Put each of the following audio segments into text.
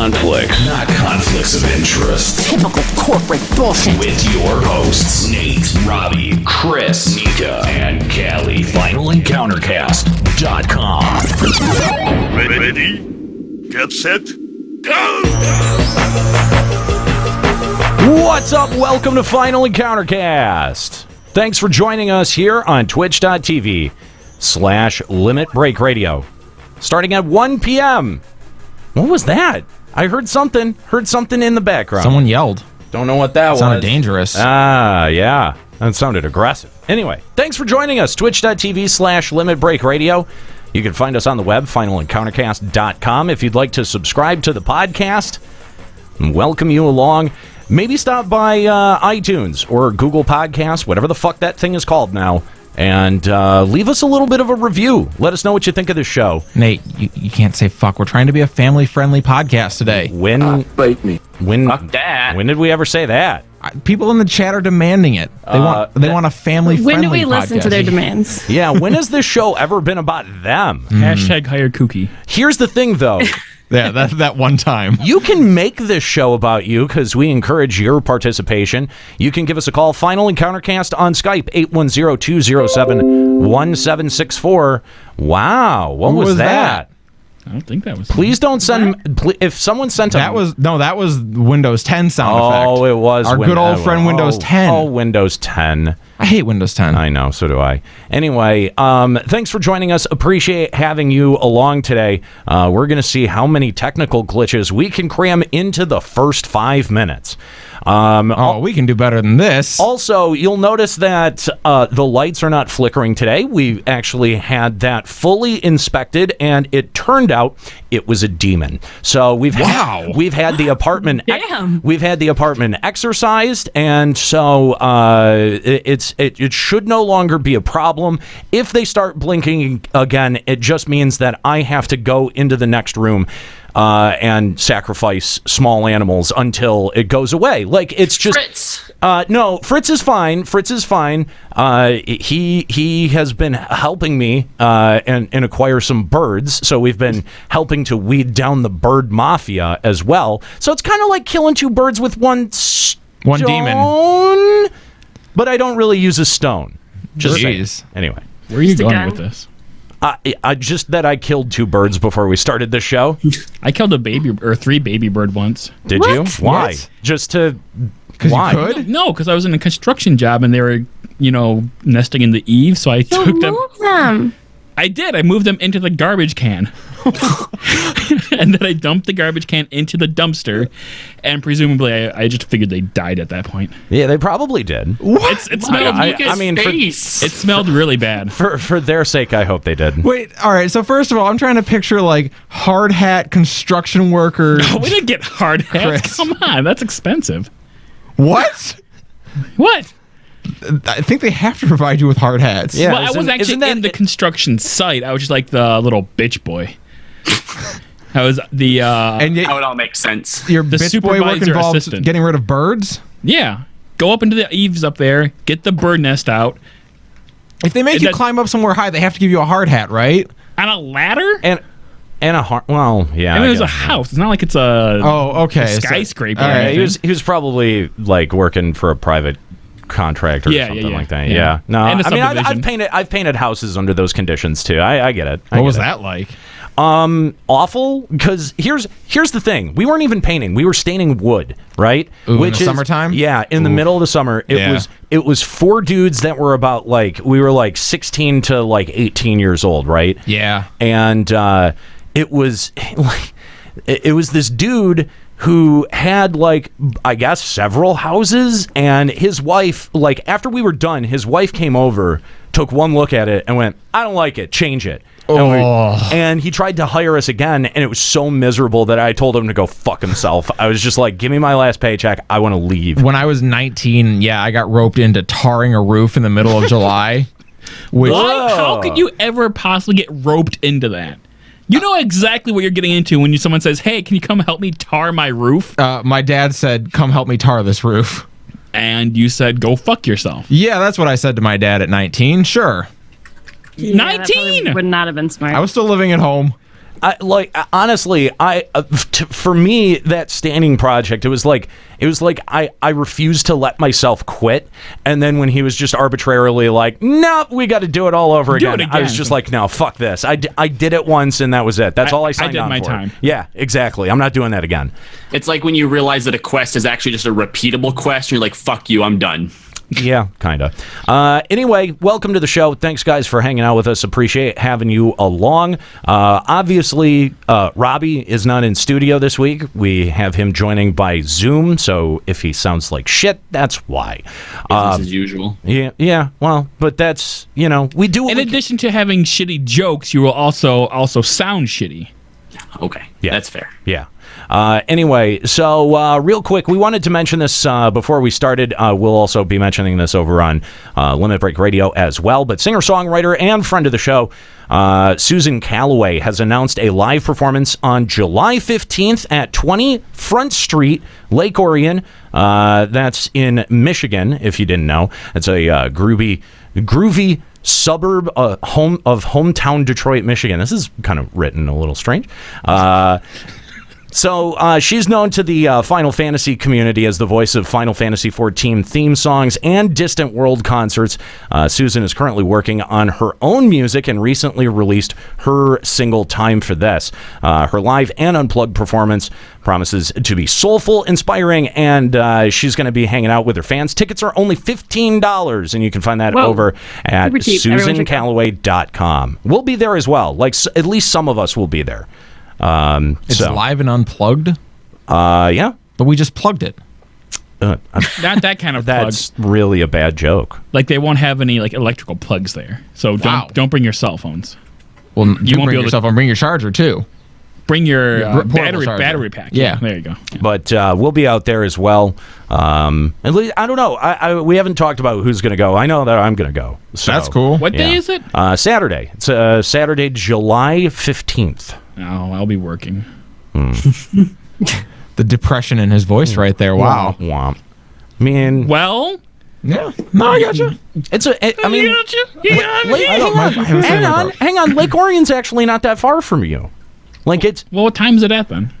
conflicts, not conflicts of interest. Typical corporate bullshit. With your hosts, Nate, Robbie, Chris, Nika, and Callie. FinalenCountercast.com. Ready? Get set? Go! What's up? Welcome to Final Encounter Cast. Thanks for joining us here on twitch.tv/Limit Break Radio. Starting at 1 p.m. What was that? I heard something in the background. Someone yelled. Don't know what that was. Sounded dangerous. Ah, yeah. That sounded aggressive. Anyway, thanks for joining us. Twitch.tv/Limit Break Radio. You can find us on the web, FinalenCountercast.com. If you'd like to subscribe to the podcast, welcome you along. Maybe stop by iTunes or Google Podcasts, whatever the fuck that thing is called now, and leave us a little bit of a review. Let us know what you think of the show. Nate, you can't say fuck. We're trying to be a family-friendly podcast today. Bite me. Fuck that. When did we ever say that? People in the chat are demanding it. They want a family-friendly podcast. When do we listen to their demands? Yeah, when has this show ever been about them? Hashtag hire Kooky. Here's the thing, though. Yeah, that one time. You can make this show about you because we encourage your participation. You can give us a call, Final Encountercast on Skype, 810-207-1764. Wow, what was that? I don't think that was. Please don't send. If someone sent that was Windows 10 sound effect. Oh, it was our good old friend Windows 10. Oh, Windows 10. I hate Windows 10. I know, so do I. Anyway, thanks for joining us. Appreciate having you along today. We're going to see how many technical glitches we can cram into the first 5 minutes. We can do better than this. Also, you'll notice that the lights are not flickering today. We actually had that fully inspected, and it turned out it was a demon. So we've had the apartment. We've had the apartment exorcised, and so it should no longer be a problem. If they start blinking again, it just means that I have to go into the next room and sacrifice small animals until it goes away. Like, it's just Fritz. No, Fritz is fine. He has been helping me and acquire some birds. So we've been helping to weed down the bird mafia as well. So it's kind of like killing two birds with one demon. But I don't really use a stone. Just Jeez. Anyway, where are you going with this? I just that I killed two birds before we started the show. I killed three baby bird once. Did you? Why? What? Just to? Why? You could? No, because I was in a construction job and they were, nesting in the eaves. So I took them. Move them. I did. I moved them into the garbage can. And then I dumped the garbage can into the dumpster, and presumably I just figured they died at that point. Yeah, they probably did. What? It smelled. It smelled really bad. For their sake, I hope they did. Wait, all right. So first of all, I'm trying to picture like hard hat construction workers. No, we didn't get hard hats. Chris. Come on, that's expensive. What? What? I think they have to provide you with hard hats. Yeah, well, I wasn't actually in the construction site. I was just like the little bitch boy. I was the and yet, that would all make sense. Your the bitch boy work supervisor involved assistant. getting rid of birds? Yeah. Go up into the eaves up there, get the bird nest out. If they make you climb up somewhere high, they have to give you a hard hat, right? On a ladder? And a hard. Well, yeah. I mean, it was a house. It's not like it's a skyscraper. So, he was probably like working for a private contractor or something like that. Yeah. No, I mean, I've painted houses under those conditions too. I get it. What was that like? Awful, because here's the thing. We weren't even painting. We were staining wood, right? Ooh, in the summertime? Yeah, in the middle of the summer. It was four dudes that were about we were 16 to 18 years old, right? Yeah. And it was this dude who had I guess several houses, and his wife, after we were done, his wife came over, took one look at it and went, "I don't like it, change it." And he tried to hire us again, and it was so miserable that I told him to go fuck himself. I was just like, give me my last paycheck. I want to leave. When I was 19, I got roped into tarring a roof in the middle of July. How could you ever possibly get roped into that? You know exactly what you're getting into when someone says, "Hey, can you come help me tar my roof?" My dad said, "Come help me tar this roof." And you said, "Go fuck yourself." Yeah, that's what I said to my dad at 19. Sure. Yeah, 19 would not have been smart. I was still living at home. honestly, for me, that standing project, it was like I refused to let myself quit, and then when he was just arbitrarily like, "No, we got to do it all over again," I was just like, "No, fuck this. I did it once, and that was it. That's all I signed on for." I did my time. Yeah, exactly. I'm not doing that again. It's like when you realize that a quest is actually just a repeatable quest, and you're like, "Fuck you, I'm done." Yeah, kind of. Anyway, welcome to the show. Thanks, guys, for hanging out with us. Appreciate having you along. Obviously, Robbie is not in studio this week. We have him joining by Zoom, so if he sounds like shit, that's why. Business as usual. Yeah. Well, but that's, we do... In addition to having shitty jokes, you will also sound shitty. Okay, that's fair. Yeah. Anyway, so real quick, we wanted to mention this before we started. We'll also be mentioning this over on Limit Break Radio as well. But singer-songwriter and friend of the show, Susan Calloway, has announced a live performance on July 15th at 20 Front Street, Lake Orion. That's in Michigan, if you didn't know. It's a groovy suburb of hometown Detroit, Michigan. This is kind of written a little strange. So she's known to the Final Fantasy community as the voice of Final Fantasy XIV theme songs and Distant World concerts. Susan is currently working on her own music and recently released her single Time for This. Her live and unplugged performance promises to be soulful, inspiring, and she's going to be hanging out with her fans. Tickets are only $15, and you can find that over at SusanCalloway.com. We'll be there as well. Like, at least some of us will be there. It's live and unplugged? Yeah. But we just plugged it. Not that kind of plug. That's really a bad joke. Like, they won't have any electrical plugs there. So don't bring your cell phones. Well, you won't bring your cell phone. Bring your charger, too. Bring your battery pack. Yeah. There you go. Yeah. But we'll be out there as well. At least, I don't know. We haven't talked about who's going to go. I know that I'm going to go. So, that's cool. What day is it? Saturday. It's Saturday, July 15th. Oh, I'll be working. The depression in his voice right there. Wow. Womp. I mean... Well... Yeah. No, I got you. Hang on. Lake Orion's actually not that far from you. Like, it's... Well, what time is it at, then?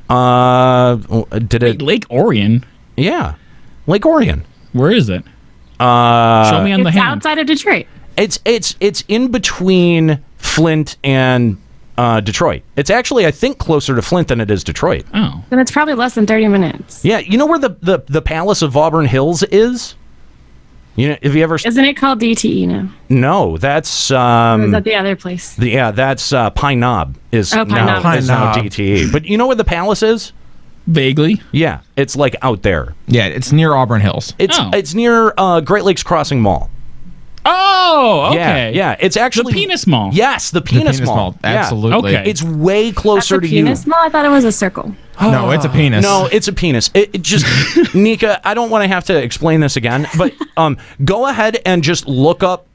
Lake Orion? Yeah. Lake Orion. Where is it? Show me on the hand. It's outside of Detroit. It's in between Flint and Detroit. It's actually, I think, closer to Flint than it is Detroit. Oh. Then it's probably less than 30 minutes. Yeah, you know where the Palace of Auburn Hills is? Have you ever... Isn't it called DTE now? No, that's... or is that the other place? That's Pine Knob is now DTE. But you know where the Palace is? Vaguely. Yeah, it's like out there. Yeah, it's near Auburn Hills. It's near Great Lakes Crossing Mall. Oh, okay. Yeah. It's actually the Penis Mall. Yes, the Penis Mall. Absolutely. Okay. It's way closer to you. Penis Mall? I thought it was a circle. No, it's a penis. No, it's a penis. It just, Nika, I don't want to have to explain this again, but go ahead and just look up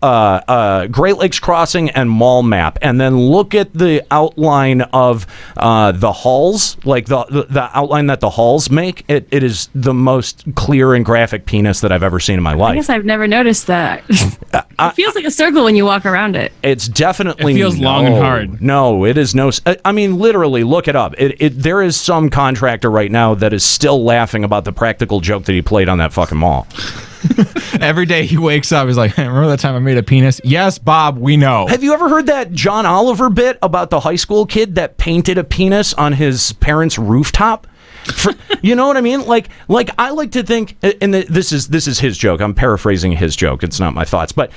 Great Lakes Crossing and mall map, and then look at the outline of the halls, like the outline that the halls make. It is the most clear and graphic penis that I've ever seen in my life. I guess I've never noticed that. It feels like a circle when you walk around it. It's definitely... It feels long and hard. No, it is no... I mean, literally, look it up. There is some contractor right now that is still laughing about the practical joke that he played on that fucking mall. Every day he wakes up, he's like, hey, remember that time I made a penis? Yes, Bob, we know. Have you ever heard that John Oliver bit about the high school kid that painted a penis on his parents' rooftop? You know what I mean? Like I like to think, and this is his joke. I'm paraphrasing his joke. It's not my thoughts, but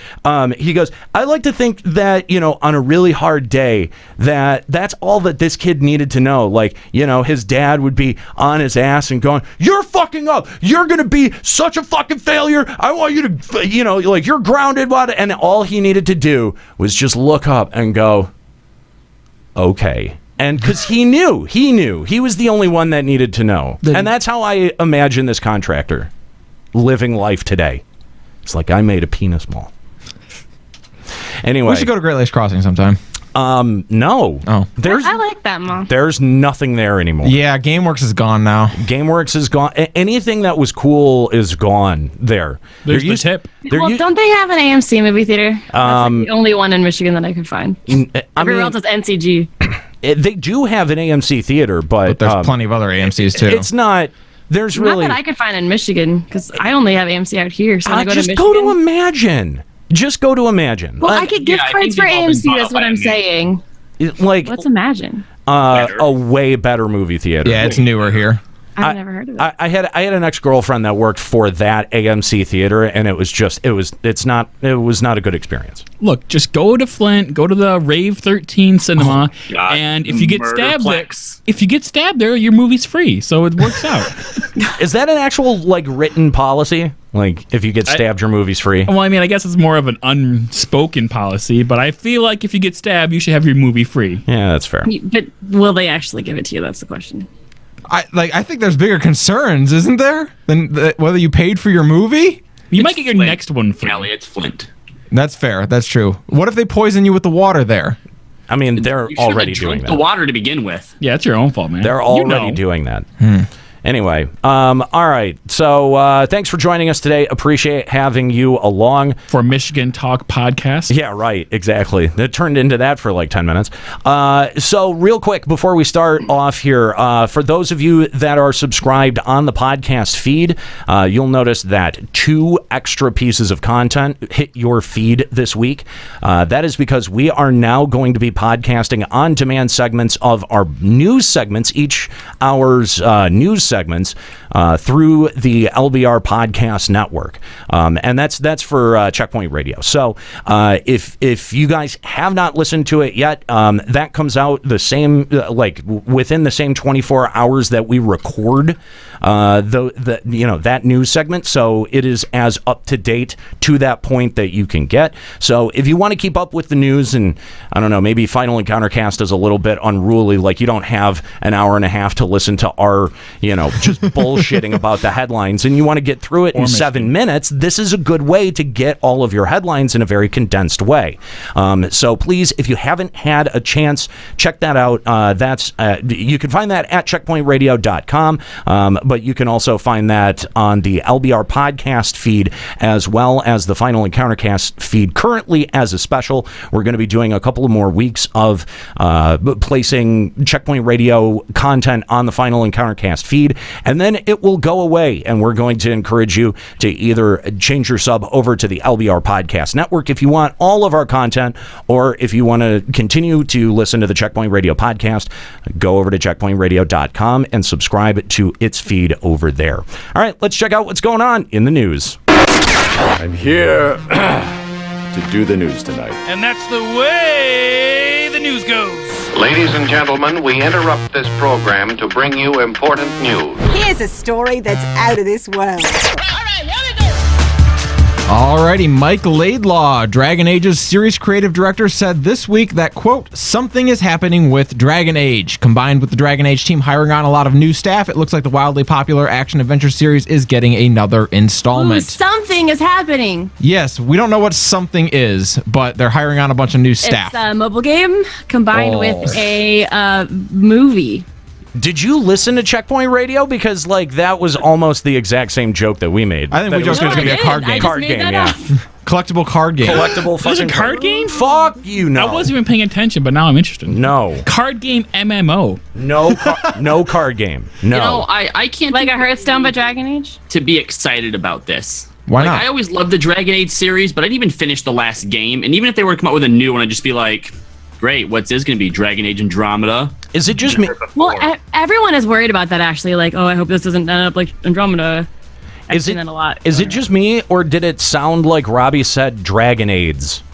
he goes, I like to think that, on a really hard day, that's all that this kid needed to know. Like, his dad would be on his ass and going, you're fucking up. You're gonna be such a fucking failure. I want you to, you're grounded. And all he needed to do was just look up and go, okay. And because he knew he was the only one that needed to know. And that's how I imagine this contractor living life today. It's like, I made a penis mall. Anyway. We should go to Great Lakes Crossing sometime. No. Oh. I like that mall. There's nothing there anymore. Yeah, GameWorks is gone now. GameWorks is gone. Anything that was cool is gone there. There's the tip. Don't they have an AMC movie theater? That's the only one in Michigan that I could find. Everywhere else is NCG. They do have an AMC theater, but there's plenty of other AMCs too. It's not. There's Not really. that I could find in Michigan, because I only have AMC out here. So when I go to just Michigan. go to Imagine. Just go to Imagine. Well, I get gift I cards think for they've all been AMC. bought That's up what by I'm Imagine. saying. Like Let's imagine. a way better movie theater. Yeah, it's newer here. I've never heard of it. I had an ex-girlfriend that worked for that AMC theater, and it was not a good experience. Look, just go to Flint, go to the Rave 13 cinema, God. and if you get Murderplex. stabbed there, your movie's free. So it works out. Is that an actual like written policy? Like if you get stabbed, your movie's free? Well, I mean, I guess it's more of an unspoken policy, but I feel like if you get stabbed, you should have your movie free. Yeah, that's fair. But will they actually give it to you? That's the question. I think there's bigger concerns, isn't there, than whether you paid for your movie? You might get your Flint. next one free. Kelly, it's Flint. That's fair. That's true. What if they poison you with the water there? I mean, they're You should've already drank doing the that. water to begin with. Yeah, it's your own fault, man. They're You already know. doing that. Anyway, all right. So thanks for joining us today. Appreciate having you along. For Michigan Talk Podcast. Yeah, right. Exactly. It turned into that for like 10 minutes. So real quick, before we start off here, for those of you that are subscribed on the podcast feed, you'll notice that 2 extra pieces of content hit your feed this week. That is because we are now going to be podcasting on-demand segments of our news segments, each hour's news segments, through the LBR Podcast Network. And that's for Checkpoint Radio. So if you guys have not listened to it yet, that comes out the same, within the same 24 hours that we record that news segment. So it is as up to date to that point that you can get. So if you want to keep up with the news, and I don't know, maybe Final Encountercast is a little bit unruly, like you don't have an hour and a half to listen to our, just bullshitting about the headlines, and you want to get through it in 7 minutes, this is a good way to get all of your headlines in a very condensed way. So please, if you haven't had a chance, check that out. You can find that at checkpointradio.com, but you can also find that on the LBR podcast feed as well as the Final Encountercast feed. Currently, as a special, we're going to be doing a couple of more weeks of placing Checkpoint Radio content on the Final Encountercast feed, and then it will go away, and we're going to encourage you to either change your sub over to the LBR Podcast Network if you want all of our content, or if you want to continue to listen to the Checkpoint Radio podcast, go over to checkpointradio.com and subscribe to its feed over there. All right, let's check out what's going on in the news. I'm here to do the news tonight. And that's the way the news goes. Ladies and gentlemen, we interrupt this program to bring you important news. Here's a story that's out of this world. Alrighty, Mike Laidlaw, Dragon Age's series creative director, said this week that, quote, something is happening with Dragon Age. Combined with the Dragon Age team hiring on a lot of new staff, it looks like the wildly popular action-adventure series is getting another installment. Ooh, something is happening. Yes, we don't know what something is, but they're hiring on a bunch of new staff. It's a mobile game combined with a movie. Did you listen to Checkpoint Radio? Because that was almost the exact same joke that we made. I think we joked it was going to be a card game. Card game, yeah. Collectible card game. Collectible There's a fucking card game? Fuck you, no. I wasn't even paying attention, but now I'm interested. No. Card game MMO. No card game. No. I can't Like a Hearthstone but Dragon Age? to be excited about this. Why not? I always loved the Dragon Age series, but I didn't even finish the last game. And even if they were to come out with a new one, I'd just be like, great, what's this going to be? Dragon Age Andromeda? Is it just me? Well, everyone is worried about that, actually. Like, oh, I hope this doesn't end up like Andromeda. I've seen that a lot. Is it just me, or did it sound like Robbie said Dragon AIDS?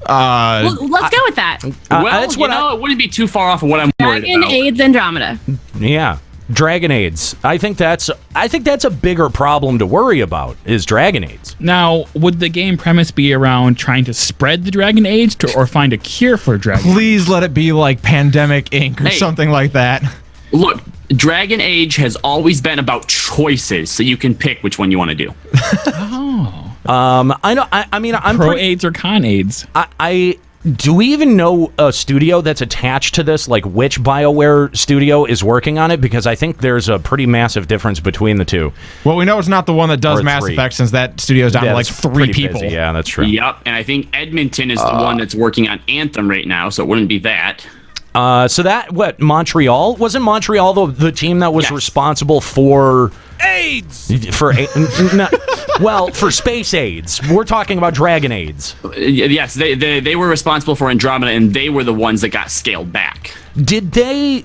Well, let's go with that. That's what it wouldn't be too far off of what I'm worried Dragon about. Age Andromeda. Yeah. Dragon AIDS. I think that's a bigger problem to worry about, is Dragon AIDS. Now, would the game premise be around trying to spread the Dragon Age or find a cure for Dragon Age? Please let it be like Pandemic Inc. or something like that. Look, Dragon Age has always been about choices, so you can pick which one you want to do. I know. I mean, I'm Pro AIDS or con AIDS? Do we even know a studio that's attached to this? Like, which BioWare studio is working on it? Because I think there's a pretty massive difference between the two. Well, we know it's not the one that does Or Mass three. Effect, since that studio's down to like that's 3 pretty people. busy. Yeah, that's true. Yep, and I think Edmonton is the one that's working on Anthem right now, so it wouldn't be that. So that, Montreal? Wasn't Montreal the team that was responsible for AIDS? For space AIDS. We're talking about Dragon AIDS. Yes, they were responsible for Andromeda, and they were the ones that got scaled back. Did they...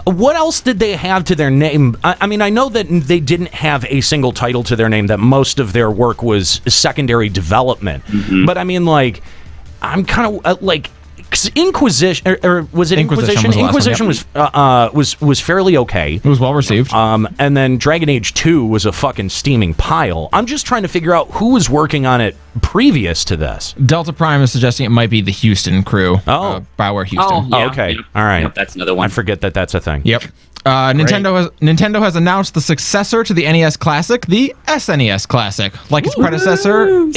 what else did they have to their name? I mean, I know that they didn't have a single title to their name, that most of their work was secondary development. Mm-hmm. But I mean, like, I'm kind of like... Inquisition, or was it Inquisition? Inquisition was fairly okay. It was well received. And then Dragon Age 2 was a fucking steaming pile. I'm just trying to figure out who was working on it previous to this. Delta Prime is suggesting it might be the Houston crew. BioWare Houston. Okay. Yep. All right. Yep, that's another one. I forget that that's a thing. Yep. Nintendo has announced the successor to the NES Classic, the SNES Classic. Like its predecessor,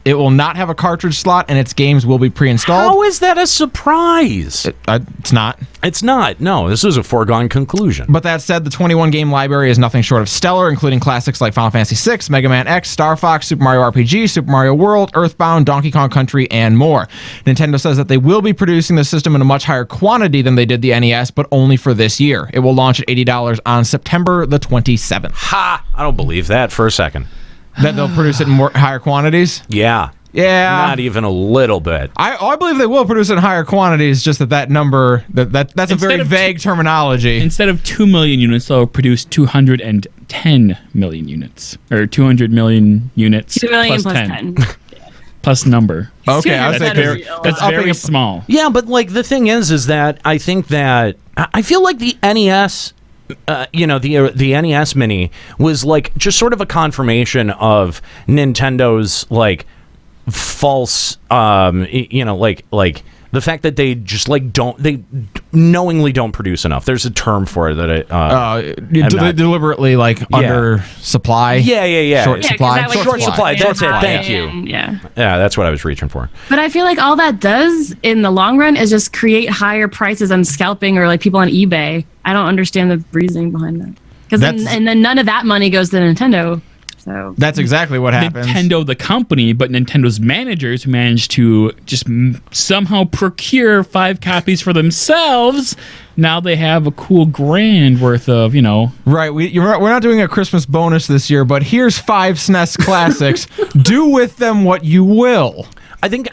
it will not have a cartridge slot, and its games will be pre-installed. How is that a surprise? It's not. It's not. No, this is a foregone conclusion. But that said, the 21-game library is nothing short of stellar, including classics like Final Fantasy VI, Mega Man X, Star Fox, Super Mario RPG, Super Mario World, Earthbound, Donkey Kong Country, and more. Nintendo says that they will be producing the system in a much higher quantity than they did the NES, but only for this year. It will launch at $80 on September the 27th. Ha! I don't believe that for a second. That they'll produce it in higher quantities? Yeah. Yeah. Not even a little bit. I believe they will produce it in higher quantities, just that number, that's a very vague terminology. Instead of 2 million units, they'll produce 210 million units. Or 200 million units. 2 million plus 10. Plus number. Okay, I was thinking that's very small. Yeah, but like the thing is that I think that I feel like the NES, the NES Mini was like just sort of a confirmation of Nintendo's like false, like the fact that they just like they knowingly don't produce enough. There's a term for it that deliberately like under supply. Yeah. Short supply. Short supply. That's it. Thank you. Yeah, that's what I was reaching for. But I feel like all that does in the long run is just create higher prices on scalping or like people on eBay. I don't understand the reasoning behind that. Because then none of that money goes to Nintendo. So that's exactly what happens. Nintendo, the company, but Nintendo's managers who managed to just somehow procure 5 copies for themselves. Now they have a cool $1,000 worth of, Right. We're not doing a Christmas bonus this year, but here's 5 SNES classics. Do with them what you will. I think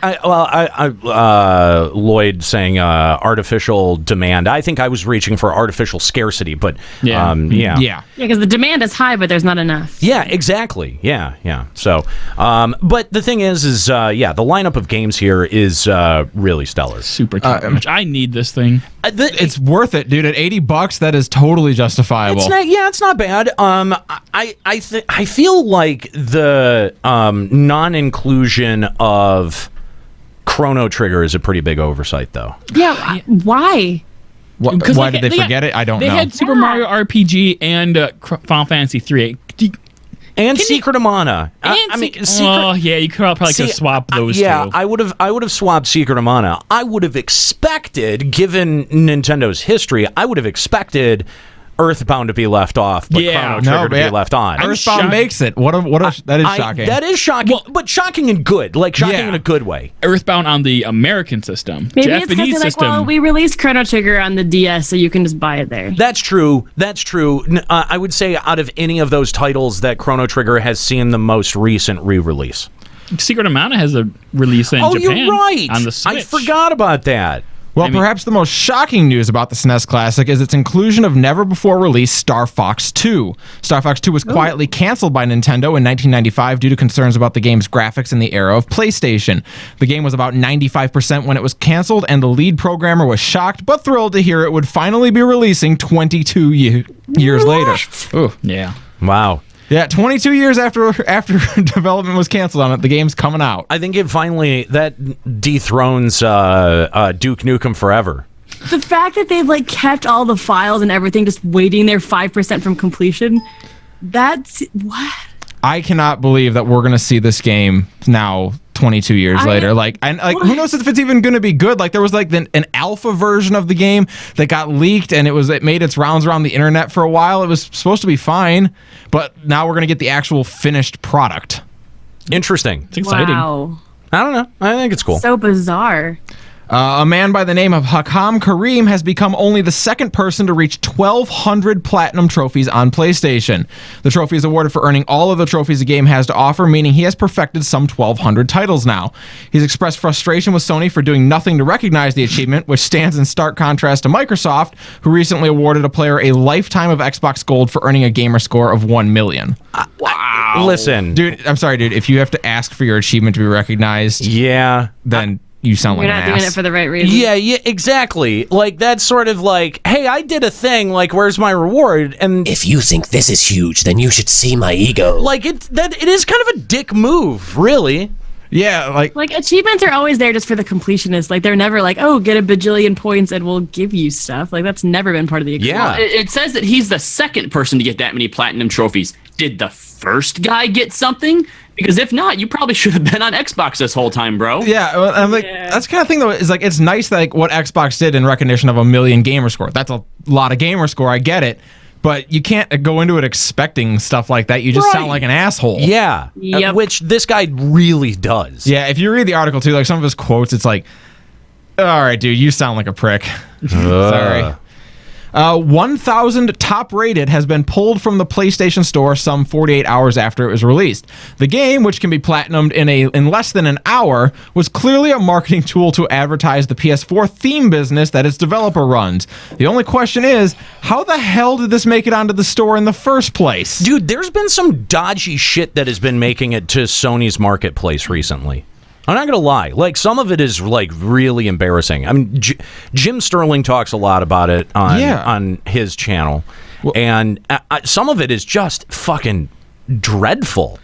Lloyd saying artificial demand. I think I was reaching for artificial scarcity, but yeah, because the demand is high, but there's not enough. Yeah, exactly. Yeah. So, but the thing is the lineup of games here is really stellar. Super much. I need this thing. It's worth it, dude. At $80, that is totally justifiable. It's not bad. I feel like the non-inclusion of Chrono Trigger is a pretty big oversight, though. Yeah, why? Why did they forget it? I don't know. They had Super Mario RPG and Final Fantasy 3. And Secret of Mana. You could probably could swap those two. Yeah, I would have swapped Secret of Mana. I would have expected, given Nintendo's history, Earthbound to be left off, but Chrono Trigger to be left on. Earthbound makes it. That is shocking. That is shocking, but shocking in good, in a good way. Earthbound on the American system, maybe Japanese it's system. Like, well, we released Chrono Trigger on the DS, so you can just buy it there. That's true. I would say out of any of those titles, that Chrono Trigger has seen the most recent re-release. Secret of Mana has a release in Japan. You're right. On the Switch. I forgot about that. Well, perhaps the most shocking news about the SNES Classic is its inclusion of never-before-released Star Fox 2. Star Fox 2 was quietly canceled by Nintendo in 1995 due to concerns about the game's graphics in the era of PlayStation. The game was about 95% when it was canceled, and the lead programmer was shocked but thrilled to hear it would finally be releasing 22 years later. Ooh, yeah. Wow. Yeah, 22 years after development was canceled on it, the game's coming out. I think that dethrones Duke Nukem Forever. The fact that they've kept all the files and everything, just waiting there 5% from completion. That's what? I cannot believe that we're gonna see this game now 22 years later. Who knows if it's even gonna be good? There was an alpha version of the game that got leaked, and it made its rounds around the internet for a while. It was supposed to be fine, but now we're gonna get the actual finished product. Interesting. It's exciting. Wow. I don't know. I think it's cool. So bizarre. A man by the name of Hakam Kareem has become only the second person to reach 1,200 platinum trophies on PlayStation. The trophy is awarded for earning all of the trophies the game has to offer, meaning he has perfected some 1,200 titles now. He's expressed frustration with Sony for doing nothing to recognize the achievement, which stands in stark contrast to Microsoft, who recently awarded a player a lifetime of Xbox Gold for earning a gamer score of 1 million. Wow. Listen. Dude, I'm sorry, dude. If you have to ask for your achievement to be recognized, then you sound like an ass. You're not doing it for the right reason. Yeah, exactly. Like, that's sort of like, hey, I did a thing, like, where's my reward? And if you think this is huge, then you should see my ego. Like, it is kind of a dick move, really. Yeah, like achievements are always there just for the completionist. Like, they're never like, oh, get a bajillion points and we'll give you stuff. Like, that's never been part of the agreement. Yeah. Well, it says that he's the second person to get that many platinum trophies. Did the first guy get something? Because if not, you probably should have been on Xbox this whole time, bro. Yeah, well, I'm like, that's the kind of thing, though, is like, it's nice that, like, what Xbox did in recognition of 1 million gamer score. That's a lot of gamer score, I get it. But you can't go into it expecting stuff like that. You just sound like an asshole. Yeah, which this guy really does. Yeah, if you read the article, too, like, some of his quotes, it's like, all right, dude, you sound like a prick. Sorry. 1,000 Top Rated has been pulled from the PlayStation Store some 48 hours after it was released. The game, which can be platinumed in less than an hour, was clearly a marketing tool to advertise the PS4 theme business that its developer runs. The only question is, how the hell did this make it onto the store in the first place? Dude, there's been some dodgy shit that has been making it to Sony's marketplace recently. I'm not going to lie. Like, some of it is, like, really embarrassing. I mean, Jim Sterling talks a lot about it on his channel. And some of it is just fucking dreadful.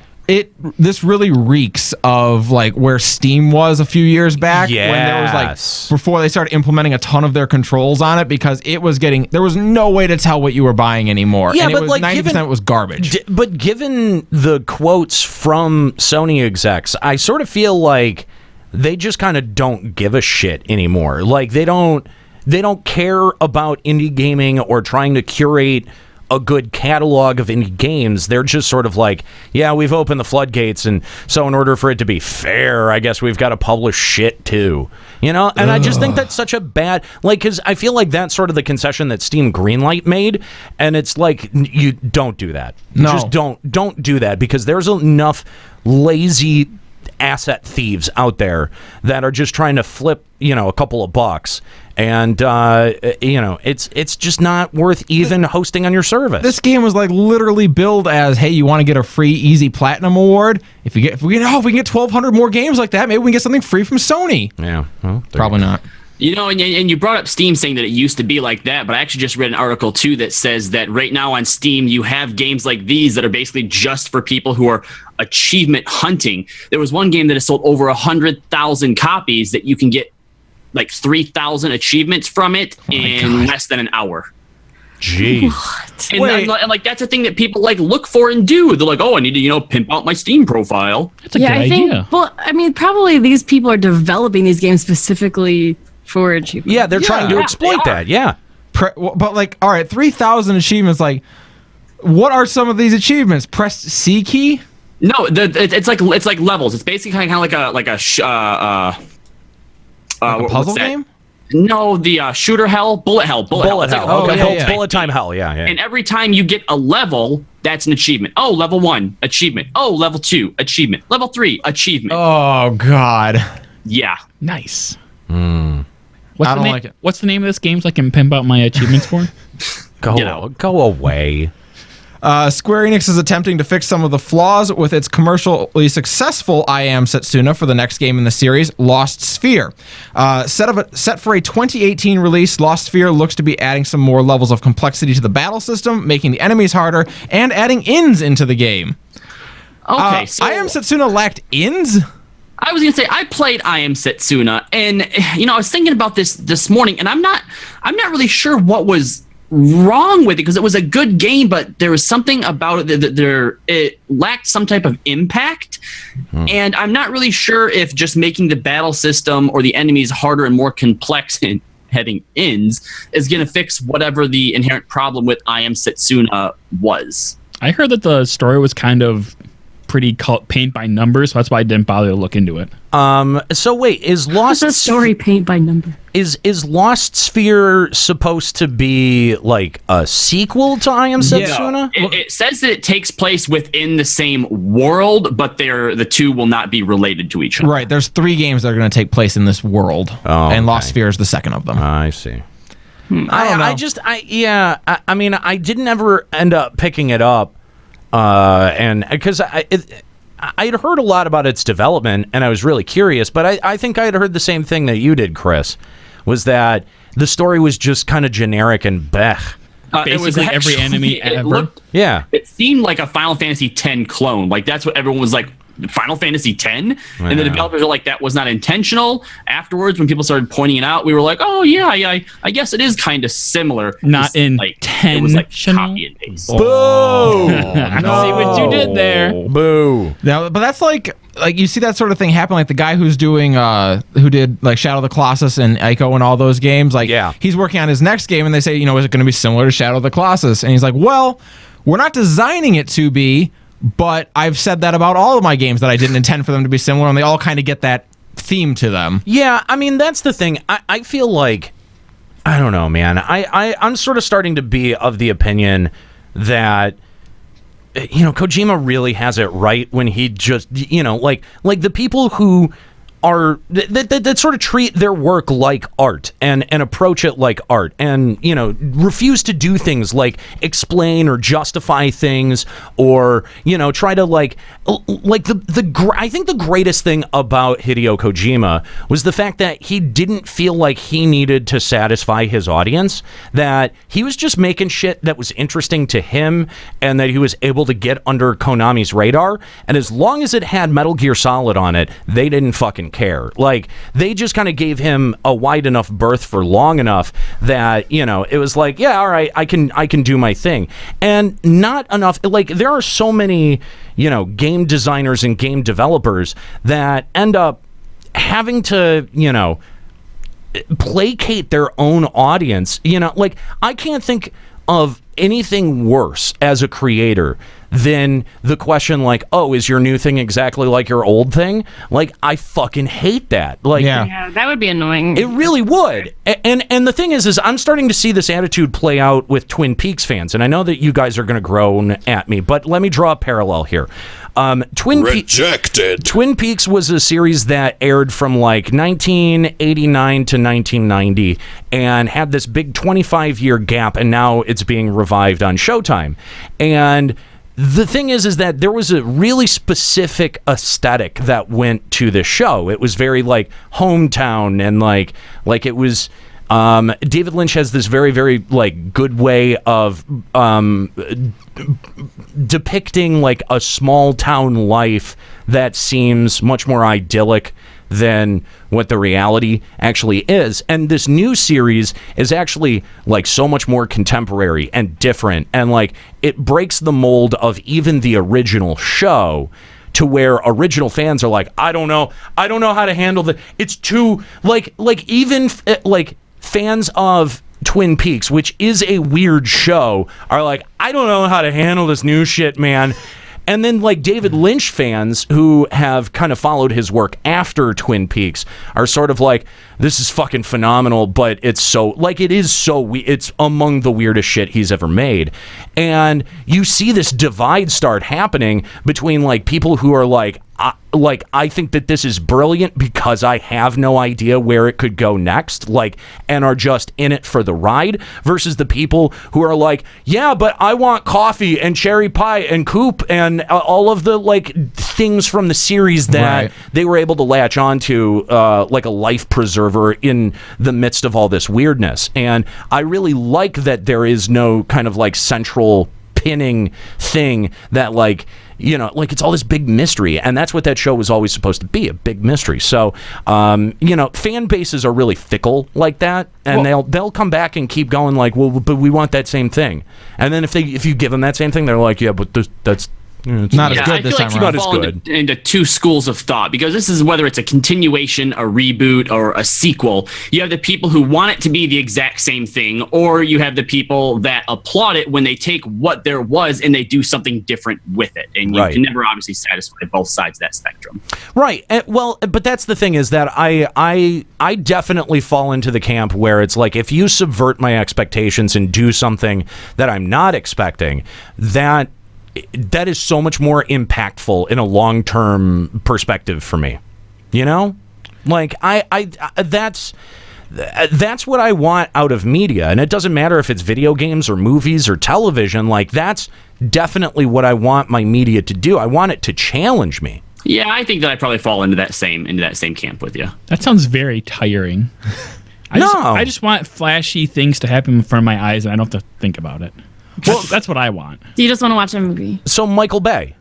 This really reeks of, like, where Steam was a few years back. Yes. When there was, like, before they started implementing a ton of their there was no way to tell what you were buying anymore. Yeah, and but, it was, like, 90% was garbage. But given the quotes from Sony execs, I sort of feel like they just kind of don't give a shit anymore. Like, they don't care about indie gaming or trying to curate a good catalog of indie games. They're just sort of like, yeah, we've opened the floodgates, and so in order for it to be fair, I guess we've got to publish shit too, you know? And I just think that's such a bad, like, because I feel like that's sort of the concession that Steam Greenlight made, and it's like, you don't do that. No. Just don't do that, because there's enough lazy asset thieves out there that are just trying to flip, a couple of bucks, and it's just not worth even hosting on your service. This game was, like, literally billed as, hey, you want to get a free easy platinum award? If we can get 1,200 more games like that, maybe we can get something free from Sony. Yeah, well, probably not. And you brought up Steam saying that it used to be like that, but I actually just read an article, too, that says that right now on Steam, you have games like these that are basically just for people who are achievement hunting. There was one game that has sold over 100,000 copies that you can get like 3,000 achievements from it in less than an hour. Jeez. And like that's a thing that people like look for and do. They're like, oh, I need to pimp out my Steam profile. That's a good idea. Well, I mean, probably these people are developing these games specifically for achievement. Yeah, they're trying to exploit that. Yeah. But, like, all right, 3,000 achievements. Like, what are some of these achievements? Press C key? No, it's like levels. It's basically kind of like a puzzle game? No, the shooter hell, bullet hell. Bullet time hell, yeah. And every time you get a level, that's an achievement. Oh, level 1, achievement. Oh, level 2, achievement. Level 3, achievement. Oh, God. Yeah. Nice. I don't like it. What's the name of this game so I can pimp out my achievements for? Go away. Square Enix is attempting to fix some of the flaws with its commercially successful I Am Setsuna for the next game in the series, Lost Sphere. Set for a 2018 release, Lost Sphere looks to be adding some more levels of complexity to the battle system, making the enemies harder, and adding inns into the game. Okay, so I Am Setsuna lacked inns? I was gonna say I played I Am Setsuna, and I was thinking about this morning, and I'm not really sure what was wrong with it, because it was a good game, but there was something about it that it lacked some type of impact, and I'm not really sure if just making the battle system or the enemies harder and more complex and heading ins is going to fix whatever the inherent problem with I Am Setsuna was. I heard that the story was kind of pretty paint by numbers, so that's why I didn't bother to look into it. So wait, is What's the story paint by number? Is Lost Sphere supposed to be like a sequel to I Am Setsuna? It says that it takes place within the same world, but the two will not be related to each other. Right. There's 3 games that are going to take place in this world, and Lost Sphere is the second of them. I see. I don't know. I mean, I didn't ever end up picking it up, and because I'd heard a lot about its development, and I was really curious, but I think I had heard the same thing that you did, Chris, was that the story was just kind of generic and blech. Basically, every enemy ever. It seemed like a Final Fantasy X clone. Like, that's what everyone was like, Final Fantasy X? And the developers are like, that was not intentional. Afterwards, when people started pointing it out, we were like, oh, yeah, I guess it is kind of similar. Not in like, 10. It was like copy and paste. Boo! I see what you did there. Boo! Now, but that's like you see that sort of thing happen, like the guy who's doing who did like Shadow of the Colossus and Ico and all those games. Like, he's working on his next game, and they say, is it going to be similar to Shadow of the Colossus? And he's like, well, we're not designing it to be, but I've said that about all of my games that I didn't intend for them to be similar, and they all kind of get that theme to them. Yeah, I mean, that's the thing. I feel like, I don't know, man. I'm sort of starting to be of the opinion that, Kojima really has it right when he just, like the people who are that sort of treat their work like art and approach it like art and refuse to do things like explain or justify things or try to I think the greatest thing about Hideo Kojima was the fact that he didn't feel like he needed to satisfy his audience, that he was just making shit that was interesting to him and that he was able to get under Konami's radar, and as long as it had Metal Gear Solid on it, they didn't fucking care. Like, they just kind of gave him a wide enough berth for long enough that it was like, yeah, all right, I can do my thing. And not enough, like, there are so many game designers and game developers that end up having to placate their own audience. Like, I can't think of anything worse as a creator than the question like, oh, is your new thing exactly like your old thing? Like, I fucking hate that. Like, yeah, that would be annoying. It really would. And the thing is I'm starting to see this attitude play out with Twin Peaks fans, and I know that you guys are going to groan at me, but let me draw a parallel here. Twin Peaks was a series that aired from like 1989 to 1990 and had this big 25-year gap, and now it's being revived on Showtime. And the thing is that there was a really specific aesthetic that went to the show. It was very like hometown, and like it was David Lynch has this very, very like good way of depicting like a small town life that seems much more idyllic than what the reality actually is. And this new series is actually like so much more contemporary and different, and like it breaks the mold of even the original show, to where original fans are like, I don't know how to handle it's too like even like fans of Twin Peaks, which is a weird show, are like, I don't know how to handle this new shit, man. And then like David Lynch fans who have kind of followed his work after Twin Peaks are sort of like, this is fucking phenomenal, but it's so like, it's among the weirdest shit he's ever made. And you see this divide start happening between like people who are like I think that this is brilliant because I have no idea where it could go next, like, and are just in it for the ride, versus the people who are like, yeah, but I want coffee and cherry pie and Coop and all of the like things from the series that they were able to latch onto like a life preserver in the midst of all this weirdness. And I really like that there is no kind of like central pinning thing that like, like it's all this big mystery, and that's what that show was always supposed to be, a big mystery. So, fan bases are really fickle like that, and they'll come back and keep going like, well, but we want that same thing. And then if you give them that same thing, they're like, yeah, but that's It's not as Yeah, good I this feel time like around. you fall into two schools of thought, because this is whether it's a continuation, a reboot, or a sequel. You have the people who want it to be the exact same thing, or you have the people that applaud it when they take what there was and they do something different with it. And you can never obviously satisfy both sides of that spectrum. Right. Well, but that's the thing, is that I definitely fall into the camp where it's like, if you subvert my expectations and do something that I'm not expecting, that is so much more impactful in a long-term perspective for me. You know? Like, that's what I want out of media. And it doesn't matter if it's video games or movies or television. Like, that's definitely what I want my media to do. I want it to challenge me. Yeah, I think that I probably fall into that same camp with you. That sounds very tiring. I just want flashy things to happen in front of my eyes, and I don't have to think about it. Well, that's what I want. Do you just want to watch a movie? So Michael Bay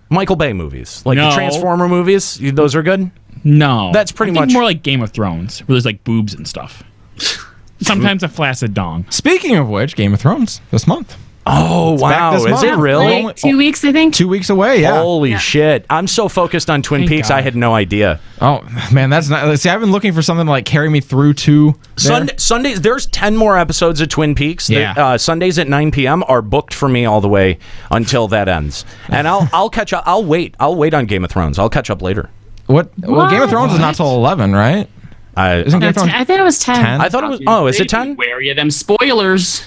movies, like the Transformer movies, those are good? No. That's pretty much more like Game of Thrones, where there's like boobs and stuff. Sometimes a flaccid dong. Speaking of which, Game of Thrones this month. Oh, It's wow. back this Is month. it really? Like 2 weeks, I think. 2 weeks away, yeah. Holy shit. I'm so focused on Twin Thank Peaks, God. I had no idea. Oh, man, that's not... See, I've been looking for something to, like, carry me through to Sundays, there's 10 more episodes of Twin Peaks. Yeah. Sundays at 9 p.m. are booked for me all the way until that ends. And I'll catch up. I'll wait on Game of Thrones. I'll catch up later. What? Well, Game of Thrones is not till 11, right? Isn't Game of Thrones I thought it was 10. I thought it was... Oh, is it 10? Wary of them spoilers.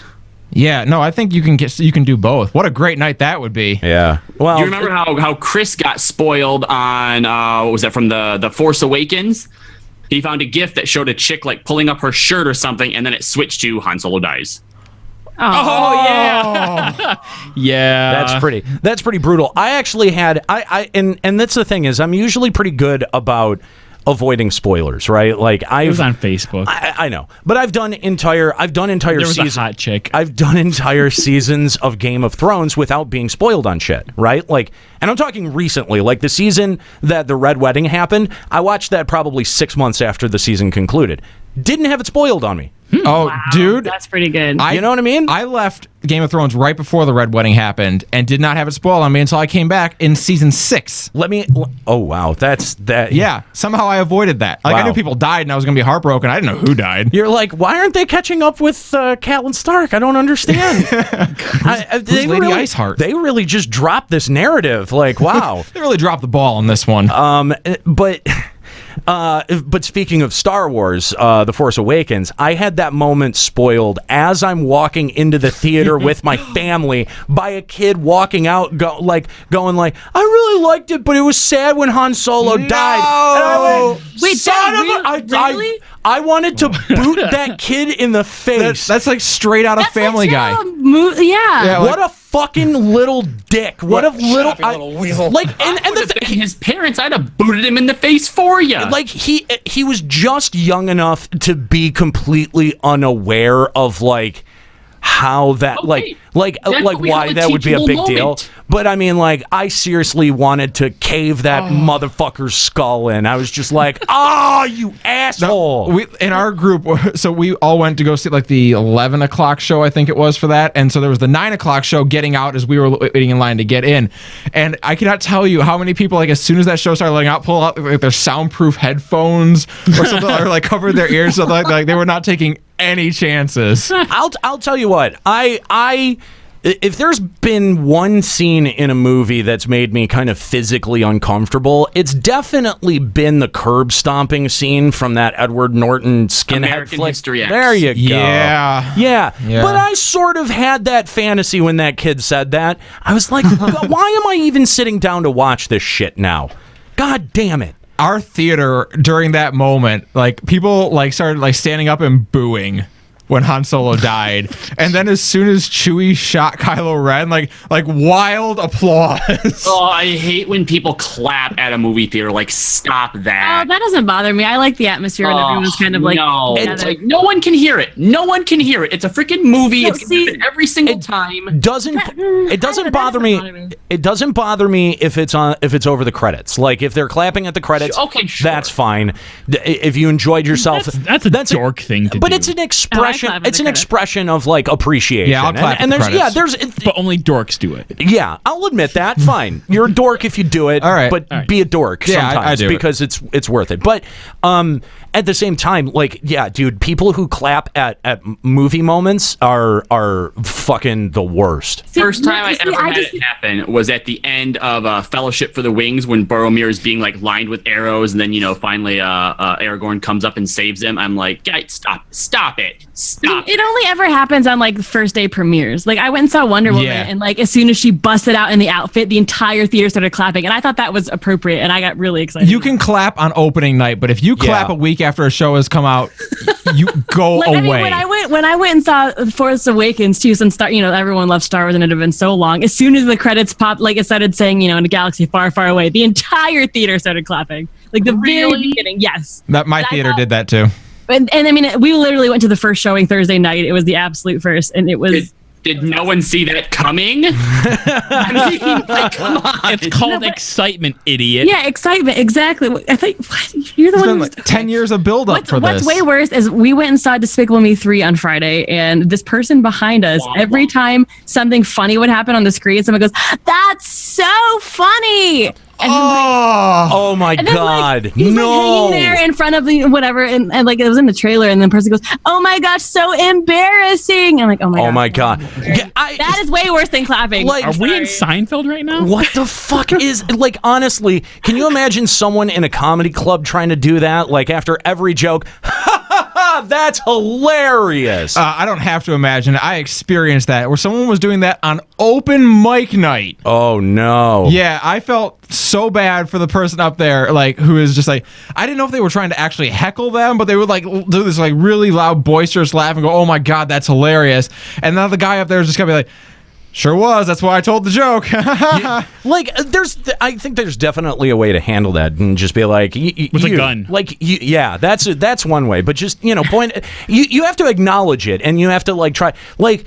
Yeah, no, I think you can do both. What a great night that would be. Yeah. Well, do you remember how Chris got spoiled on what was that, from the Force Awakens? He found a gift that showed a chick like pulling up her shirt or something, and then it switched to Han Solo dies. Oh yeah. Yeah. That's pretty brutal. I actually had and that's the thing, is I'm usually pretty good about avoiding spoilers, right? Like It was on Facebook. I know, but I've done entire There was seasons. a hot chick. I've done entire seasons of Game of Thrones without being spoiled on shit, right? Like, and I'm talking recently, like the season that the Red Wedding happened. I watched that probably 6 months after the season concluded. Didn't have it spoiled on me. Oh, Wow, dude. that's pretty good. You know what I mean? I left Game of Thrones right before the Red Wedding happened and did not have it spoiled on me until I came back in season 6. Oh, wow. That's that. Yeah, somehow I avoided that. Like, I Wow. knew people died and I was going to be heartbroken. I didn't know who died. You're like, why aren't they catching up with Catelyn Stark? I don't understand. Who's Lady Iceheart? They really just dropped this narrative. Like, wow. They really dropped the ball on this one. But speaking of Star Wars, The Force Awakens, I had that moment spoiled as I'm walking into the theater with my family by a kid walking out, going like, I really liked it, but it was sad when Han Solo died. And I went, Wait, son Dad, of a... really? I wanted to boot that kid in the face. That's like straight out of Family Guy. Yeah. What a fucking little dick. What a little weasel. Like, and his parents, I'd have booted him in the face for you. Like, he was just young enough to be completely unaware of like how that like why that would be a big deal. But I mean, like, I seriously wanted to cave that motherfucker's skull in. I was just like, you asshole. We in our group, so we all went to go see like the 11 o'clock show, I think it was, for that. And so there was the 9 o'clock show getting out as we were waiting in line to get in. And I cannot tell you how many people, like, as soon as that show started letting out, pull out like their soundproof headphones or something, or like covered their ears, so like they were not taking any chances. I'll tell you what, if there's been one scene in a movie that's made me kind of physically uncomfortable, it's definitely been the curb stomping scene from that Edward Norton skinhead American flick. History X. There you go. Yeah. But I sort of had that fantasy when that kid said that. I was like, why am I even sitting down to watch this shit now? God damn it. Our theater during that moment, like, people like started like standing up and booing when Han Solo died, and then as soon as Chewie shot Kylo Ren, like wild applause. Oh, I hate when people clap at a movie theater. Like, stop that. Oh, that doesn't bother me. I like the atmosphere when everyone's kind of like no. together. It's like no one can hear it. No one can hear it. It's a freaking movie. No, It's gonna happen every single time. It doesn't bother me. It doesn't bother me if it's over the credits. Like, if they're clapping at the credits, Okay, sure. that's fine. If you enjoyed yourself, That's a dork thing to but do. it's an expression expression. clap at It's the an credits. expression of like appreciation. Yeah, I'll clap and at the there's credits. But only dorks do it. Yeah, I'll admit that. Fine, you're a dork if you do it. All right. but All right. be a dork Yeah, I sometimes do it. because it's worth it. But at the same time, like, yeah, dude, people who clap at movie moments are fucking the worst. First time I ever had it happen was at the end of Fellowship for the Wings when Boromir is being like lined with arrows, and then finally Aragorn comes up and saves him. I'm like, guys, stop it. It only ever happens on like the first day premieres. Like I went and saw Wonder Woman, and like as soon as she busted out in the outfit, the entire theater started clapping, and I thought that was appropriate, and I got really excited. You can clap on opening night, but if you clap a week after a show has come out, you go like, away. I mean, when I went and saw Force Awakens too, since everyone loves Star Wars and it had been so long. As soon as the credits popped, like it started saying, in a galaxy far, far away, the entire theater started clapping. Like the very beginning, yes. That my theater did that too. And I mean, we literally went to the first showing Thursday night. It was the absolute first, and it was. Did no one see that coming? I mean, like, come on. It's called excitement, idiot. Yeah, excitement. Exactly. I think you're the It's one. been like 10 years of build up for What's this. way worse is we went and saw Despicable Me 3 on Friday, and this person behind us, every time something funny would happen on the screen, someone goes, "That's so funny." And Oh my and then, God! Like, he's no, like hanging there in front of the whatever, and like it was in the trailer, and then the person goes, "Oh my gosh, so embarrassing!" I'm like, "Oh my God!" Yeah, that is way worse than clapping. Like, Are we in Seinfeld right now? What the fuck is like? Honestly, can you imagine someone in a comedy club trying to do that? Like after every joke, that's hilarious. I don't have to imagine. I experienced that where someone was doing that on open mic night. Oh no! Yeah, I felt so bad for the person up there, like who is just like, I didn't know if they were trying to actually heckle them, but they would like do this like really loud, boisterous laugh and go, "Oh my God, that's hilarious!" And now the guy up there is just gonna be like, "Sure was. That's why I told the joke." Yeah, like, I think there's definitely a way to handle that and just be like, with a gun. Like, yeah, that's one way. But just point. You have to acknowledge it, and you have to like try. Like,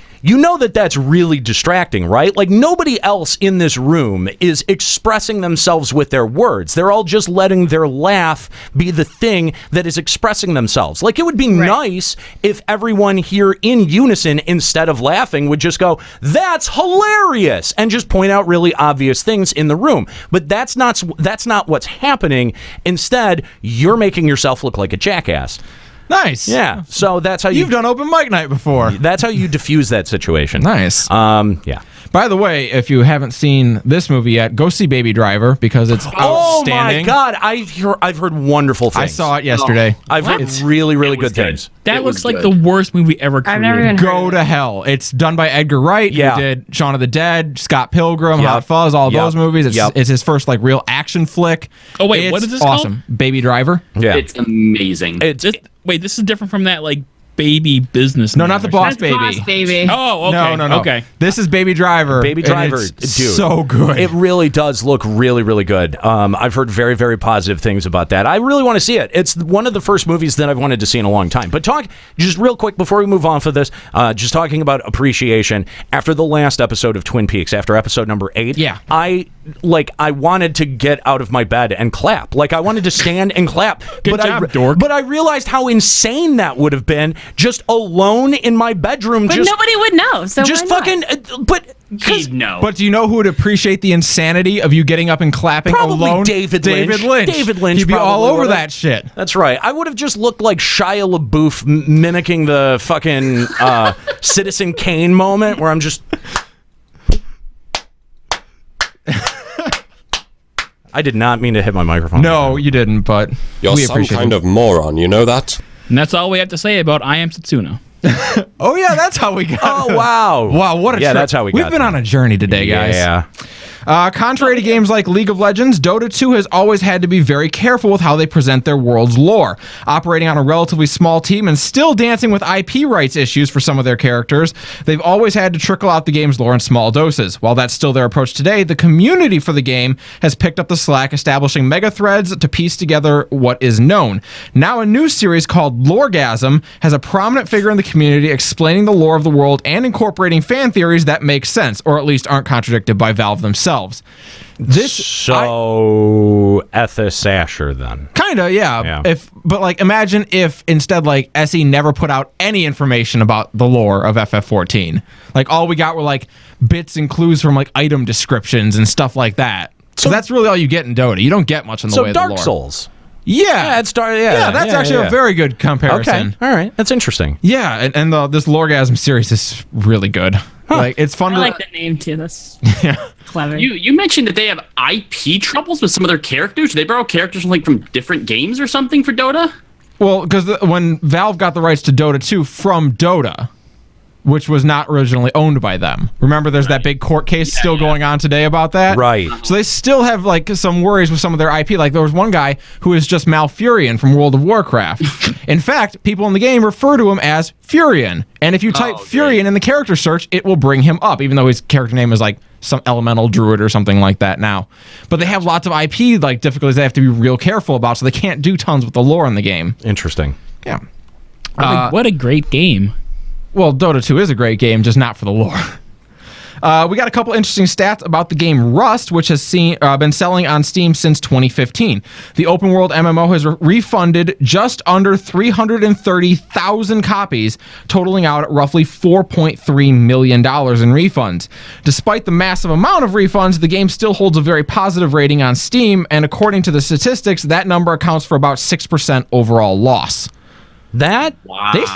that's really distracting, right? Like nobody else in this room is expressing themselves with their words. They're all just letting their laugh be the thing that is expressing themselves. Like it would be nice if everyone here in unison, instead of laughing, would just go, "That's hilarious," and just point out really obvious things in the room. But that's not what's happening. Instead, you're making yourself look like a jackass. Nice. Yeah. So that's how you've done open mic night before. That's how you diffuse that situation. Nice. Yeah. By the way, if you haven't seen this movie yet, go see Baby Driver because it's outstanding. Oh my God, I've heard wonderful things. I saw it yesterday. I've heard really, really good things. That looks like the worst movie ever created. I've never even Go to hell. It's done by Edgar Wright. Yeah. Who did Shaun of the Dead, Scott Pilgrim, Yep. Hot Fuzz, all Yep. those movies. It's, Yep. it's his first like real action flick. Oh, wait, It's what is this awesome. Baby Driver. Yeah. It's amazing. Wait, this is different from that like baby business. No, not the Boss Baby. Boss Baby. Oh, okay. No. Okay. This is Baby Driver. Baby and Driver, it's dude, so good. It really does look really, really good. I've heard very, very positive things about that. I really want to see it. It's one of the first movies that I've wanted to see in a long time. But just real quick before we move on for this, just talking about appreciation. After the last episode of Twin Peaks, after episode number 8, Yeah. I wanted to get out of my bed and clap. Like I wanted to stand and clap. Good job, dork. But I realized how insane that would have been just alone in my bedroom. But just nobody would know. So just why not? fucking. But He'd know. But do you know who would appreciate the insanity of you getting up and clapping Probably alone? David Lynch. David Lynch He'd be all probably over would've. that shit. That's right. I would have just looked like Shia LaBeouf mimicking the fucking Citizen Kane moment where I'm just. I did not mean to hit my microphone. No, you didn't, but You're we some appreciate kind it. of moron, you know that? And that's all we have to say about I Am Setsuna. Oh, yeah, that's how we got Oh, wow. Wow, what a Yeah, trip. that's how we We've got been there. on a journey today, guys. Yeah. Contrary to games like League of Legends, Dota 2 has always had to be very careful with how they present their world's lore. Operating on a relatively small team and still dancing with IP rights issues for some of their characters, they've always had to trickle out the game's lore in small doses. While that's still their approach today, the community for the game has picked up the slack, establishing mega threads to piece together what is known. Now a new series called Loregasm has a prominent figure in the community explaining the lore of the world and incorporating fan theories that make sense, or at least aren't contradicted by Valve themselves. Ethos Asher then. Kinda, yeah. But like, imagine if instead, like, SE never put out any information about the lore of FF14. Like, all we got were like bits and clues from like item descriptions and stuff like that. So that's really all you get in Dota. You don't get much in the way of the lore. Dark Souls. Yeah, that's actually a very good comparison. Okay, all right, that's interesting. Yeah, and this Loregasm series is really good. Like, it's fun. I like the name too. That's clever. You mentioned that they have IP troubles with some of their characters. Do they borrow characters from different games or something for Dota? Well, because when Valve got the rights to Dota 2 from Dota, which was not originally owned by them. Remember, there's that big court case still going on today about that? Right. So they still have like some worries with some of their IP. Like, there was one guy who is just Malfurion from World of Warcraft. In fact, people in the game refer to him as Furion. And if you type Furion in the character search, it will bring him up, even though his character name is like some elemental druid or something like that now. But they have lots of IP like difficulties they have to be real careful about, so they can't do tons with the lore in the game. Interesting. Yeah. What a great game. Well, Dota 2 is a great game, just not for the lore. We got a couple interesting stats about the game Rust, which has been selling on Steam since 2015. The open world MMO has refunded just under 330,000 copies, totaling out at roughly $4.3 million in refunds. Despite the massive amount of refunds, the game still holds a very positive rating on Steam, and according to the statistics, that number accounts for about 6% overall loss. They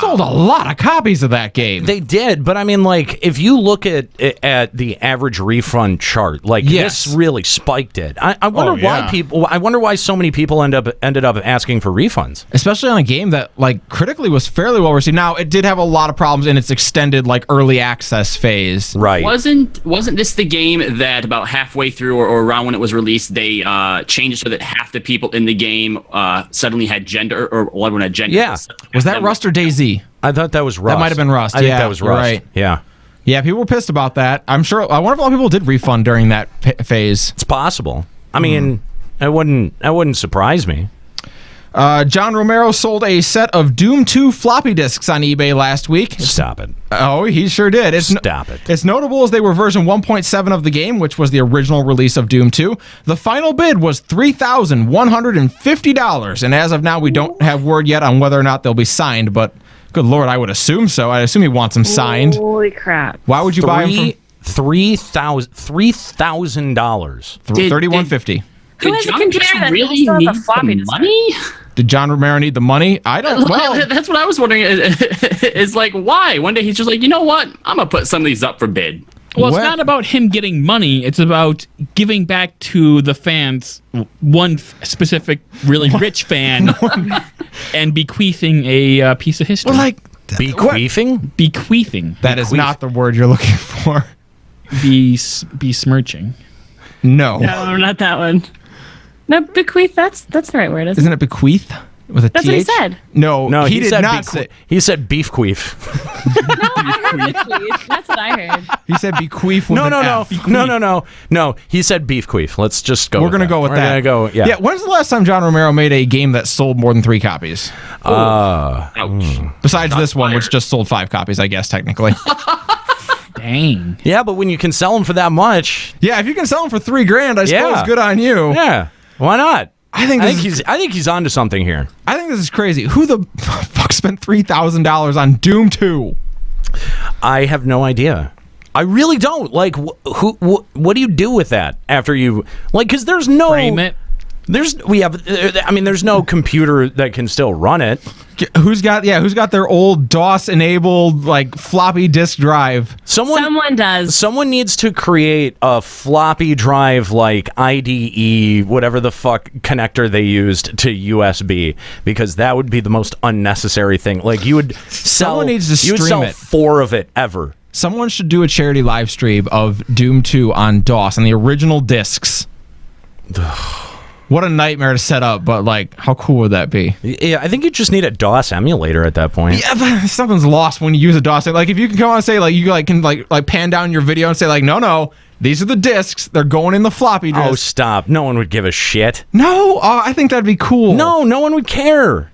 sold a lot of copies of that game. They did, but I mean, like, if you look at the average refund chart, like, this really spiked it. I wonder why people. I wonder why so many people ended up asking for refunds, especially on a game that, like, critically was fairly well received. Now, it did have a lot of problems in its extended, like, early access phase. Right. Wasn't this the game that about halfway through or around when it was released, they changed so that half the people in the game suddenly had gender or one had gender? Yeah. Was that Rust or DayZ? I thought that was Rust. That might have been Rust. I think that was Rust. Right. Yeah. Yeah, people were pissed about that. I wonder if a lot of people did refund during that phase. It's possible. I mean, it wouldn't surprise me. John Romero sold a set of Doom 2 floppy disks on eBay last week. Stop it. Oh, he sure did. Stop it. It's notable as they were version 1.7 of the game, which was the original release of Doom 2. The final bid was $3,150, and as of now, we don't have word yet on whether or not they'll be signed, but good lord, I would assume so. I assume he wants them signed. Holy crap. Why would you buy them for $3,000? $3,150. Who has a John computer that really still has a need floppy the disk? money? Did John Romero need the money? I don't know. That's what I was wondering. Is like, why? One day he's just like, you know what? I'm going to put some of these up for bid. Well, it's not about him getting money. It's about giving back to the fans, one specific really rich fan, and bequeathing a piece of history. Well, like, bequeathing? Bequeathing. That is not the word you're looking for. Besmirching. No. No, not that one. No, bequeath, that's the right word, isn't it? Bequeath? With a That's TH? what he said. No, he did said not say. He said beef queef. No, I heard bequeath. That's what I heard. He said bequeath with an F. No. He said beef queef. Let's just go. We're going to go with that. We're going to go, yeah. When's the last time John Romero made a game that sold more than 3 copies? Ouch. Besides this one, which just sold 5 copies, I guess, technically. Dang. Yeah, but when you can sell them for that much. Yeah, if you can sell them for $3,000, I suppose good on you. Yeah, why not? I think he's onto something here. I think this is crazy. Who the fuck spent $3,000 on Doom 2? I have no idea. I really don't. Like, what do you do with that after you, like, because there's no frame it. There's no computer that can still run it. Who's got their old DOS enabled like floppy disk drive? Someone does. Someone needs to create a floppy drive like IDE, whatever the fuck connector they used to USB, because that would be the most unnecessary thing. Like you would sell 4 of it ever. Someone should do a charity live stream of Doom 2 on DOS on the original discs. What a nightmare to set up, but like, how cool would that be? Yeah, I think you just need a DOS emulator at that point. Yeah, but something's lost when you use a DOS. Like, if you can come on and say, like, you like can like pan down your video and say, like, no, these are the discs. They're going in the floppy disk. Oh, stop! No one would give a shit. No, I think that'd be cool. No one would care.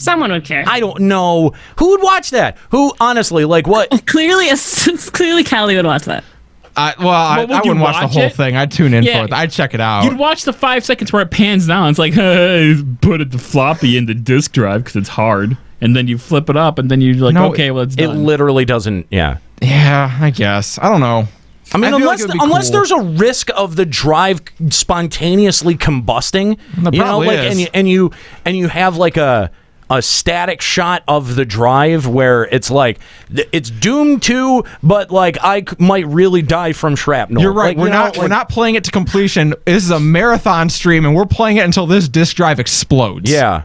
Someone would care. I don't know who would watch that. Who honestly, like what? Clearly Callie would watch that. I wouldn't watch the whole thing. I'd tune in for it. I'd check it out. You'd watch the 5 seconds where it pans down. It's like, hey, put the floppy in the disk drive because it's hard. And then you flip it up, and then you're like, okay, well, it's done. It literally doesn't, Yeah, I guess. I don't know. I mean, unless there's a risk of the drive spontaneously combusting, is. and you have like a static shot of the drive where it's like it's doomed to, but like I might really die from shrapnel. You're right. Like, we're not playing it to completion. This is a marathon stream, and we're playing it until this disk drive explodes. Yeah,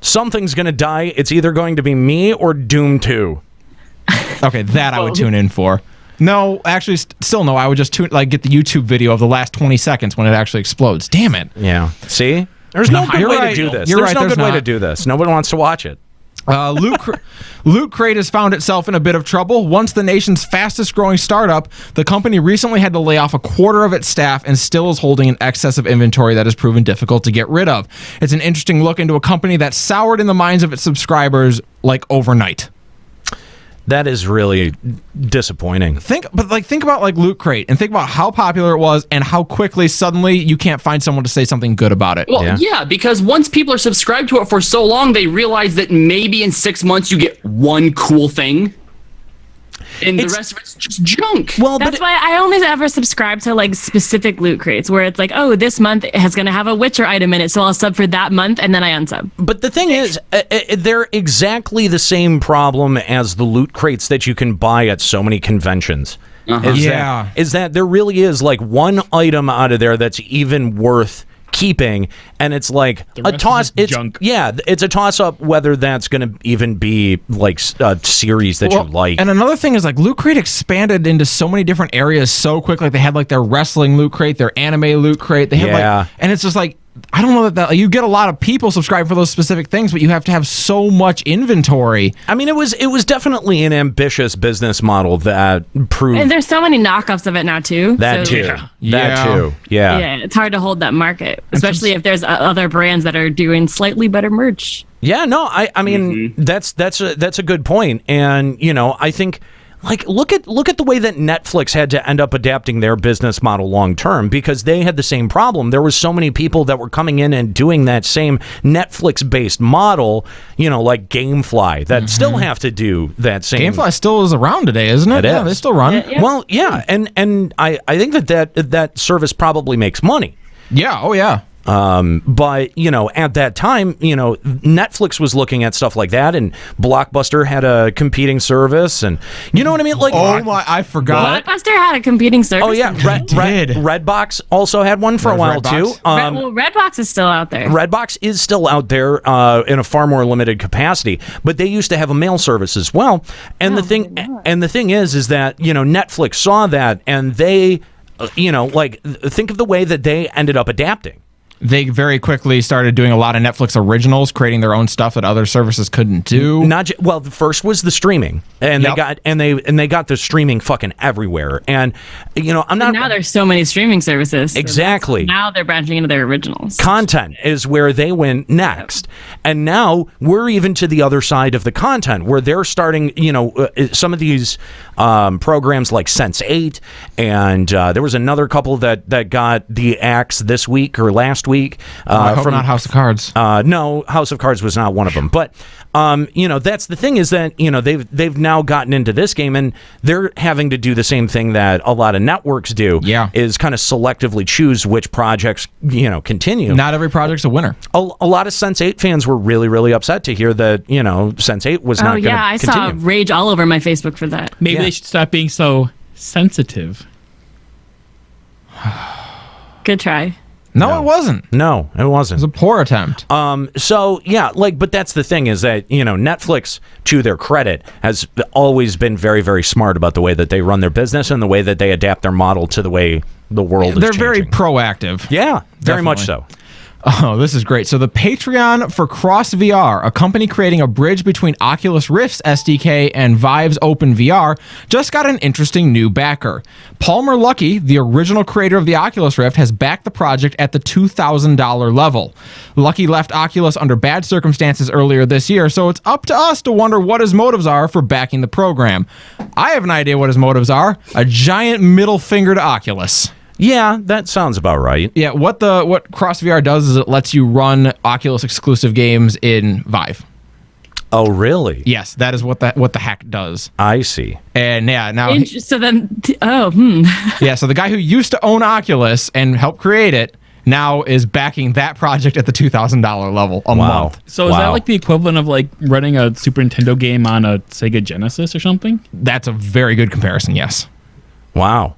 something's gonna die. It's either going to be me or Doom 2. Okay, that I would tune in for. No, actually, still no. I would just get the YouTube video of the last 20 seconds when it actually explodes. Damn it. Yeah. See? There's no good way to do this. There's no good way to do this. Nobody wants to watch it. Loot Crate has found itself in a bit of trouble. Once the nation's fastest growing startup, the company recently had to lay off a quarter of its staff and still is holding an excess of inventory that has proven difficult to get rid of. It's an interesting look into a company that soured in the minds of its subscribers like overnight. That is really disappointing. Think about like Loot Crate and think about how popular it was and how quickly suddenly you can't find someone to say something good about it. Well, yeah, because once people are subscribed to it for so long, they realize that maybe in 6 months you get one cool thing. And the rest of it's just junk. Well, that's why I only ever subscribe to like specific Loot Crates where it's like, oh, this month it's going to have a Witcher item in it, so I'll sub for that month and then I unsub. But the thing is, they're exactly the same problem as the Loot Crates that you can buy at so many conventions. Is that there really is like one item out of there that's even worth keeping, and it's like a toss. It's junk. Yeah, it's a toss up whether that's going to even be like a series that you like. And another thing is like Loot Crate expanded into so many different areas so quick. Like they had like their wrestling Loot Crate, their anime Loot Crate. They had and it's just like I don't know that you get a lot of people subscribe for those specific things, but you have to have so much inventory. I mean, it was definitely an ambitious business model that proved. And there's so many knockoffs of it now too. That too. Yeah, it's hard to hold that market, especially if there's other brands that are doing slightly better merch. Yeah, no, I mean that's a good point, and I think. Like look at the way that Netflix had to end up adapting their business model long term because they had the same problem. There was so many people that were coming in and doing that same Netflix based model, like GameFly that still have to do that same. GameFly still is around today, isn't it? Yeah, they still run. Yeah. Well, yeah, and I think that service probably makes money. Yeah. Oh yeah. But at that time, Netflix was looking at stuff like that, and Blockbuster had a competing service, and you know what I mean? Like, oh my, I forgot. Blockbuster had a competing service. Oh yeah, Redbox also had one for a while too. Redbox is still out there. Redbox is still out there in a far more limited capacity, but they used to have a mail service as well. And the thing is that Netflix saw that, and they, think of the way that they ended up adapting. They very quickly started doing a lot of Netflix originals, creating their own stuff that other services couldn't do. The first was the streaming, and they got the streaming fucking everywhere. And now there's so many streaming services. Exactly. So now they're branching into their originals. Content is where they went next, and now we're even to the other side of the content where they're starting. Some of these programs like Sense8, and there was another couple that got the axe this week or last week. I hope not House of Cards. No, House of Cards was not one of them. But that's the thing is that they've now gotten into this game, and they're having to do the same thing that a lot of networks do. Yeah, is kind of selectively choose which projects continue. Not every project's a winner. A lot of Sense8 fans were really, really upset to hear that Sense8 was not going to continue. I saw rage all over my Facebook for that. Maybe they should stop being so sensitive. Good try. No, it wasn't. No, it wasn't. It was a poor attempt. So yeah, but that's the thing is that Netflix, to their credit, has always been very, very smart about the way that they run their business and the way that they adapt their model to the way the world is changing. They're very proactive. Yeah, very much so. Oh, this is great. So the Patreon for Cross VR, a company creating a bridge between Oculus Rift's SDK and Vive's OpenVR, just got an interesting new backer. Palmer Luckey, the original creator of the Oculus Rift, has backed the project at the $2,000 level. Luckey left Oculus under bad circumstances earlier this year, so it's up to us to wonder what his motives are for backing the program. I have an idea what his motives are. A giant middle finger to Oculus. Yeah, that sounds about right. Yeah, what CrossVR does is it lets you run Oculus exclusive games in Vive. Oh, really? Yes, that is what the hack does. I see. And yeah, now So then, yeah, so the guy who used to own Oculus and help create it now is backing that project at the $2,000 level a month. So is that like the equivalent of like running a Super Nintendo game on a Sega Genesis or something? That's a very good comparison, yes. Wow.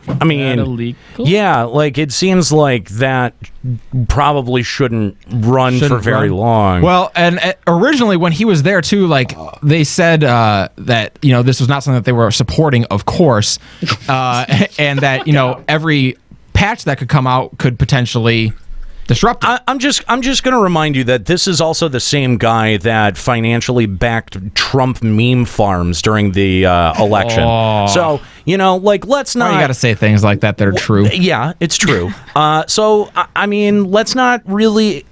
I mean, illegal? Yeah, like it seems like that probably shouldn't run for very long. Well, and originally when he was there too, like they said that this was not something that they were supporting, of course, and that every patch that could come out could potentially disrupt it. I'm just going to remind you that this is also the same guy that financially backed Trump meme farms during the election. Oh. So, let's not... You got to say things like that are true. Yeah, it's true. So, I mean, let's not really,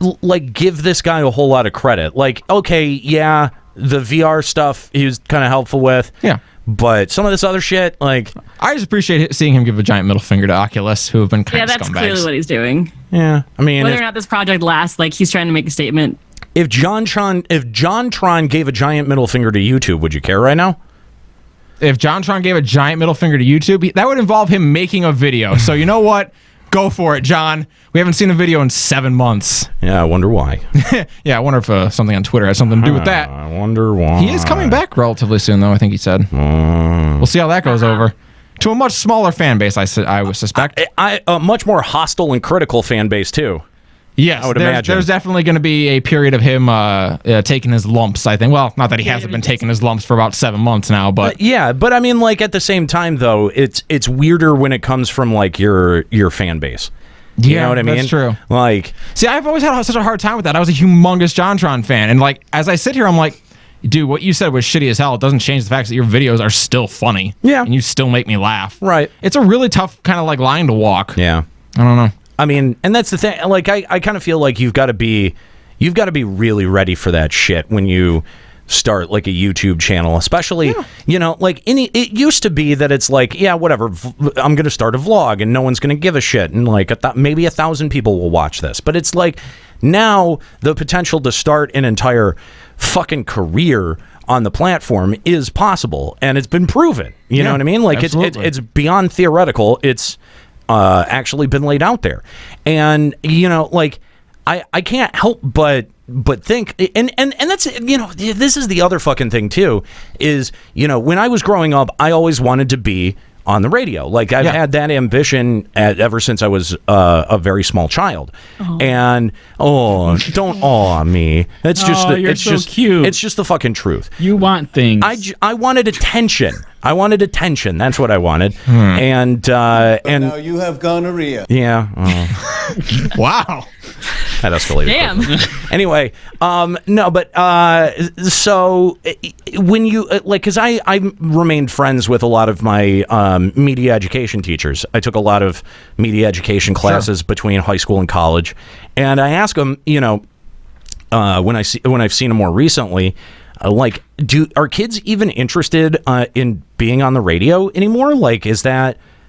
give this guy a whole lot of credit. Okay, yeah, the VR stuff he was kind of helpful with. Yeah. But some of this other shit, I just appreciate seeing him give a giant middle finger to Oculus, who have been kind of scumbags. Yeah, that's clearly what he's doing. Yeah, I mean, whether or not this project lasts, he's trying to make a statement. If John Tron gave a giant middle finger to YouTube, would you care right now? If John Tron gave a giant middle finger to YouTube, that would involve him making a video. So you know what? Go for it, John. We haven't seen a video in 7 months. Yeah, I wonder why. Yeah, I wonder if something on Twitter has something to do with that. I wonder why. He is coming back relatively soon, though, I think he said. We'll see how that goes over. To a much smaller fan base, I would suspect. A much more hostile and critical fan base, too. Yes, I would imagine. There's definitely going to be a period of him taking his lumps, I think. Well, not that he hasn't been taking his lumps for about 7 months now, but... but I mean, at the same time, though, it's weirder when it comes from, your fan base. You know what I mean? That's true. See, I've always had such a hard time with that. I was a humongous JonTron fan, and as I sit here, I'm like, dude, what you said was shitty as hell. It doesn't change the fact that your videos are still funny. Yeah. And you still make me laugh. Right. It's a really tough kind of line to walk. Yeah. I don't know. I mean, and that's the thing. I kind of feel like you've got to be really ready for that shit when you start a YouTube channel, especially, it used to be that it's whatever, I'm going to start a vlog and no one's going to give a shit. And maybe 1,000 people will watch this, but it's now the potential to start an entire fucking career on the platform is possible. And it's been proven, you know what I mean? It's beyond theoretical. It's actually been laid out there. And, I can't help but think, and that's, this is the other fucking thing too, is, when I was growing up, I always wanted to be on the radio. I've had that ambition ever since I was a very small child. And don't aw me. It's just cute. It's just the fucking truth. You want things. I wanted attention. That's what I wanted. And now you have gonorrhea. Yeah. Wow. That escalated. Damn. Anyway, no, but so when you because I remained friends with a lot of my media education teachers. I took a lot of media education classes between high school and college, and I asked them, when I've seen them more recently, are kids even interested in being on the radio anymore?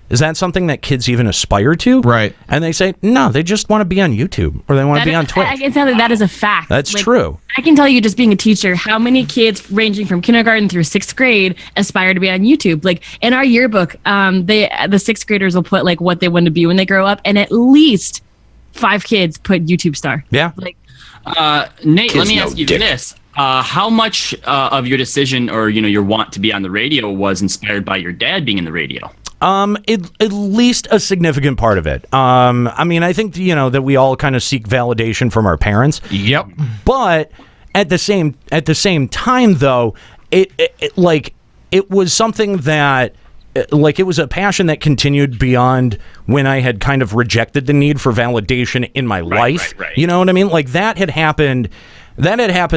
Is that something that kids even aspire to? Right. And they say, no, they just want to be on YouTube or they want to be on Twitch. I can tell you that is a fact. That's true. I can tell you, just being a teacher, how many kids ranging from kindergarten through 6th grade aspire to be on YouTube. In our yearbook, the 6th graders will put what they want to be when they grow up, and at least 5 kids put YouTube star. Yeah. Nate, let me ask you this. How much of your decision or, your want to be on the radio was inspired by your dad being in the radio? At least a significant part of it. I mean, I think, that we all kind of seek validation from our parents. Yep. But at the same time, though, it was something that like, it was a passion that continued beyond when I had kind of rejected the need for validation in my life. Right. You know what I mean? Like, that had happened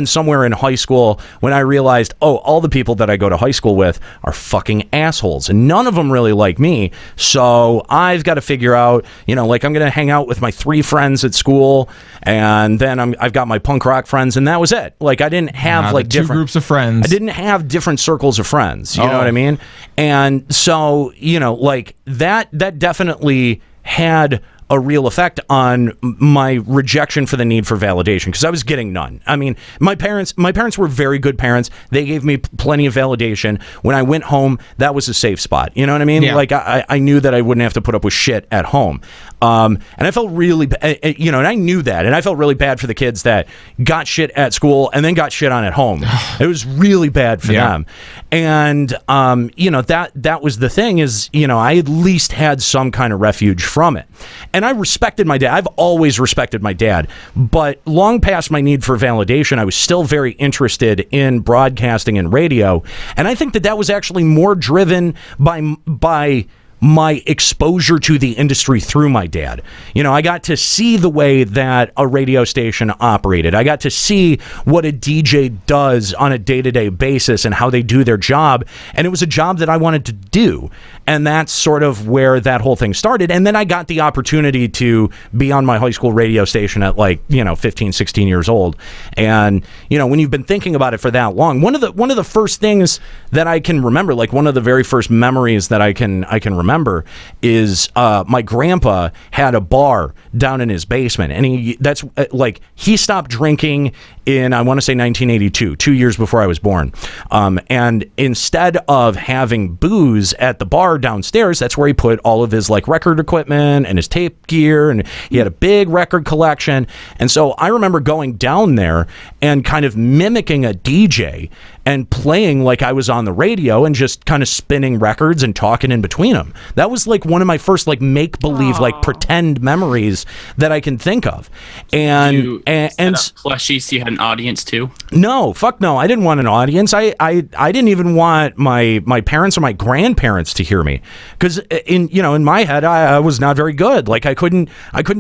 somewhere in high school when I realized, all the people that I go to high school with are fucking assholes, and none of them really like me. So I've got to figure out, like, I'm going to hang out with my 3 friends at school, and then I've got my punk rock friends, and that was it. Like, I didn't have like two different groups of friends. I didn't have different circles of friends. You know what I mean? And so, like, that definitely had a real effect on my rejection for the need for validation, because I was getting none. I mean, my parents were very good parents. They gave me plenty of validation. When I went home, that was a safe spot. You know what I mean? Yeah. Like, I knew that I wouldn't have to put up with shit at home. And I felt really, and I knew that, and I felt really bad for the kids that got shit at school and then got shit on at home. It was really bad for them. And, that was the thing is, I at least had some kind of refuge from it. And I respected my dad. I've always respected my dad. But long past my need for validation, I was still very interested in broadcasting and radio. And I think that was actually more driven by my exposure to the industry through my dad. I got to see the way that a radio station operated. I got to see what a DJ does on a day-to-day basis and how they do their job. And it was a job that I wanted to do. And that's sort of where that whole thing started. And then I got the opportunity to be on my high school radio station at 15, 16 years old. And, when you've been thinking about it for that long, one of the first things that I can remember, like one of the very first memories that I can remember is my grandpa had a bar down in his basement, and he stopped drinking in, I want to say 1982, 2 years before I was born. And instead of having booze at the bar downstairs, that's where he put all of his record equipment and his tape gear, and he had a big record collection. And so I remember going down there and kind of mimicking a DJ and playing like I was on the radio and just kind of spinning records and talking in between them. That was one of my first make-believe, pretend memories that I can think of. And set up plushies so you had an audience too? No, fuck no. I didn't want an audience. I didn't even want my parents or my grandparents to hear me, because in my head I was not very good. I couldn't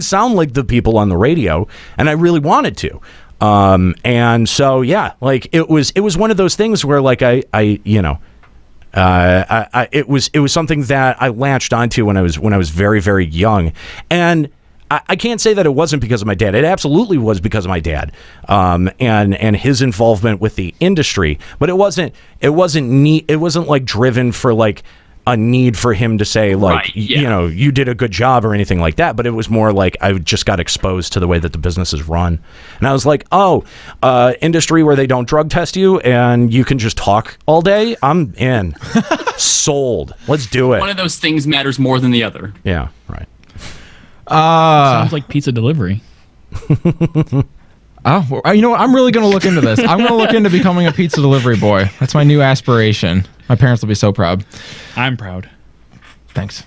sound like the people on the radio, and I really wanted to. And so it was one of those things where it was something that I latched onto when I was very, very young. And I can't say that it wasn't because of my dad. It absolutely was because of my dad, and his involvement with the industry. But it wasn't neat. It wasn't driven for a need for him to say you did a good job or anything like that. But it was more I just got exposed to the way that the business is run, and I was like, industry where they don't drug test you and you can just talk all day. I'm in. Sold. Let's do it. One of those things matters more than the other. Yeah. Right. Sounds like pizza delivery. Oh, you know what? I'm really going to look into this. I'm going to look into becoming a pizza delivery boy. That's my new aspiration. My parents will be so proud. I'm proud. Thanks.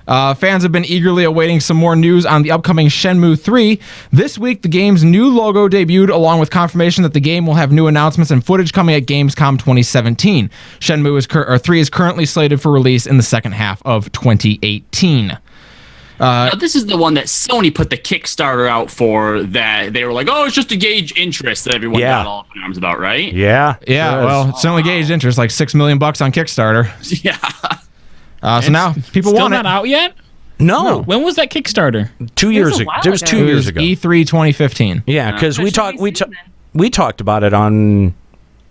Fans have been eagerly awaiting some more news on the upcoming Shenmue 3. This week, the game's new logo debuted, along with confirmation that the game will have new announcements and footage coming at Gamescom 2017. Shenmue 3 is currently slated for release in the second half of 2018. This is the one that Sony put the Kickstarter out for, that they were like, it's just to gauge interest, that everyone got all up in arms about, right? Yeah. Well, it's only gauged interest, $6 million on Kickstarter. Yeah. So now people want it. Still not out yet? No. When was that Kickstarter? 2 years ago. It was 2 years ago. E3 2015. Yeah, because we talked about it on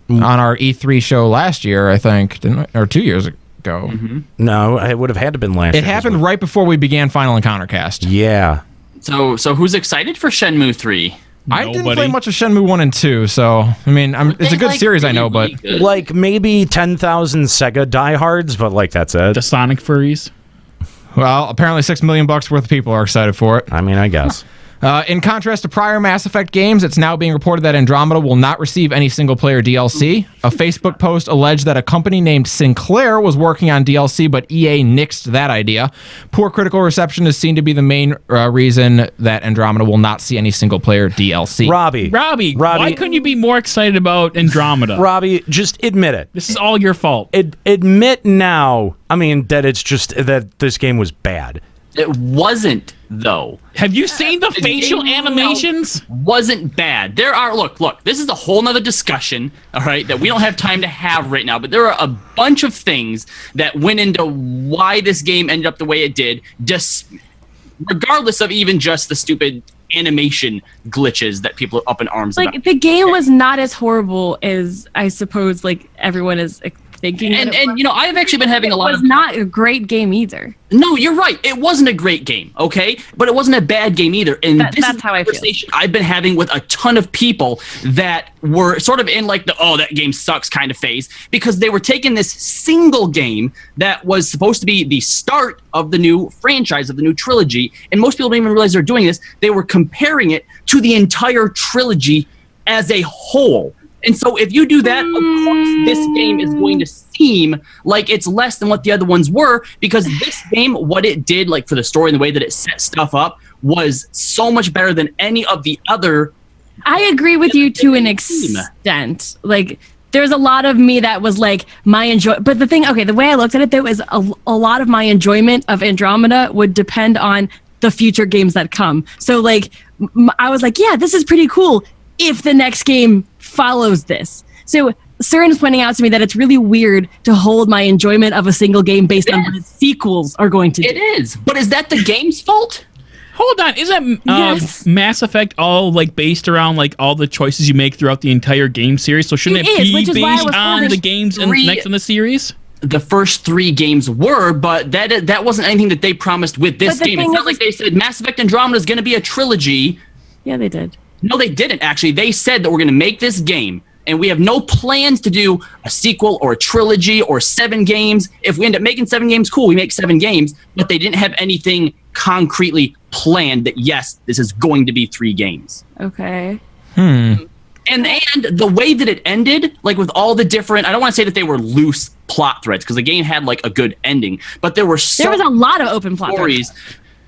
our E3 show last year, I think, didn't we? Or 2 years ago. Mm-hmm. No, it would have had to been last year. It happened right before we began Final Encounter Cast. Yeah. So who's excited for Shenmue 3? I didn't play much of Shenmue 1 and 2, so I mean, it's a good series, I know, but maybe 10,000 Sega diehards, but that's it. The Sonic furries. Well, apparently $6 million worth of people are excited for it. I mean, I guess. In contrast to prior Mass Effect games, it's now being reported that Andromeda will not receive any single-player DLC. A Facebook post alleged that a company named Sinclair was working on DLC, but EA nixed that idea. Poor critical reception is seen to be the main reason that Andromeda will not see any single-player DLC. Robbie, why couldn't you be more excited about Andromeda? Robbie, just admit it. This is all your fault. Admit now, that it's just that this game was bad. It wasn't, though. Have you seen the facial animations? Wasn't bad. There are, look, this is a whole nother discussion, all right, that we don't have time to have right now, but there are a bunch of things that went into why this game ended up the way it did, just regardless of even just the stupid animation glitches that people are up in arms about. The game was not as horrible as I suppose everyone is thinking. And I've actually been having a lot of... It was not a great game either. No, you're right. It wasn't a great game, okay? But it wasn't a bad game either. And that's how I feel. I've been having with a ton of people that were sort of in that game sucks kind of phase, because they were taking this single game that was supposed to be the start of the new franchise, of the new trilogy, and most people don't even realize they're doing this. They were comparing it to the entire trilogy as a whole. And so if you do that, of course, this game is going to seem like it's less than what the other ones were, because this game, what it did, for the story and the way that it set stuff up, was so much better than any of the other. I agree with you to an extent. There's a lot of me that was my enjoy. But the way I looked at it, there was a lot of my enjoyment of Andromeda would depend on the future games that come. So I was yeah, this is pretty cool if the next game follows this. So Cern is pointing out to me that it's really weird to hold my enjoyment of a single game based on what its sequels are going to do. It is. But is that the game's fault? Hold on. Isn't Yes. Mass Effect all based around all the choices you make throughout the entire game series? So shouldn't it be based on the games next in the series? The first 3 games were, but that wasn't anything that they promised with this game. It's not like they said Mass Effect Andromeda is going to be a trilogy. Yeah, they did. No, they didn't, actually. They said that we're going to make this game, and we have no plans to do a sequel or a trilogy or 7 games. If we end up making 7 games, cool, we make 7 games. But they didn't have anything concretely planned that, yes, this is going to be 3 games. Okay. And the way that it ended, with all the different... I don't want to say that they were loose plot threads, because the game had, a good ending. But there was a lot of open plot stories.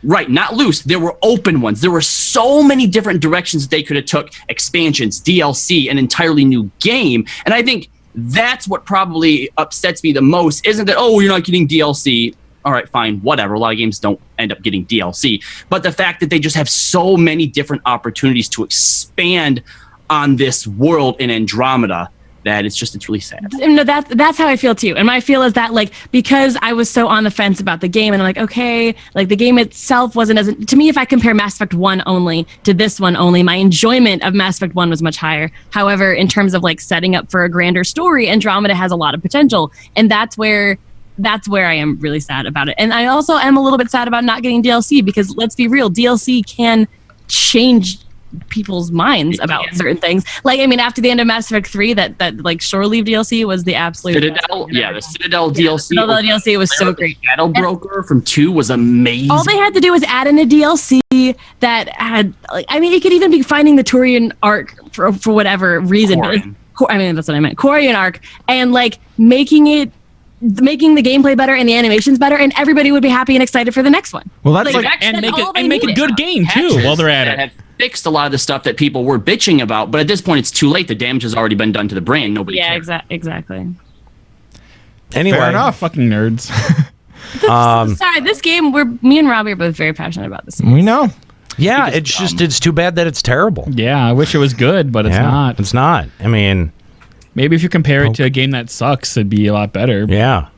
Right, not loose. There were open ones. There were so many different directions that they could have took: expansions, DLC, an entirely new game. And I think that's what probably upsets me the most. Isn't that, you're not getting DLC. All right, fine, whatever. A lot of games don't end up getting DLC. But the fact that they just have so many different opportunities to expand on this world in Andromeda, that it's really sad. No, that's how I feel too. And my feel is that because I was so on the fence about the game, and I'm okay, the game itself wasn't as, to me, if I compare Mass Effect 1 only to this one only, my enjoyment of Mass Effect 1 was much higher. However, in terms of setting up for a grander story, Andromeda has a lot of potential, and that's where I am really sad about it. And I also am a little bit sad about not getting DLC, because let's be real, DLC can change people's minds about certain things. After the end of Mass Effect 3, that Shore Leave DLC was the absolute Citadel. Yeah, the Citadel DLC. Citadel DLC was so great. Battle Broker from 2 was amazing. All they had to do was add in a DLC that had, it could even be finding the Turian arc for whatever reason. Corian. That's what I meant. Corian arc, and making the gameplay better and the animations better, and everybody would be happy and excited for the next one. Well, that's make a good game too while they're at it. Have fixed a lot of the stuff that people were bitching about, but at this point it's too late. The damage has already been done to the brand. Nobody cares. Exactly. Anyway, fair enough. Fucking nerds. Sorry, this game, me and Robbie are both very passionate about this. We know. Yeah, it's too bad that it's terrible. Yeah, I wish it was good, but it's not. It's not. Maybe if you compare it to a game that sucks, it'd be a lot better. Yeah.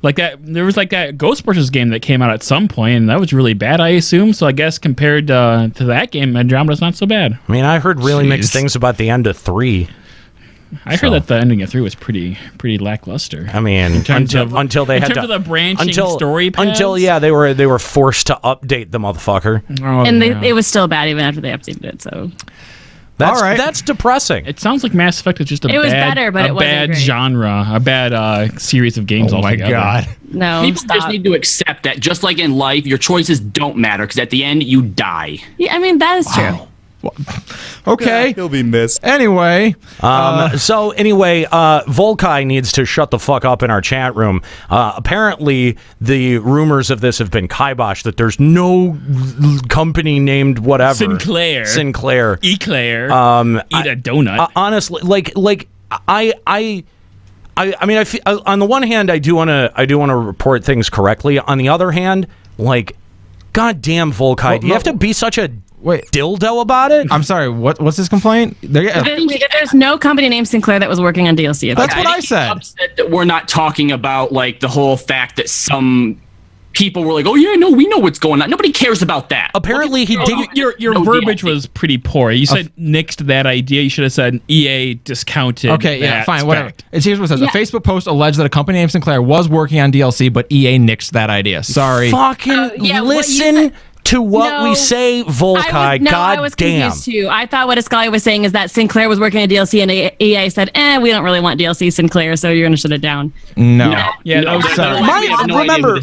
There was that Ghostbusters game that came out at some point, and that was really bad, I assume. So I guess compared to that game, Andromeda's not so bad. I heard really mixed things about the end of 3. I heard that the ending of 3 was pretty lackluster. Until they had of the branching story paths? Until they were forced to update the motherfucker. And it was still bad even after they updated it. So. That's depressing. It sounds like Mass Effect is just It was better, but it wasn't bad great. genre, a bad series of games altogether. Oh my God. No, People stop. just need to accept that, just like in life, your choices don't matter because at the end, you die. Yeah, I mean, that is true. Okay. He'll be missed. Anyway. So anyway, Volkai needs to shut the fuck up in our chat room. Apparently, the rumors of this have been kiboshed, that there's no company named whatever. Sinclair. Eclair. Eat a donut. Honestly, I mean, I feel, on the one hand, I do want to report things correctly. On the other hand, goddamn Volkai, do you have to be such a dildo about it? I'm sorry, what's his complaint? There's no company named Sinclair that was working on DLC. That's what I said. I'm upset that we're not talking about the whole fact that some people were like, "Oh yeah, no, we know what's going on." Nobody cares about that. Apparently, he did. Your verbiage was pretty poor. You said nixed that idea. You should have said EA discounted. Okay, yeah, that fine, whatever. fact. Here's what it says. A Facebook post alleged that a company named Sinclair was working on DLC, but EA nixed that idea. Sorry. Fucking listen to what we say, Volkai. I was confused too. I thought what Ascalia was saying is that Sinclair was working on DLC and EA said, we don't really want DLC Sinclair, so you're going to shut it down. No.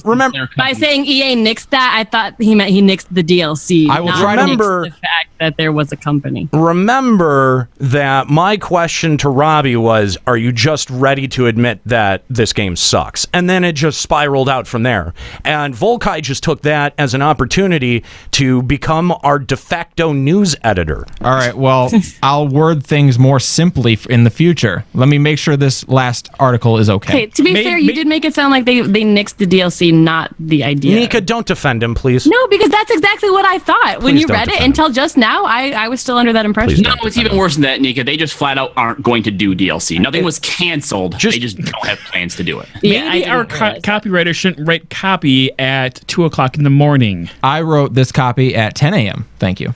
Remember. By saying EA nixed that, I thought he meant he nixed the DLC. I will try to remember the fact that there was a company. Remember that my question to Robbie was, are you just ready to admit that this game sucks? And then it just spiraled out from there. And Volkai just took that as an opportunity to become our de facto news editor. All right, well, I'll word things more simply in the future. Let me make sure this last article is okay. Okay, to be fair, you did make it sound like they nixed the DLC, not the idea. Nika, don't defend him, please. No, because that's exactly what I thought. When Please you don't read it defend until just now, I was still under that impression. No, it's even worse than that, Nika. They just flat out aren't going to do DLC. Nothing was canceled. They just don't have plans to do it. Maybe our copywriter shouldn't write copy at 2:00 in the morning. I wrote this copy at 10 a.m. Thank you.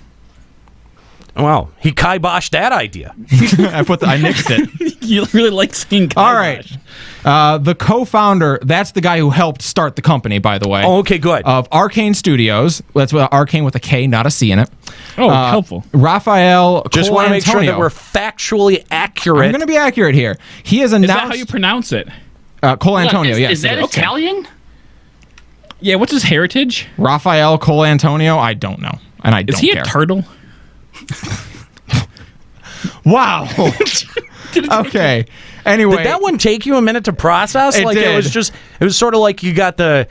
Well, he kiboshed that idea. I nixed it. You really like saying kibosh. All right. The co-founder, that's the guy who helped start the company, by the way. Oh, okay, good. Of Arcane Studios. That's what Arcane with a K, not a C in it. Oh, helpful. Raphael Just want to make sure that we're factually accurate. I'm going to be accurate here. He has announced... Is that how you pronounce it? Cole Antonio, yes. Is that Italian? Yeah, what's his heritage? Raphael Cole Antonio? I don't know. And I don't care. Is he a turtle? Wow. Okay. Anyway, did that one take you a minute to process? It did. It was sort of like you got the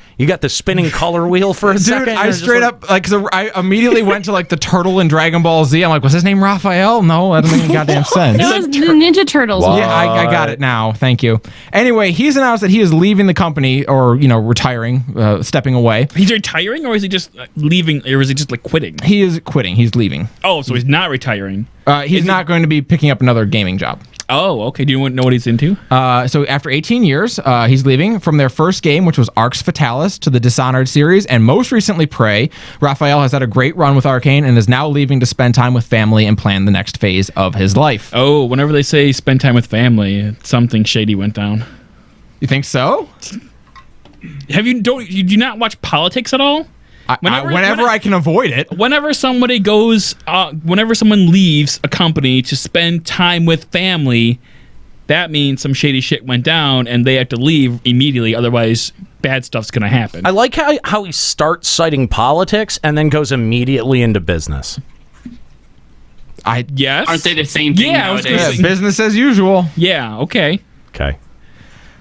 spinning color wheel for a second. I straight up cause I immediately went to the turtle in Dragon Ball Z. I'm like, was his name Raphael? No, that doesn't make any goddamn sense. It was the Ninja Turtles. Yeah, I got it now. Thank you. Anyway, he's announced that he is leaving the company, or retiring, stepping away. He's retiring, or is he just leaving, or is he just quitting? He is quitting. He's leaving. Oh, so he's not retiring. He's not going to be picking up another gaming job. Oh, okay. Do you know what he's into? So after 18 years, he's leaving. From their first game, which was Arx Fatalis, to the Dishonored series, and most recently Prey, Raphael has had a great run with Arcane and is now leaving to spend time with family and plan the next phase of his life. Oh, whenever they say spend time with family, something shady went down. You think so? Do you not watch politics at all? Whenever I can avoid it. Whenever somebody whenever someone leaves a company to spend time with family, that means some shady shit went down and they have to leave immediately. Otherwise, bad stuff's going to happen. I like how he starts citing politics and then goes immediately into business. Yes. Aren't they the same thing nowadays? Business as usual. Yeah, okay. Okay.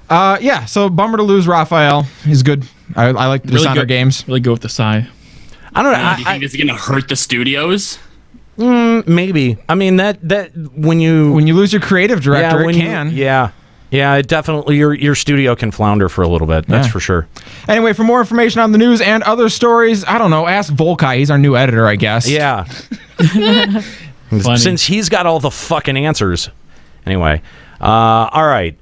Yeah, so bummer to lose Raphael. He's good. I like the Dishonored games. Really go with the sigh. I don't know. Do you think this is going to hurt the studios? Maybe. I mean, that when you lose your creative director, it can. Yeah, it definitely, your studio can flounder for a little bit. That's for sure. Anyway, for more information on the news and other stories, I don't know, ask Volkai. He's our new editor, I guess. Yeah. Since he's got all the fucking answers. Anyway. All right.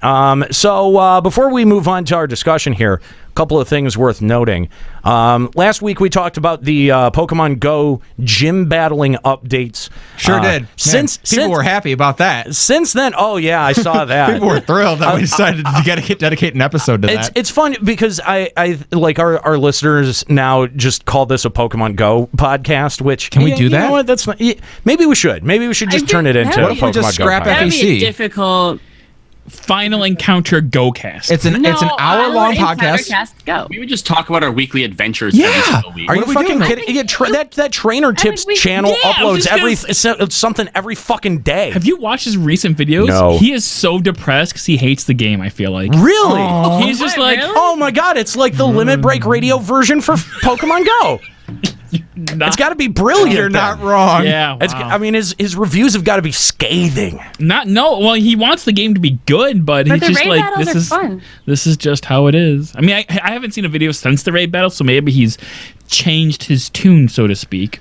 So before we move on to our discussion here, couple of things worth noting. Last week we talked about the Pokemon Go gym battling updates. Sure did. People were happy about that. Since then, oh yeah, I saw that. People were thrilled that we decided to dedicate an episode to that. It's fun because I like our listeners now just call this a Pokemon Go podcast. Which can we do that? You know what? That's not, maybe we should. Maybe we should just turn it into a Pokemon just Go scrap podcast. That would be FEC. a difficult. Final Encounter GoCast. It's an hour-long podcast. Go. We would just talk about our weekly adventures. Yeah. every single week. Are you fucking kidding? Yeah, that Trainer Tips channel uploads something every fucking day. Have you watched his recent videos? No. He is so depressed because he hates the game, I feel like. Really? Aww. He's just like, oh my god, it's like the Limit Break Radio version for Pokemon Go. It's got to be brilliant. You're not wrong. Yeah, wow. I mean, his reviews have got to be scathing. Well, he wants the game to be good, but he's just like, this is just how it is. I mean, I haven't seen a video since the raid battle, so maybe he's changed his tune, so to speak.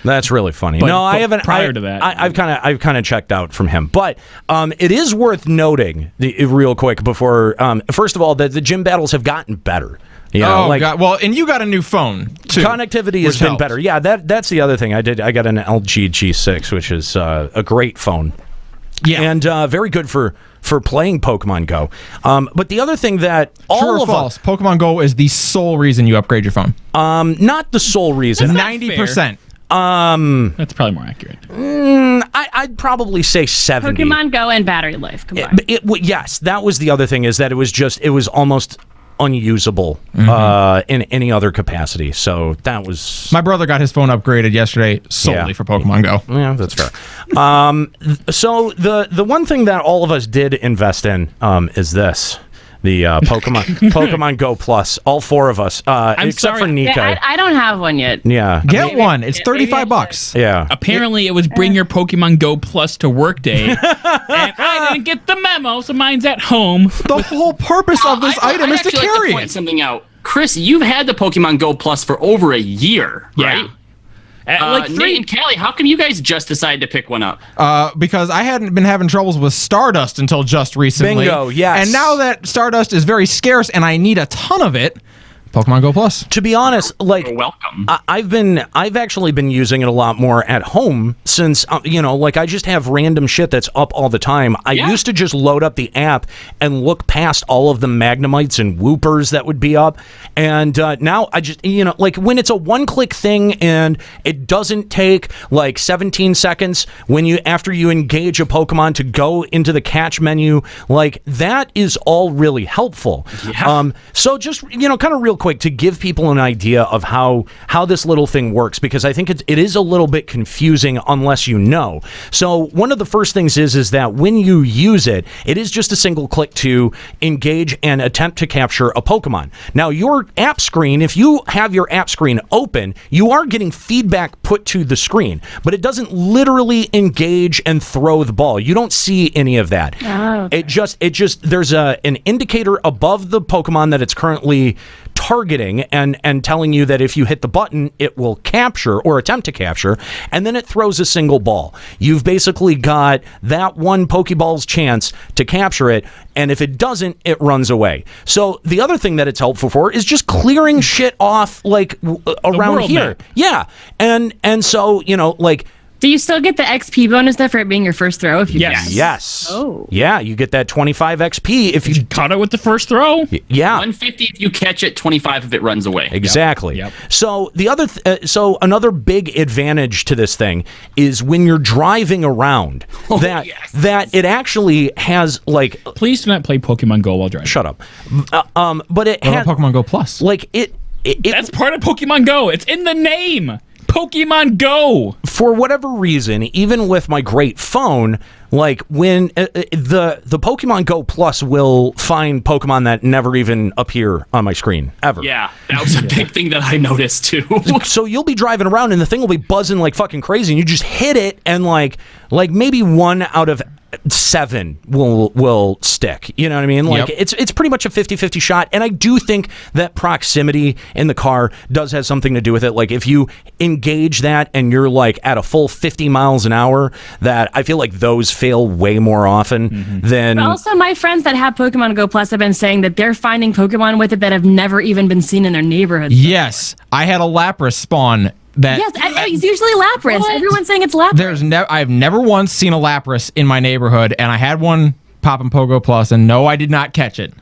That's really funny. But, I haven't. Prior to that, I've kind of checked out from him. But it is worth noting, real quick, before first of all, that the gym battles have gotten better. You know, God. Well, and you got a new phone too. Connectivity has been better. Yeah, that's the other thing I did. I got an LG G6, which is a great phone. Yeah, and very good for playing Pokemon Go. But the other thing that True or false, Pokemon Go is the sole reason you upgrade your phone. Not the sole reason. 90%. That's probably more accurate. I'd probably say 70. Pokemon Go and battery life combined. Yes, that was the other thing, is that it was almost unusable in any other capacity. So that was... My brother got his phone upgraded yesterday solely for Pokemon Go. Yeah, that's fair. So the one thing that all of us did invest in is this. The Pokemon Go Plus, all four of us, except for Nika. Yeah, I don't have one yet. Yeah, get one. It's $35. Yeah. Apparently, it was bring your Pokemon Go Plus to work day, and I didn't get the memo, so mine's at home. The whole purpose of this item is to carry point something out. Chris, you've had the Pokemon Go Plus for over a year, right? Nate and Callie, how come you guys just decided to pick one up? Because I hadn't been having troubles with Stardust until just recently. Bingo, yes. And now that Stardust is very scarce and I need a ton of it, Pokemon Go Plus. To be honest, You're welcome. I've actually been using it a lot more at home since I just have random shit that's up all the time. I used to just load up the app and look past all of the Magnemites and Whoopers that would be up, and now I just when it's a one-click thing and it doesn't take like 17 seconds after you engage a Pokemon to go into the catch menu, like that is all really helpful. Yeah. So just kind of real quick to give people an idea of how this little thing works, because I think it is a little bit confusing unless you know. So one of the first things is that when you use it is just a single click to engage and attempt to capture a Pokemon. Now your app screen, if you have your app screen open, you are getting feedback put to the screen, but it doesn't literally engage and throw the ball. You don't see any of that. Oh, okay. It just there's an indicator above the Pokemon that it's currently targeting and telling you that if you hit the button, it will capture or attempt to capture, and then it throws a single ball. You've basically got that one Pokeball's chance to capture it, and if it doesn't, it runs away. So the other thing that it's helpful for is just clearing shit off around here. Map. Yeah. And so, Do you still get the XP bonus though for it being your first throw? If you Yes. Oh. Yeah, you get that 25 XP if you caught it with the first throw. Yeah. 150 if you catch it, 25 if it runs away. Exactly. Yep. So the other, another big advantage to this thing is when you're driving around, that it actually has like. Please do not play Pokemon Go while driving. Shut up. But it has Pokemon Go Plus. That's part of Pokemon Go. It's in the name. Pokemon Go. For whatever reason, even with my great phone, like when the Pokemon Go Plus will find Pokemon that never even appear on my screen ever. Yeah, that was a big thing that I noticed too. So you'll be driving around and the thing will be buzzing like fucking crazy, and you just hit it, and like maybe 1 out of 7 will stick. You know what I mean? Like it's pretty much a 50-50 shot. And I do think that proximity in the car does have something to do with it. Like if you engage that and you're like at a full 50 miles an hour, that I feel like those fail way more often than. But also, my friends that have Pokemon Go Plus have been saying that they're finding Pokemon with it that have never even been seen in their neighborhood. Yes, I had a Lapras spawn. Yes, it's usually Lapras. What? Everyone's saying it's Lapras. I've never once seen a Lapras in my neighborhood, and I had one pop in Pogo Plus, and no, I did not catch it.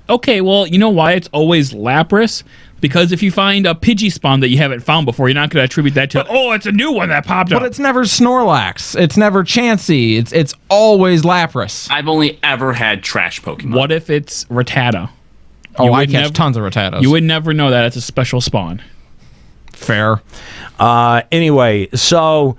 Okay, well, you know why it's always Lapras? Because if you find a Pidgey spawn that you haven't found before, you're not going to attribute that to, it's a new one that popped up. But it's never Snorlax. It's never Chansey. It's always Lapras. I've only ever had trash Pokemon. What if it's Rattata? I catch tons of Rattatas. You would never know that. It's a special spawn. Fair. Anyway, so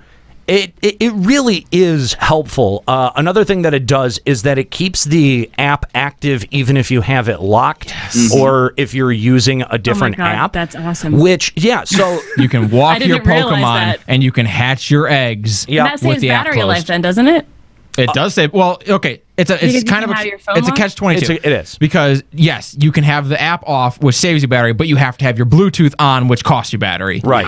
it really is helpful. Another thing that it does is that it keeps the app active even if you have it locked or if you're using a different app. That's awesome. Which, so you can walk your Pokemon and you can hatch your eggs. Yeah, that saves battery life then, doesn't it? It does save. Well, okay. It's kind of it's a catch-22. It is because yes, you can have the app off, which saves you battery, but you have to have your Bluetooth on, which costs you battery. Right.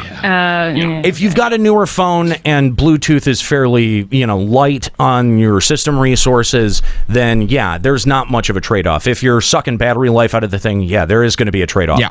If you've got a newer phone and Bluetooth is fairly light on your system resources, then there's not much of a trade-off. If you're sucking battery life out of the thing, there is going to be a trade-off. Yeah.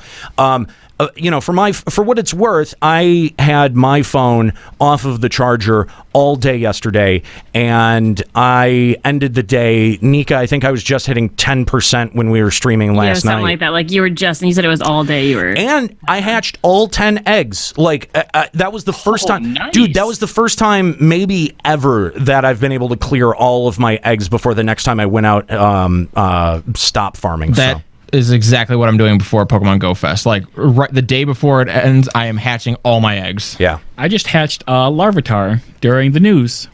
For what it's worth, I had my phone off of the charger all day yesterday, and I ended the day. Nika, I think I was just hitting 10% when we were streaming last night. Something like that. Like you said it was all day. And I hatched all 10 eggs. Like that was the first time, nice. dude. That was the first time, maybe ever, that I've been able to clear all of my eggs before the next time I went out stop farming. That is exactly what I'm doing before Pokemon Go Fest. Like right the day before it ends, I am hatching all my eggs. Yeah. I just hatched a Larvitar during the news.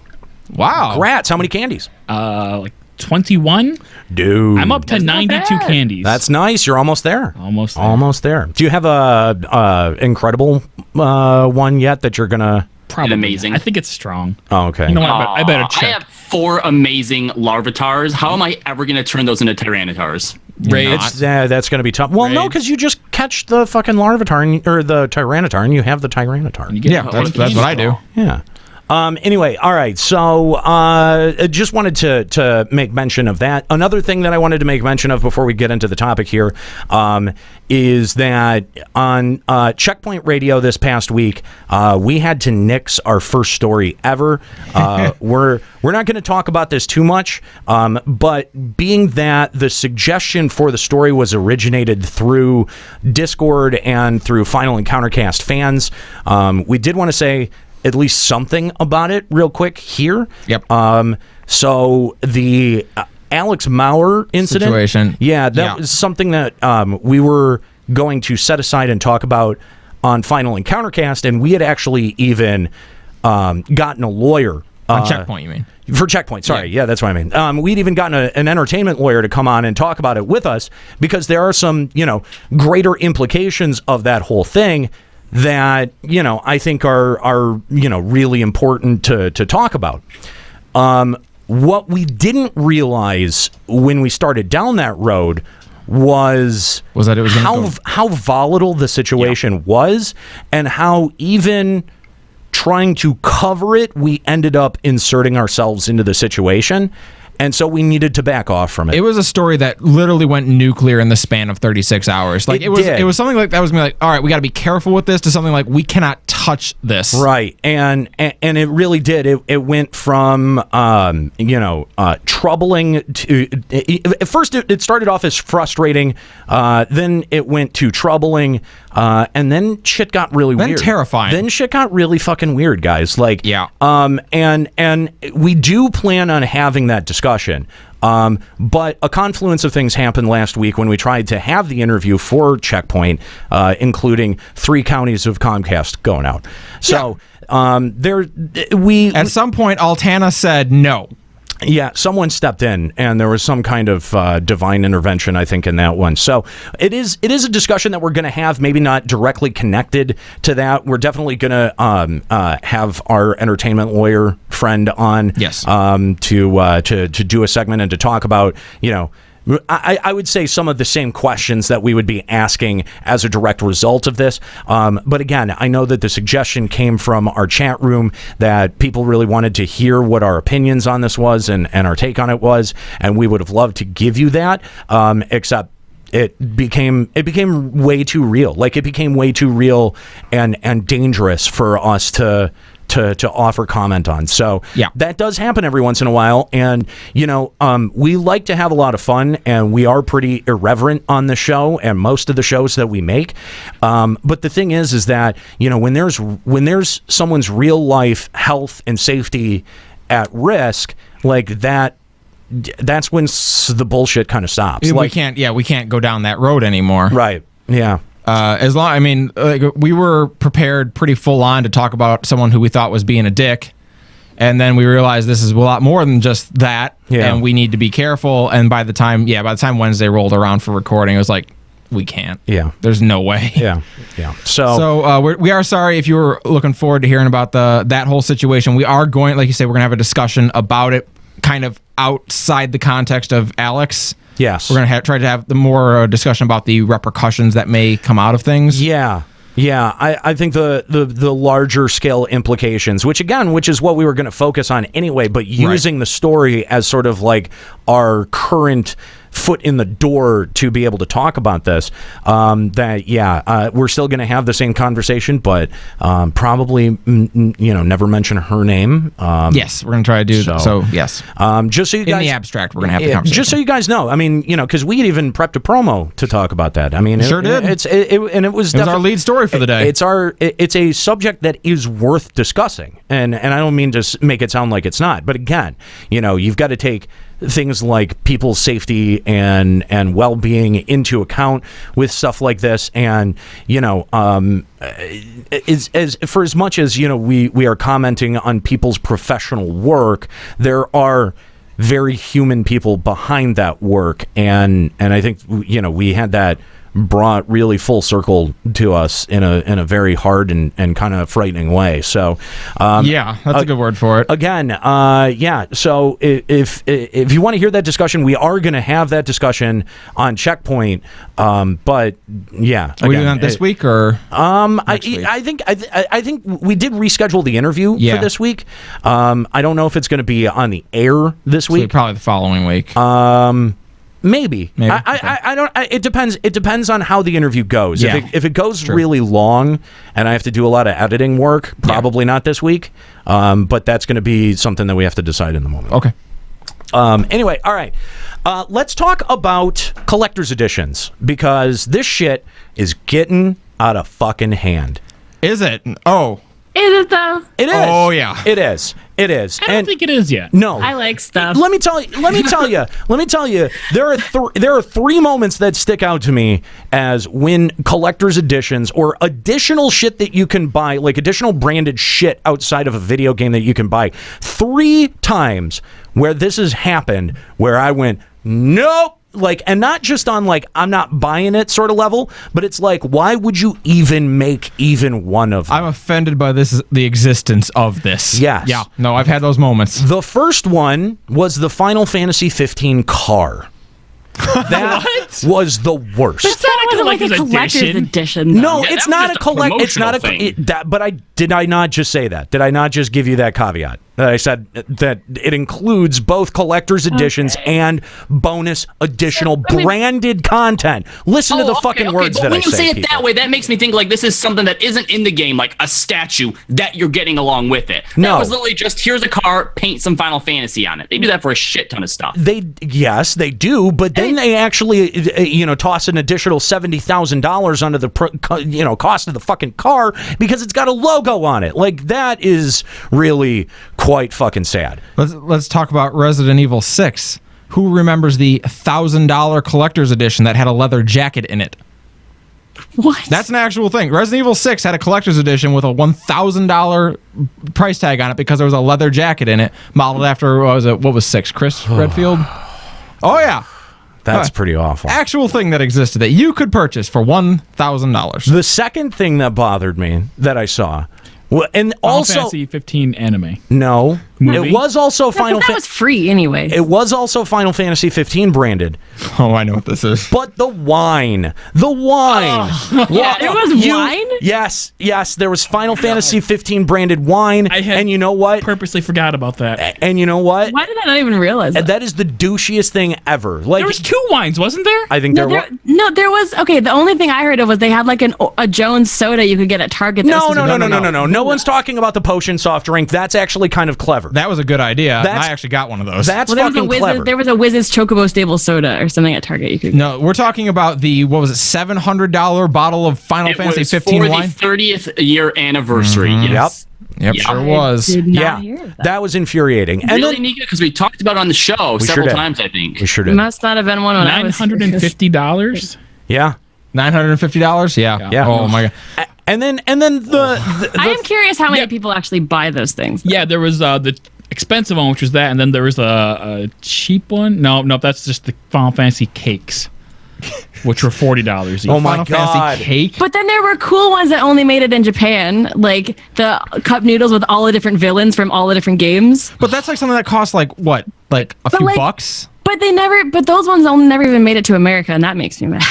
Wow. Congrats. How many candies? Like 21. Dude. I'm up to 92 candies. That's nice. You're almost there. Almost there. Do you have a incredible one yet that you're going to... Probably amazing. I think it's strong. Oh, okay. You know what? I better check. I have 4 amazing Larvitars. How am I ever going to turn those into Tyrannitars? That's going to be tough. Well, no, because you just catch the fucking Larvitar or the Tyranitar, and you have the Tyranitar. That's what I do. Yeah. Anyway, all right. So, I just wanted to make mention of that. Another thing that I wanted to make mention of before we get into the topic here is that on Checkpoint Radio this past week, we had to nix our first story ever. We're not going to talk about this too much, but being that the suggestion for the story was originated through Discord and through Final Encountercast fans, we did want to say at least something about it real quick here. Yep. So the Alex Maurer incident situation. That was something that we were going to set aside and talk about on Final Encountercast, and we had actually even gotten a lawyer. On Checkpoint, you mean? For Checkpoint, sorry. Yeah, that's what I mean. We'd even gotten an entertainment lawyer to come on and talk about it with us because there are some, greater implications of that whole thing that, I think are really important to talk about. What we didn't realize when we started down that road was that it was how volatile the situation was, and how even trying to cover it, we ended up inserting ourselves into the situation. And so we needed to back off from it. It was a story that literally went nuclear in the span of 36 hours. Like it was something like that was like, all right, we got to be careful with this, to something like we cannot touch this. Right. And it really did. It went from troubling to at first it started off as frustrating, then it went to troubling, and then shit got really weird. Then terrifying. Then shit got really fucking weird, guys. Like and we do plan on having that discussion. But a confluence of things happened last week when we tried to have the interview for Checkpoint, including 3 counties of Comcast going out. So at some point, Altana said no. Yeah, someone stepped in, and there was some kind of divine intervention, I think, in that one. So it is a discussion that we're going to have, maybe not directly connected to that. We're definitely going to have our entertainment lawyer friend on, yes, to do a segment and to talk about, I would say some of the same questions that we would be asking as a direct result of this. But again, I know that the suggestion came from our chat room that people really wanted to hear what our opinions on this was and our take on it was. And we would have loved to give you that, except it became way too real. Like, it became way too real and dangerous for us to offer comment on. So that does happen every once in a while. And, we like to have a lot of fun, and we are pretty irreverent on the show and most of the shows that we make. But the thing is that, when there's someone's real life health and safety at risk, like that's when the bullshit kind of stops. We can't go down that road anymore. Right. Yeah. We were prepared pretty full on to talk about someone who we thought was being a dick, and then we realized this is a lot more than just that, and we need to be careful. And by the time Wednesday rolled around for recording, it was like, we can't. Yeah, there's no way. Yeah. So we are sorry if you were looking forward to hearing about that whole situation. We are going, like you said, we're gonna have a discussion about it, kind of outside the context of Alex. Yes. We're going to try to have the more discussion about the repercussions that may come out of things. Yeah. I think the larger scale implications, which is what we were going to focus on anyway, but using the story as sort of like our current foot in the door to be able to talk about this, we're still going to have the same conversation, but probably never mention her name. Yes, we're going to try to do that. So yes, just so you guys, in the abstract, we're going to have the conversation. Just so you guys know, I mean, because we had even prepped a promo to talk about that. I mean, sure did. It was our lead story for the day. It's a subject that is worth discussing, and I don't mean to make it sound like it's not, but again, you've got to take things like people's safety and well-being into account with stuff like this. And for as much as we are commenting on people's professional work, there are very human people behind that work, and I think we had that brought really full circle to us in a very hard and kind of frightening way. So that's a good word for it. Again, so if you want to hear that discussion, we are going to have that discussion on Checkpoint. But yeah, are we doing that this week or next week? I think we did reschedule the interview for this week. I don't know if it's going to be on the air this week. Probably the following week. Maybe. I don't. It depends. It depends on how the interview goes. Yeah. If it goes really long and I have to do a lot of editing work, probably not this week. But that's going to be something that we have to decide in the moment. Okay. Anyway, all right. Let's talk about collector's editions, because this shit is getting out of fucking hand. Is it? Oh. Is it though? It is. Oh yeah. It is. It is. I don't think it is yet. No. I like stuff. Let me tell you. There are three moments that stick out to me as when collector's editions or additional shit that you can buy, like additional branded shit outside of a video game that you can buy. 3 times where this has happened, where I went, nope. Like, and not just on like I'm not buying it sort of level, but it's like, why would you even make even one of them? I'm offended by the existence of this. Yes. Yeah. No, I've had those moments. The first one was the Final Fantasy 15 car. That was the worst. But that wasn't like a collector's edition. Though. No, it's not a collect. It's not a. But did I not just say that? Did I not just give you that caveat? That I said that it includes both collector's editions and bonus additional branded content. Listen to the fucking words that I say. When you say it that way, that makes me think like this is something that isn't in the game, like a statue that you're getting along with it. No. That was literally just here's a car, paint some Final Fantasy on it. They do that for a shit ton of stuff. Yes, they do, but then they actually toss an additional $70,000 onto the cost of the fucking car because it's got a logo on it. Like, that is really quite fucking sad. Let's talk about Resident Evil 6. Who remembers the $1,000 collector's edition that had a leather jacket in it? What? That's an actual thing. Resident Evil 6 had a collector's edition with a $1,000 price tag on it because there was a leather jacket in it, modeled after what was 6? Chris Redfield. Oh yeah. That's pretty awful. Actual thing that existed that you could purchase for $1,000. The second thing that bothered me that I saw, and Final also Fantasy 15 anime. No, Movie? it was also Final. That was free anyway. It was also Final Fantasy 15 branded. Oh, I know what this is. But the wine. Yeah, there was wine? Yes, there was Final Fantasy 15 branded wine. And you know what? Purposely forgot about that. And you know what? Why did I not even realize that? That is the douchiest thing ever. Like, there was 2 wines, wasn't there? I think there was. No, there was. Okay, the only thing I heard of was they had like a Jones soda you could get at Target. No. No one's talking about the potion soft drink. That's actually kind of clever. That was a good idea. I actually got one of those. That's fucking clever. There was a Whizz's Chocobo Stable soda or something at Target. You could. No, we're talking about the $700 bottle of Final Fantasy 15 for wine the 30th year anniversary. Yes. Yep, sure was. That was infuriating. And really, then, Nika, because we talked about it on the show several times, I think. We sure It did. must not have been one when I was $950. Yeah. $950? Yeah. Oh my god. And then the I am curious how many people actually buy those things. Yeah, there was the expensive one, which was that, and then there was a cheap one. No, that's just the Final Fantasy cakes, which were $40 each. Oh my Final god. Fantasy cake. But then there were cool ones that only made it in Japan, like the cup noodles with all the different villains from all the different games. But that's like something that costs like what? Like a few bucks? But those ones never even made it to America, and that makes me mad.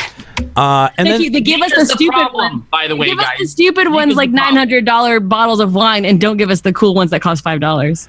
And then They give us the stupid one. By the way, Give guys, us the stupid ones like $900 bottles of wine, and don't give us the cool ones that cost $5.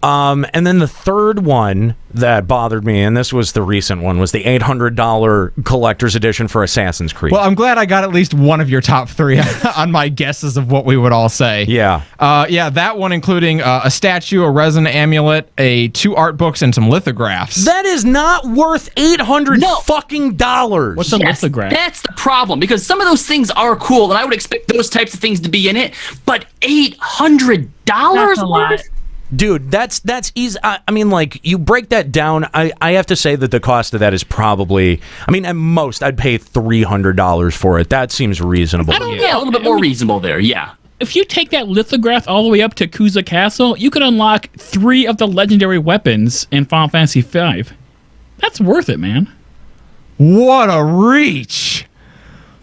And then the third one that bothered me, and this was the recent one, was the $800 collector's edition for Assassin's Creed. Well, I'm glad I got at least one of your top 3 on my guesses of what we would all say. Yeah. That one including a statue, a resin amulet, 2 art books, and some lithographs. That is not worth $800 fucking dollars. What's a lithograph? That's the problem, because some of those things are cool, and I would expect those types of things to be in it, but $800 That's a lot. worth? Dude, that's easy. I mean, like, you break that down, I have to say that the cost of that is probably, I mean, at most, I'd pay $300 for it. That seems reasonable. Yeah, a little bit more reasonable there, yeah. If you take that lithograph all the way up to Kuza Castle, you can unlock 3 of the legendary weapons in Final Fantasy V. That's worth it, man. What a reach!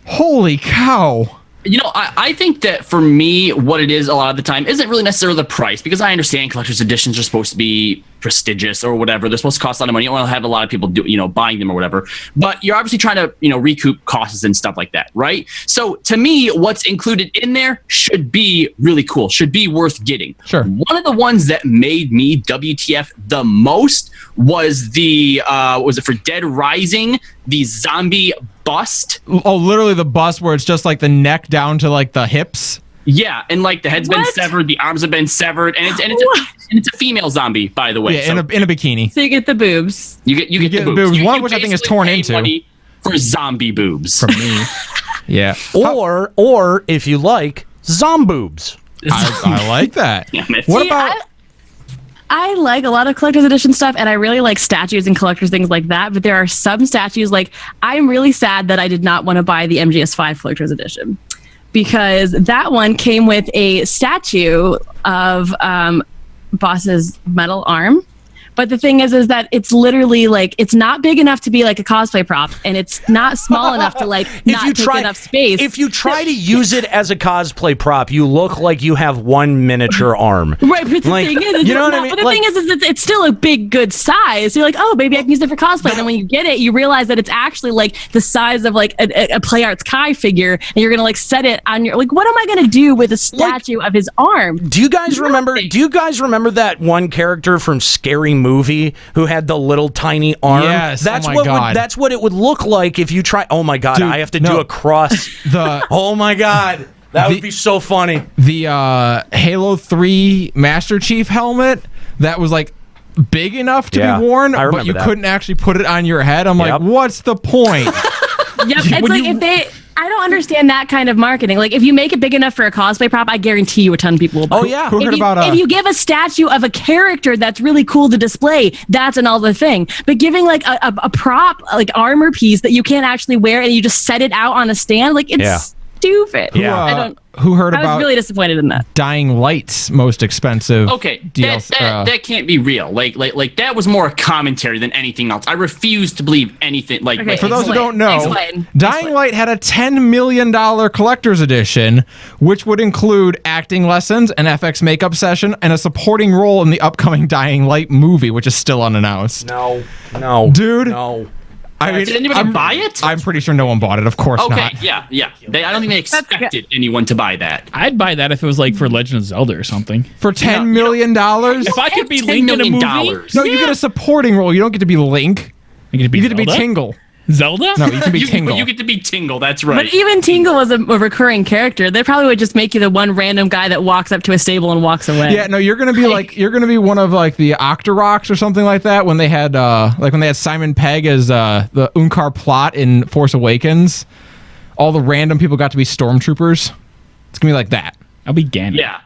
Holy cow! You know, I think that for me, what it is a lot of the time isn't really necessarily the price, because I understand collector's editions are supposed to be prestigious or whatever. They're supposed to cost a lot of money. You don't want to have a lot of people buying them or whatever. But you're obviously trying to, recoup costs and stuff like that, right? So to me, what's included in there should be really cool, should be worth getting. Sure. One of the ones that made me WTF the most was the was it for Dead Rising, the zombie bust. Oh, literally the bust where it's just like the neck down to like the hips. Yeah, and like the head's been severed, the arms have been severed, and it's a female zombie, by the way. Yeah, in a bikini. So you get the boobs. You get the boobs. One of which I think is torn into. Money for zombie boobs. From me. Yeah. Or if you like, zomboobs. I like that. What about? I like a lot of collector's edition stuff, and I really like statues and collector's things like that. But there are some statues, like I'm really sad that I did not want to buy the MGS5 collector's edition, because that one came with a statue of Boss's metal arm. But the thing is that it's literally like, it's not big enough to be like a cosplay prop, and it's not small enough to like not take enough space. If you try to use it as a cosplay prop, you look like you have one miniature arm. Right, but the thing is, it's still a big, good size. So you're like, oh, maybe I can use it for cosplay. And then when you get it, you realize that it's actually like the size of like a Play Arts Kai figure, and you're gonna like set it on your, like, what am I gonna do with a statue of his arm? Do you guys remember that one character from Scary Movie who had the little tiny arm? Yes. That's God. That's what it would look like if you try. Oh my god, Dude, I have to do a cross. Oh my god, that would be so funny. The Halo 3 Master Chief helmet that was like big enough to be worn, but you couldn't actually put it on your head. I'm like, what's the point? Yep, it's like if they. I don't understand that kind of marketing. Like, if you make it big enough for a cosplay prop, I guarantee you a ton of people will buy it. Oh, yeah. Who heard about if you give a statue of a character that's really cool to display, that's another thing. But giving like a prop, like armor piece that you can't actually wear and you just set it out on a stand, like it's stupid. Yeah. Who heard I was about really disappointed in that. Dying Light's most expensive? Okay, DLC, that can't be real. Like that was more a commentary than anything else. I refuse to believe anything. Like, Okay, for those who don't know, Explain. Dying Light had a $10 million collector's edition, which would include acting lessons, an FX makeup session, and a supporting role in the upcoming Dying Light movie, which is still unannounced. No, dude. No. I mean, did anybody buy it? I'm pretty sure no one bought it. Of course not. Okay, yeah. I don't think they expected anyone to buy that. I'd buy that if it was like for Legend of Zelda or something. For $10 million? If I could be Link in a movie, No, you get a supporting role. You don't get to be Link. You get to be Tingle. Zelda? No, you can be Tingle. You get to be Tingle. That's right. But even Tingle was a recurring character. They probably would just make you the one random guy that walks up to a stable and walks away. Yeah, no, you're gonna be one of like the Octoroks or something like that. When they had Simon Pegg as the Unkar plot in Force Awakens, all the random people got to be stormtroopers. It's gonna be like that. I'll be Ganon. Yeah.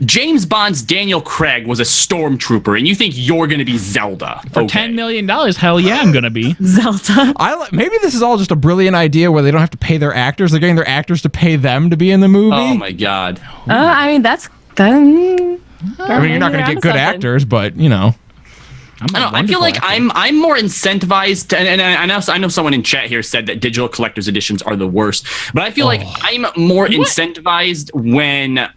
James Bond's Daniel Craig was a stormtrooper, and you think you're going to be Zelda. For $10 million, hell yeah, I'm going to be. Zelda. Maybe this is all just a brilliant idea where they don't have to pay their actors. They're getting their actors to pay them to be in the movie. Oh, my God. I mean, that's... I mean, you're not going to get good actors, but, you know. I feel like I'm more incentivized to, and I know someone in chat here said that digital collector's editions are the worst, but I feel like I'm more incentivized when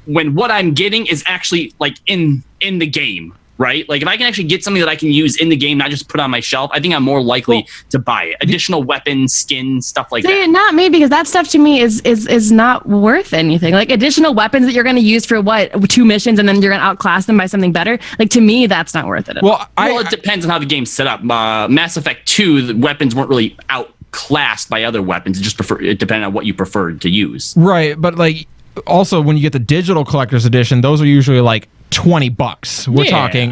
what I'm getting is actually like in the game, right? Like if I can actually get something that I can use in the game, not just put on my shelf, I think I'm more likely to buy it. Additional weapons, skins, stuff like that. Not me, because that stuff to me is not worth anything. Like additional weapons that you're going to use for 2 missions and then you're going to outclass them by something better. Like to me, that's not worth it at all. Well, it depends on how the game's set up. Mass Effect 2, the weapons weren't really outclassed by other weapons. It depended on what you preferred to use. Right, but like also when you get the digital collector's edition, those are usually like $20.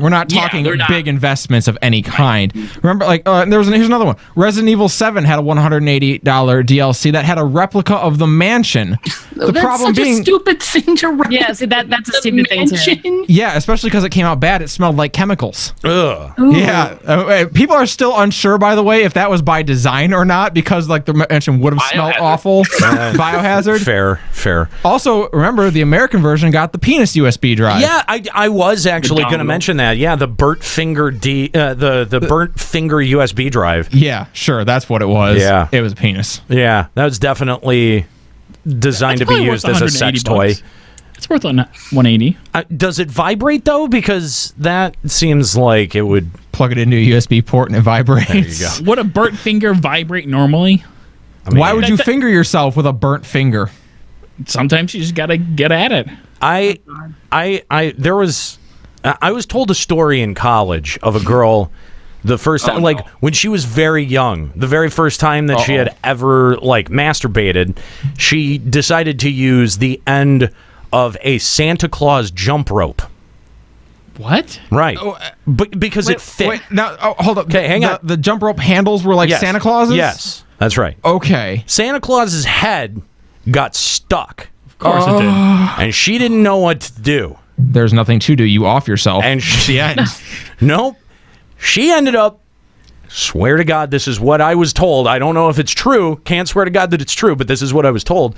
We're not talking big investments of any kind. Remember, like here's another one. Resident Evil 7 had a $180 DLC that had a replica of the mansion. The problem being a stupid thing to write. Yeah, see that's a stupid thing too. Yeah, especially because it came out bad. It smelled like chemicals. Ugh. Yeah, people are still unsure, by the way, if that was by design or not, because like the mansion would have smelled awful. Biohazard. Fair. Also, remember the American version got the penis USB drive. Yeah, I was actually going to mention that. Yeah, the burnt finger the burnt finger USB drive. Yeah, sure, that's what it was. Yeah, it was a penis. Yeah, that was definitely designed to be used as a sex toy. It's worth 180. Does it vibrate though? Because that seems like it would plug it into a USB port and it vibrates. There you go. Would a burnt finger vibrate normally? I mean, why would you finger yourself with a burnt finger? Sometimes you just gotta get at it. I was told a story in college of a girl the first time, like when she was very young, the very first time that she had ever like masturbated, she decided to use the end of a Santa Claus jump rope. What? Right. But because it fit. Wait, now, hold up. Okay, hang on. The jump rope handles were like Santa Claus's? Yes, that's right. Okay. Santa Claus's head got stuck. Of course it did. And she didn't know what to do. There's nothing to do. You off yourself. And she nope. She ended up, swear to God, this is what I was told. I don't know if it's true. Can't swear to God that it's true, but this is what I was told.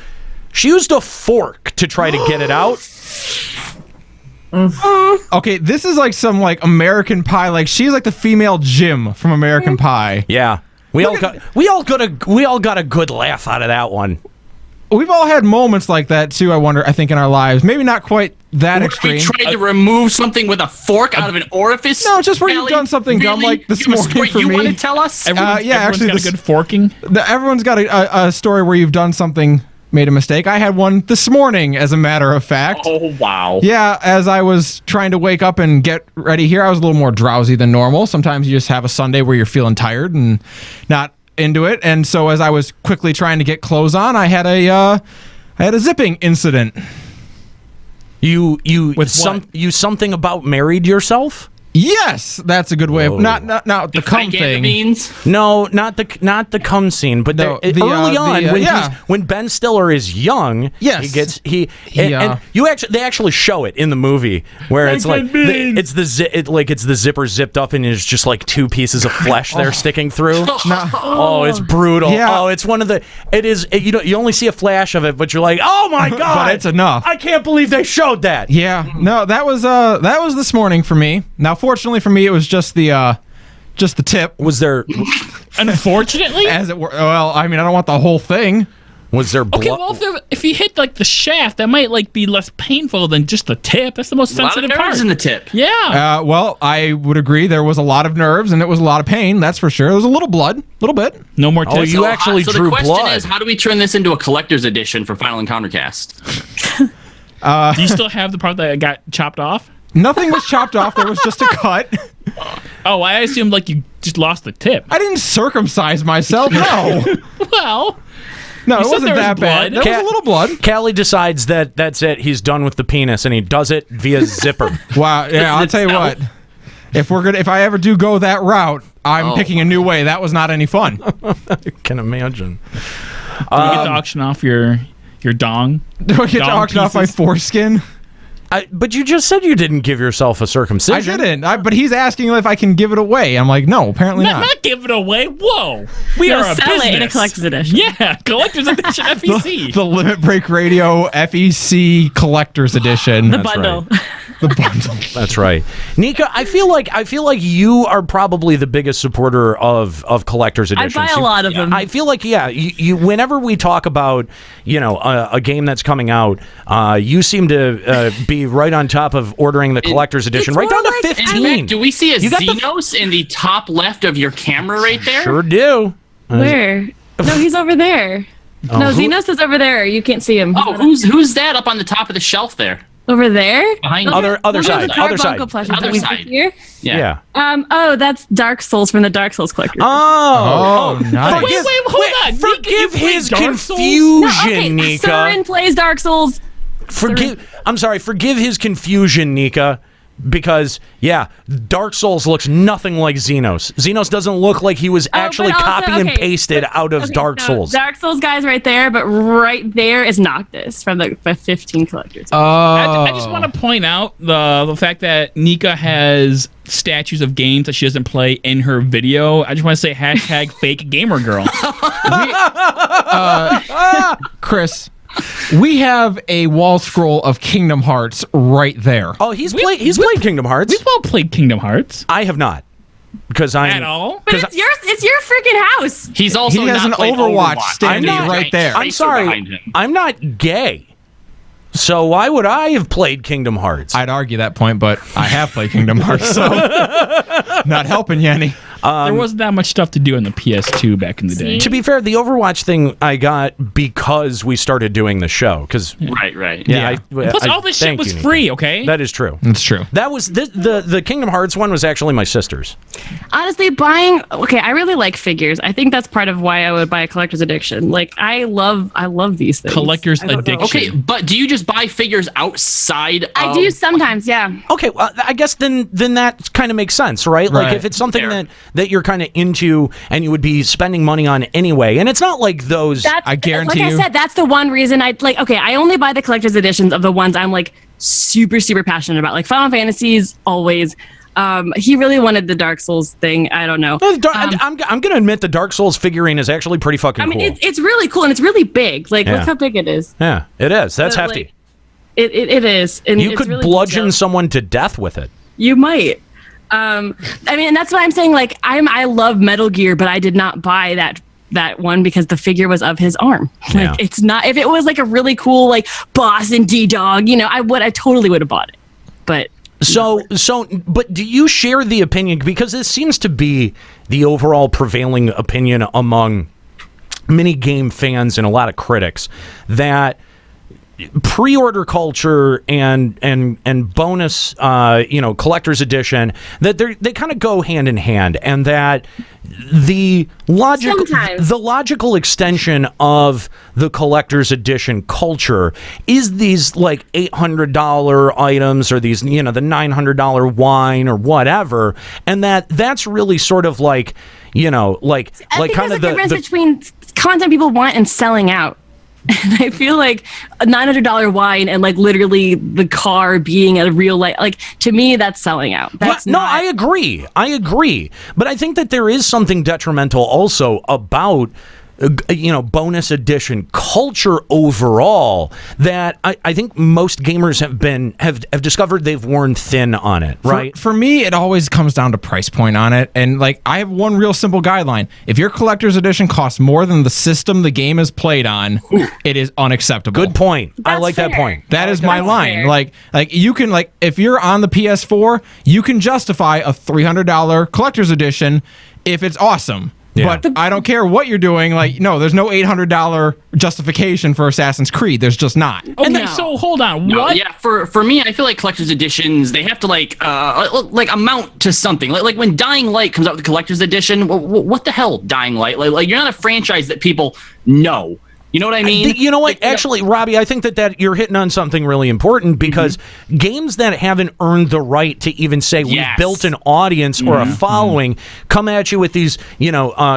She used a fork to try to get it out. Okay, this is like some like American Pie. Like she's like the female Jim from American Pie. Yeah. We all got a good laugh out of that one. We've all had moments like that too, I think, in our lives. Maybe not quite that extreme. We tried to remove something with a fork out of an orifice? No, just where you've done something dumb like this morning for you me. want to tell us? Everyone's got a good forking. Everyone's got a story where you've done something, made a mistake. I had one this morning, as a matter of fact. Oh, wow. Yeah, as I was trying to wake up and get ready here, I was a little more drowsy than normal. Sometimes you just have a Sunday where you're feeling tired and not into it, and so as I was quickly trying to get clothes on, I had a zipping incident. You something about married yourself? Yes, that's a good way of not the cum thing. No, not the cum scene, but early on when Ben Stiller is young, yes, and they actually show it in the movie where it's like it's the zipper zipped up and there's just like two pieces of flesh there sticking through. Oh, it's brutal. Yeah. Oh, it's one of the. You only see a flash of it, but you're like, oh my god, but it's enough. I can't believe they showed that. Yeah, no, that was this morning for me. Now, fortunately for me, it was just the tip. Was there? Unfortunately, as it were. Well, I mean, I don't want the whole thing. Was there blood? Okay, well, if you hit like the shaft, that might like be less painful than just the tip. That's the most sensitive part. A lot of nerves in the tip. Yeah. Well, I would agree. There was a lot of nerves, and it was a lot of pain. That's for sure. There was a little blood, a little bit. No more tips. Oh, you actually drew blood. So the question is, how do we turn this into a collector's edition for Final Encounter Cast? Do you still have the part that got chopped off? Nothing was chopped off. There was just a cut. Oh, I assumed like you just lost the tip. I didn't circumcise myself. No. Well. No, it wasn't that bad. There was a little blood. Callie decides that that's it. He's done with the penis, and he does it via zipper. Wow. Yeah, I'll tell you what. If I ever do go that route, I'm picking a new way. That was not any fun. I can imagine. Do you get to auction off your dong? Do I get to auction off my foreskin? But you just said you didn't give yourself a circumcision. I didn't. But he's asking if I can give it away. I'm like, no, apparently not. Not give it away. Whoa. We are a sell business. it in a collector's edition. Yeah, collector's edition FEC. The Limit Break Radio FEC Collector's Edition. The bundle. Right. The bundle. That's right. Nika, I feel like you are probably the biggest supporter of collector's editions. I buy a lot of them. I feel like you whenever we talk about a game that's coming out, you seem to be right on top of ordering the collector's edition, right down to 15. In fact, do we see a Xenos in the top left of your camera right there? Sure do. Where? No, he's over there. No, Xenos is over there. You can't see him. Oh, who's that up on the top of the shelf there? Over there? Behind other side. Other side. Other side. Here? Yeah. Oh, that's Dark Souls from the Dark Souls collector. Oh, nice. Wait, hold on. Forgive his confusion, Nika. Søren plays Dark Souls. Forgive his confusion, Nika. Because, Dark Souls looks nothing like Xenos. Xenos doesn't look like he was actually copy and pasted out of Dark Souls. Dark Souls guy's right there, but right there is Noctis from the 15 collectors. I just want to point out the fact that Nika has statues of games that she doesn't play in her video. I just want to say #fake gamer girl. Chris. We have a wall scroll of Kingdom Hearts right there. Oh, he's played Kingdom Hearts. We've all played Kingdom Hearts. I have not. Because at all? But it's your freaking house. He has an Overwatch standing right there. I'm sorry. I'm not gay. So why would I have played Kingdom Hearts? I'd argue that point, but I have played Kingdom Hearts, so not helping you any. There wasn't that much stuff to do on the PS2 back in the day. To be fair, the Overwatch thing I got because we started doing the show. Right. Yeah. Plus, all this shit was free, okay? That is true. That's true. That was the Kingdom Hearts one was actually my sister's. Honestly, I really like figures. I think that's part of why I would buy a collector's edition. Like, I love these things. Collector's addiction. Okay, but do you just buy figures outside I do sometimes, yeah. Okay, well, I guess then that kind of makes sense, right? Like, if it's something that you're kind of into and you would be spending money on anyway, and it's not like those. I guarantee you. Like I said, that's the one reason I only buy the collector's editions of the ones I'm like super, super passionate about. Like Final Fantasies, always. He really wanted the Dark Souls thing. I don't know. I'm going to admit the Dark Souls figurine is actually pretty fucking cool. It's really cool and it's really big. Like, look how big it is. Yeah, it is. That's hefty. Like, it is. And you could really bludgeon someone to death with it. You might. And that's why I'm saying, like, I love Metal Gear, but I did not buy that one because the figure was of his arm. Like, it's not. If it was like a really cool like boss and D-Dog, I totally would have bought it. But but do you share the opinion, because this seems to be the overall prevailing opinion among many game fans and a lot of critics, that pre-order culture and bonus collector's edition, that they kind of go hand in hand, and that the logical extension of the collector's edition culture is these like $800 items, or these, the $900 wine or whatever, and that's really sort of like, I think there's a difference between content people want and selling out. And I feel like a $900 wine and like literally the car being a real life, like to me that's selling out. I agree. But I think that there is something detrimental also about bonus edition culture overall that I think most gamers have discovered they've worn thin on it, right? For me, it always comes down to price point on it. And like, I have one real simple guideline. If your collector's edition costs more than the system the game is played on, it is unacceptable. Good point. I like that point. That is my line. Fair. Like you can, like, if you're on the PS4, you can justify a $300 collector's edition if it's awesome. Yeah. But I don't care what you're doing. Like, no, there's no $800 justification for Assassin's Creed. There's just not. Okay, so hold on. What? Yeah, for me, I feel like collector's editions, they have to like amount to something. Like when Dying Light comes out with the collector's edition, what the hell, Dying Light? Like you're not a franchise that people know. You know what I mean? You know what? Actually, Robbie, I think that you're hitting on something really important, because games that haven't earned the right to even say we've built an audience or a following come at you with these,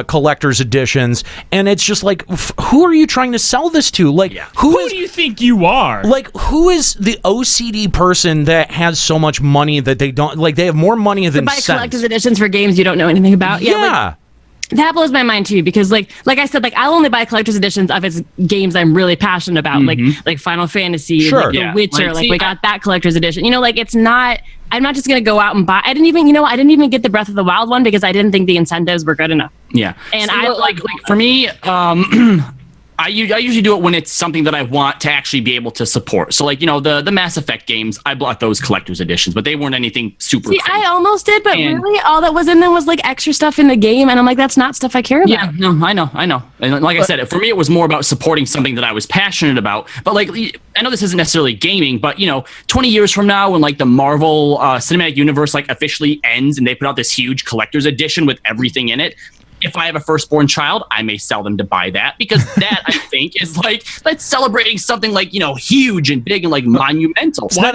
collector's editions, and it's just like, who are you trying to sell this to? Like, who do you think you are? Like, who is the OCD person that has so much money that they don't, like, they have more money than sense? To buy collector's editions for games you don't know anything about? Yeah. That blows my mind too, because like I said, like I'll only buy collector's editions of its games I'm really passionate about, like Final Fantasy, like The Witcher, like we got that collector's edition. It's not. I'm not just gonna go out and buy. I didn't even get the Breath of the Wild one because I didn't think the incentives were good enough. Yeah, and for me, I usually do it when it's something that I want to actually be able to support. So like, the Mass Effect games, I bought those collector's editions, but they weren't anything super. See, I almost did, but really all that was in them was like extra stuff in the game. And I'm like, that's not stuff I care about. Yeah, no, I know. And like I said, for me, it was more about supporting something that I was passionate about. But like, I know this isn't necessarily gaming, but 20 years from now, when like the Marvel Cinematic Universe like officially ends and they put out this huge collector's edition with everything in it, if I have a firstborn child, I may sell them to buy that, because that I think is like, that's celebrating something like, huge and big and like monumental. That's not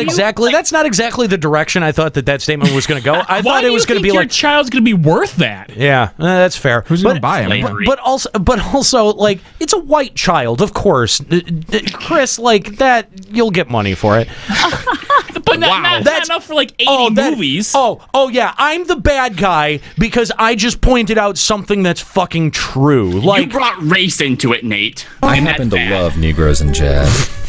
exactly the direction I thought that statement was going to go. I thought it was going to be like, your child's going to be worth that. Yeah, that's fair. Who's going to buy them? But also, like, it's a white child, of course. Chris, like that, you'll get money for it. But not enough for like 80 movies. Oh yeah, I'm the bad guy because I just pointed out something that's fucking true. Like, you brought race into it, Nate. I happen to love Negroes and jazz.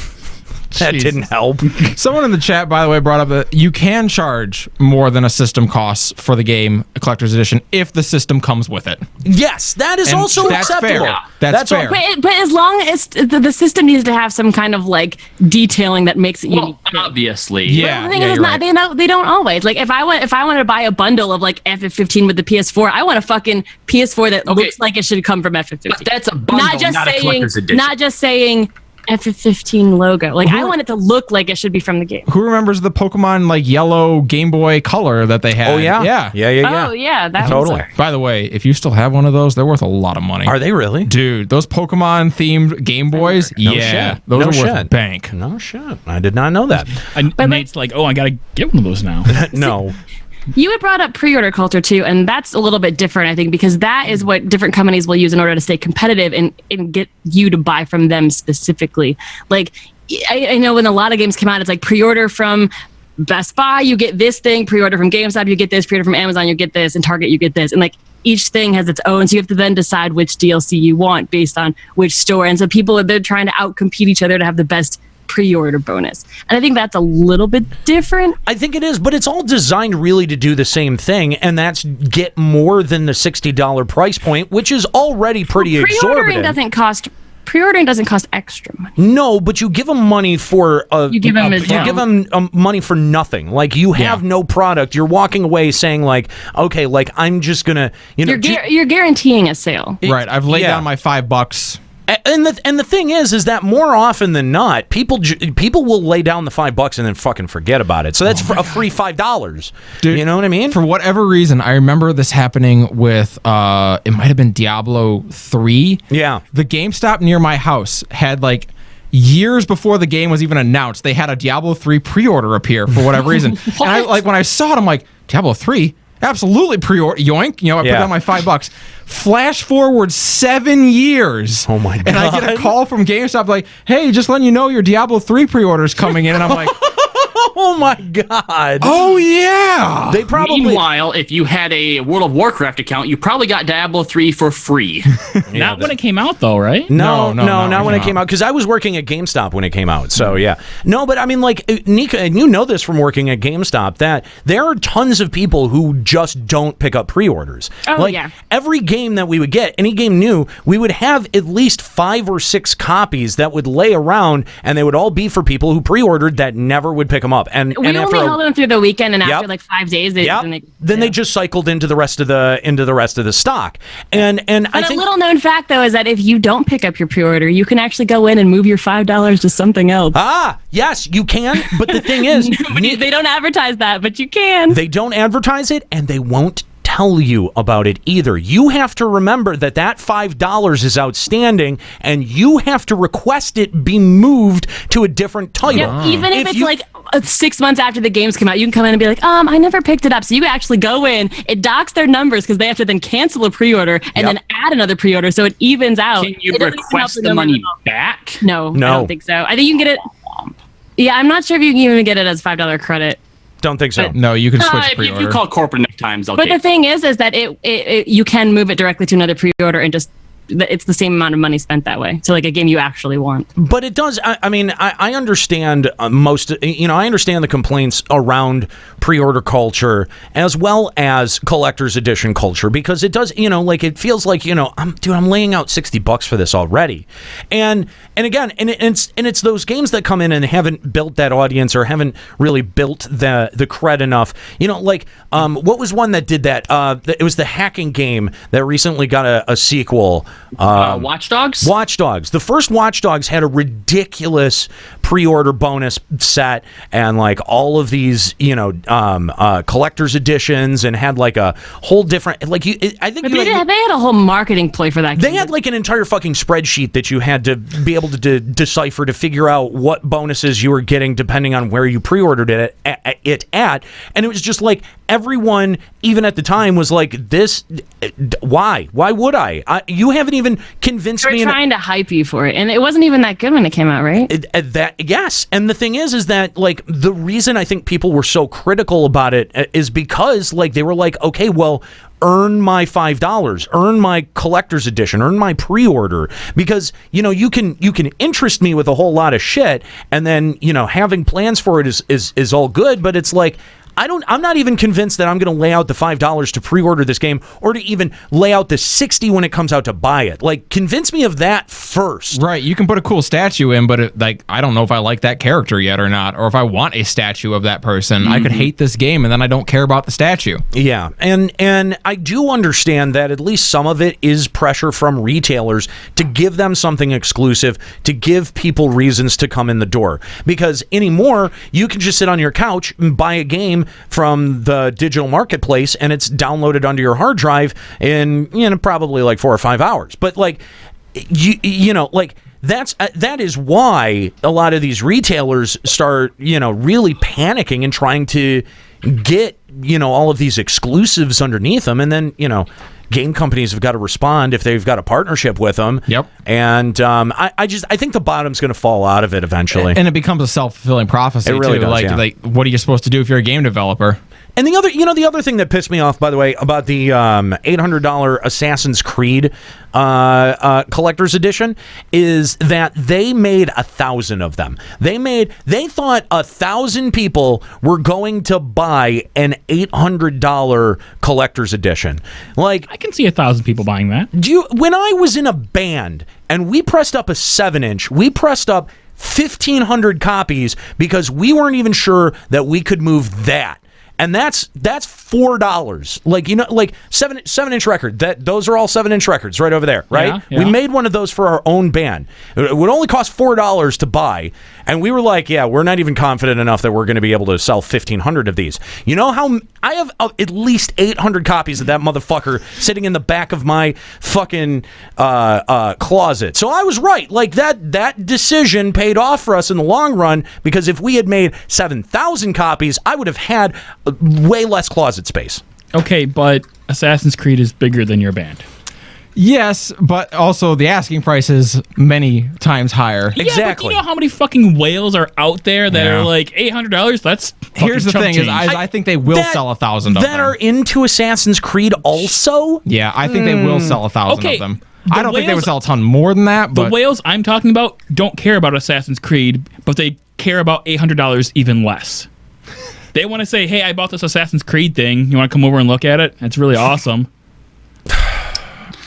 That didn't help. Someone in the chat, by the way, brought up that you can charge more than a system costs for the game, a collector's edition, if the system comes with it. Yes, that is also acceptable. Fair. That's fair. But as long as the system needs to have some kind of like detailing that makes it unique. Obviously. Yeah. But the thing is, they don't always. Like if I want to buy a bundle of like FF15 with the PS4, I want a fucking PS4 that looks like it should come from FF15. But that's a bundle, not a collector's edition. Not just saying FF15 logo. Like, I want it to look like it should be from the game. Who remembers the Pokemon like yellow Game Boy Color that they had? Oh yeah. Oh yeah, that totally. By the way, if you still have one of those, they're worth a lot of money. Are they really? Dude, those Pokemon themed Game Boys, those are worth bank. No shit. I did not know that. Nate's like, oh, I gotta get one of those now. No. You had brought up pre-order culture too, and that's a little bit different, I think, because that is what different companies will use in order to stay competitive and get you to buy from them specifically. Like, I know when a lot of games come out, it's like pre-order from Best Buy, you get this thing, pre-order from GameStop, you get this, pre-order from Amazon, you get this, and Target, you get this. And like, each thing has its own, so you have to then decide which DLC you want based on which store. And so they're trying to outcompete each other to have the best pre-order bonus. And I think that's a little bit different. I think it is, but it's all designed really to do the same thing, and that's get more than the $60 price point, which is already pretty exorbitant. Pre-ordering doesn't cost extra money. No, but you give them money for money for nothing. Like, you have no product. You're walking away saying like, okay, like I'm just gonna, you're guaranteeing a sale. Right. I've laid down my $5 And the thing is that more often than not, people will lay down the $5 and then fucking forget about it. So that's a free $5. Dude, you know what I mean? For whatever reason, I remember this happening with it might have been Diablo 3. Yeah. The GameStop near my house had like years before the game was even announced, they had a Diablo 3 pre-order appear for whatever reason. And I like when I saw it, I'm like, Diablo 3? Absolutely pre-order, yoink. You know, I put down my $5. Flash forward 7 years. Oh my god! And I get a call from GameStop like, "Hey, just letting you know your Diablo 3 pre-order is coming in." And I'm like, "Oh my god! Oh yeah!" They probably. Meanwhile, if you had a World of Warcraft account, you probably got Diablo 3 for free. Not when it came out, though, right? No, not when it came out. Because I was working at GameStop when it came out. So yeah, no, but I mean, like Nika, and you know this from working at GameStop, that there are tons of people who just don't pick up pre-orders. Oh like, yeah. Every game that we would get, any game new, we would have at least 5 or 6 copies that would lay around, and they would all be for people who pre-ordered that never would pick them up. And we only held them through the weekend, and after like 5 days, then they just cycled into the rest of the stock. And I think a little known fact though is that if you don't pick up your pre-order, you can actually go in and move your $5 to something else. Ah, yes, you can. But the thing is, they don't advertise that, but you can. They don't advertise it, and they won't tell you about it either. You have to remember that $5 is outstanding, and you have to request it be moved to a different title. Yeah, even if it's like 6 months after the games come out, you can come in and be like, I never picked it up. So you actually go in, it docks their numbers because they have to then cancel a pre-order and then add another pre-order, so it evens out. Can you request the money back? No, I don't think so. I think you can get it. Yeah, I'm not sure if you can even get it as $5 credit. Don't think so. No, you can switch pre-order. If you call corporate enough times, But the thing is that it you can move it directly to another pre-order and just it's the same amount of money spent that way. So like a game you actually want. But it does. I mean, I understand I understand the complaints around pre-order culture as well as collector's edition culture, because it does, it feels like, I'm laying out $60 for this already. And again, it's those games that come in and haven't built that audience or haven't really built the cred enough. What was one that did that? It was the hacking game that recently got a sequel. Watch Dogs? Watch Dogs. The first Watch Dogs had a ridiculous pre-order bonus set and like all of these, collector's editions, and had like a whole different I think they had a whole marketing ploy for that game. They had like an entire fucking spreadsheet that you had to be able to decipher to figure out what bonuses you were getting depending on where you pre-ordered it at, and it was just like everyone, even at the time, was like, "This, why would I? You haven't even convinced me." They were trying to hype you for it, and it wasn't even that good when it came out, right? Yes, and the thing is that like the reason I think people were so critical about it is because like they were like, okay, well, earn my $5, earn my collector's edition, earn my pre-order, because you can interest me with a whole lot of shit, and then having plans for it is all good, but it's like, I'm not even convinced that I'm going to lay out the $5 to pre-order this game, or to even lay out the $60 when it comes out to buy it. Like, convince me of that first. Right. You can put a cool statue in, but I don't know if I like that character yet or not, or if I want a statue of that person. Mm-hmm. I could hate this game, and then I don't care about the statue. Yeah, and I do understand that at least some of it is pressure from retailers to give them something exclusive, to give people reasons to come in the door. Because anymore, you can just sit on your couch and buy a game from the digital marketplace, and it's downloaded onto your hard drive in probably like 4 or 5 hours. But like that is why a lot of these retailers start really panicking and trying to get all of these exclusives underneath them, and then game companies have got to respond if they've got a partnership with them. Yep. And I think the bottom's going to fall out of it eventually. And it becomes a self-fulfilling prophecy. It really too. does, like what are you supposed to do if you're a game developer? And the other thing that pissed me off, by the way, about the $800 Assassin's Creed collector's edition is that they made 1,000 of them. They thought 1,000 people were going to buy an $800 collector's edition. Like, I can see 1,000 people buying that. When I was in a band and we pressed up a 7-inch, we pressed up 1,500 copies because we weren't even sure that we could move that. And that's $4. Like, you know, like 7-inch record. Those are all 7-inch records right over there, right? Yeah. We made one of those for our own band. It would only cost $4 to buy, and we were like, yeah, we're not even confident enough that we're going to be able to sell 1,500 of these. You know how I have at least 800 copies of that motherfucker sitting in the back of my fucking closet. So I was right. Like that decision paid off for us in the long run, because if we had made 7,000 copies, I would have had way less closet space. Okay, but Assassin's Creed is bigger than your band. Yes, but also the asking price is many times higher. Yeah, Exactly. but do you know how many fucking whales are out there that are like $800? That's Here's the thing: is I think they will sell 1,000 of them. That are into Assassin's Creed also? Yeah, I think they will sell 1,000 Okay, of them. the I don't think they would whales- sell a ton more than that. The But whales I'm talking about don't care about Assassin's Creed, but they care about $800 even less. They want to say, hey, I bought this Assassin's Creed thing. You want to come over and look at it? It's really awesome.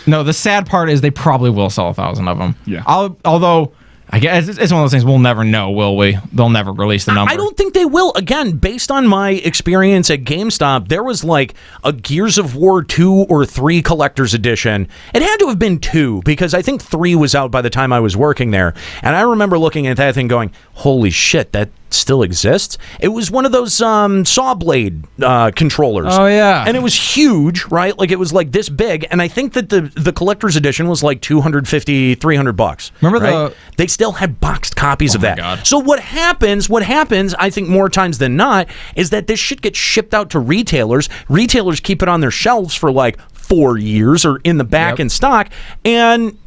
no, the sad part is they probably will sell 1,000 of them. Yeah. Although I guess it's one of those things we'll never know, will we? They'll never release the number. I don't think they will. Again, based on my experience at GameStop, there was like a Gears of War 2 or 3 collector's edition. It had to have been 2, because I think 3 was out by the time I was working there. And I remember looking at that thing going, holy shit, that still exists? It was one of those saw blade controllers. Oh, yeah. And it was huge, right? Like, it was like this big. And I think that the collector's edition was like $250, $300. Remember right? They still had boxed copies of that. God. So what happens, I think more times than not, is that this shit gets shipped out to retailers. Retailers keep it on their shelves for like 4 years or in the back in stock. And,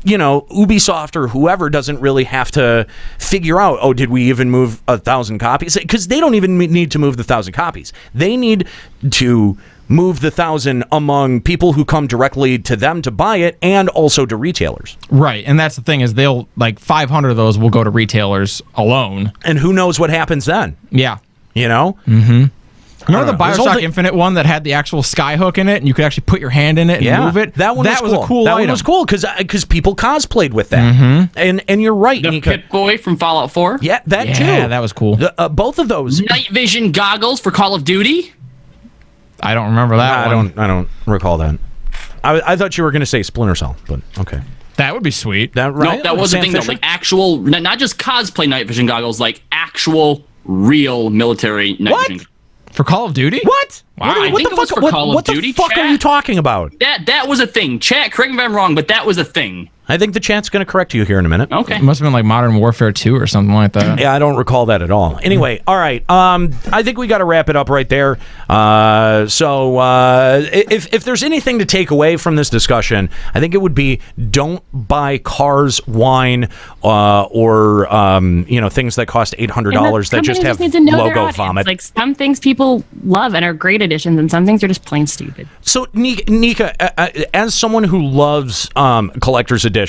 you know, Ubisoft or whoever doesn't really have to figure out, oh, did we even move 1,000 copies? Because they don't even need to move the 1,000 copies. They need to move the 1,000 among people who come directly to them to buy it, and also to retailers. Right, and that's the thing is they'll like 500 of those will go to retailers alone, and who knows what happens then? Yeah, you know. Mm-hmm. Remember the There's Bioshock only- Infinite one that had the actual skyhook in it, and you could actually put your hand in it and move it? That one was cool. a cool That item. one was cool because people cosplayed with that. Mm-hmm. And you're right, The Nika. Pip-Boy from Fallout 4. Yeah, that too. Yeah, that was cool. Both of those. Night vision goggles for Call of Duty. I don't remember that one. I don't recall that. I thought you were going to say Splinter Cell, but okay. That would be sweet. That right? No, that was the Sam thing though. Fisher? Like actual, not just cosplay night vision goggles, like actual, real military night vision. For Call of Duty? What? Wow. I think it was for Call of Duty. What the fuck are you talking about? That was a thing. Chat, correct me if I'm wrong, but that was a thing. I think the chat's going to correct you here in a minute. Okay. It must have been like Modern Warfare 2 or something like that. Yeah, I don't recall that at all. Anyway, all right. I think we got to wrap it up right there. If there's anything to take away from this discussion, I think it would be don't buy cars, wine, or things that cost $800 that just have need to know their logo audience. vomit. Like some things people love and are great editions, and some things are just plain stupid. So, Nika, as someone who loves collector's editions,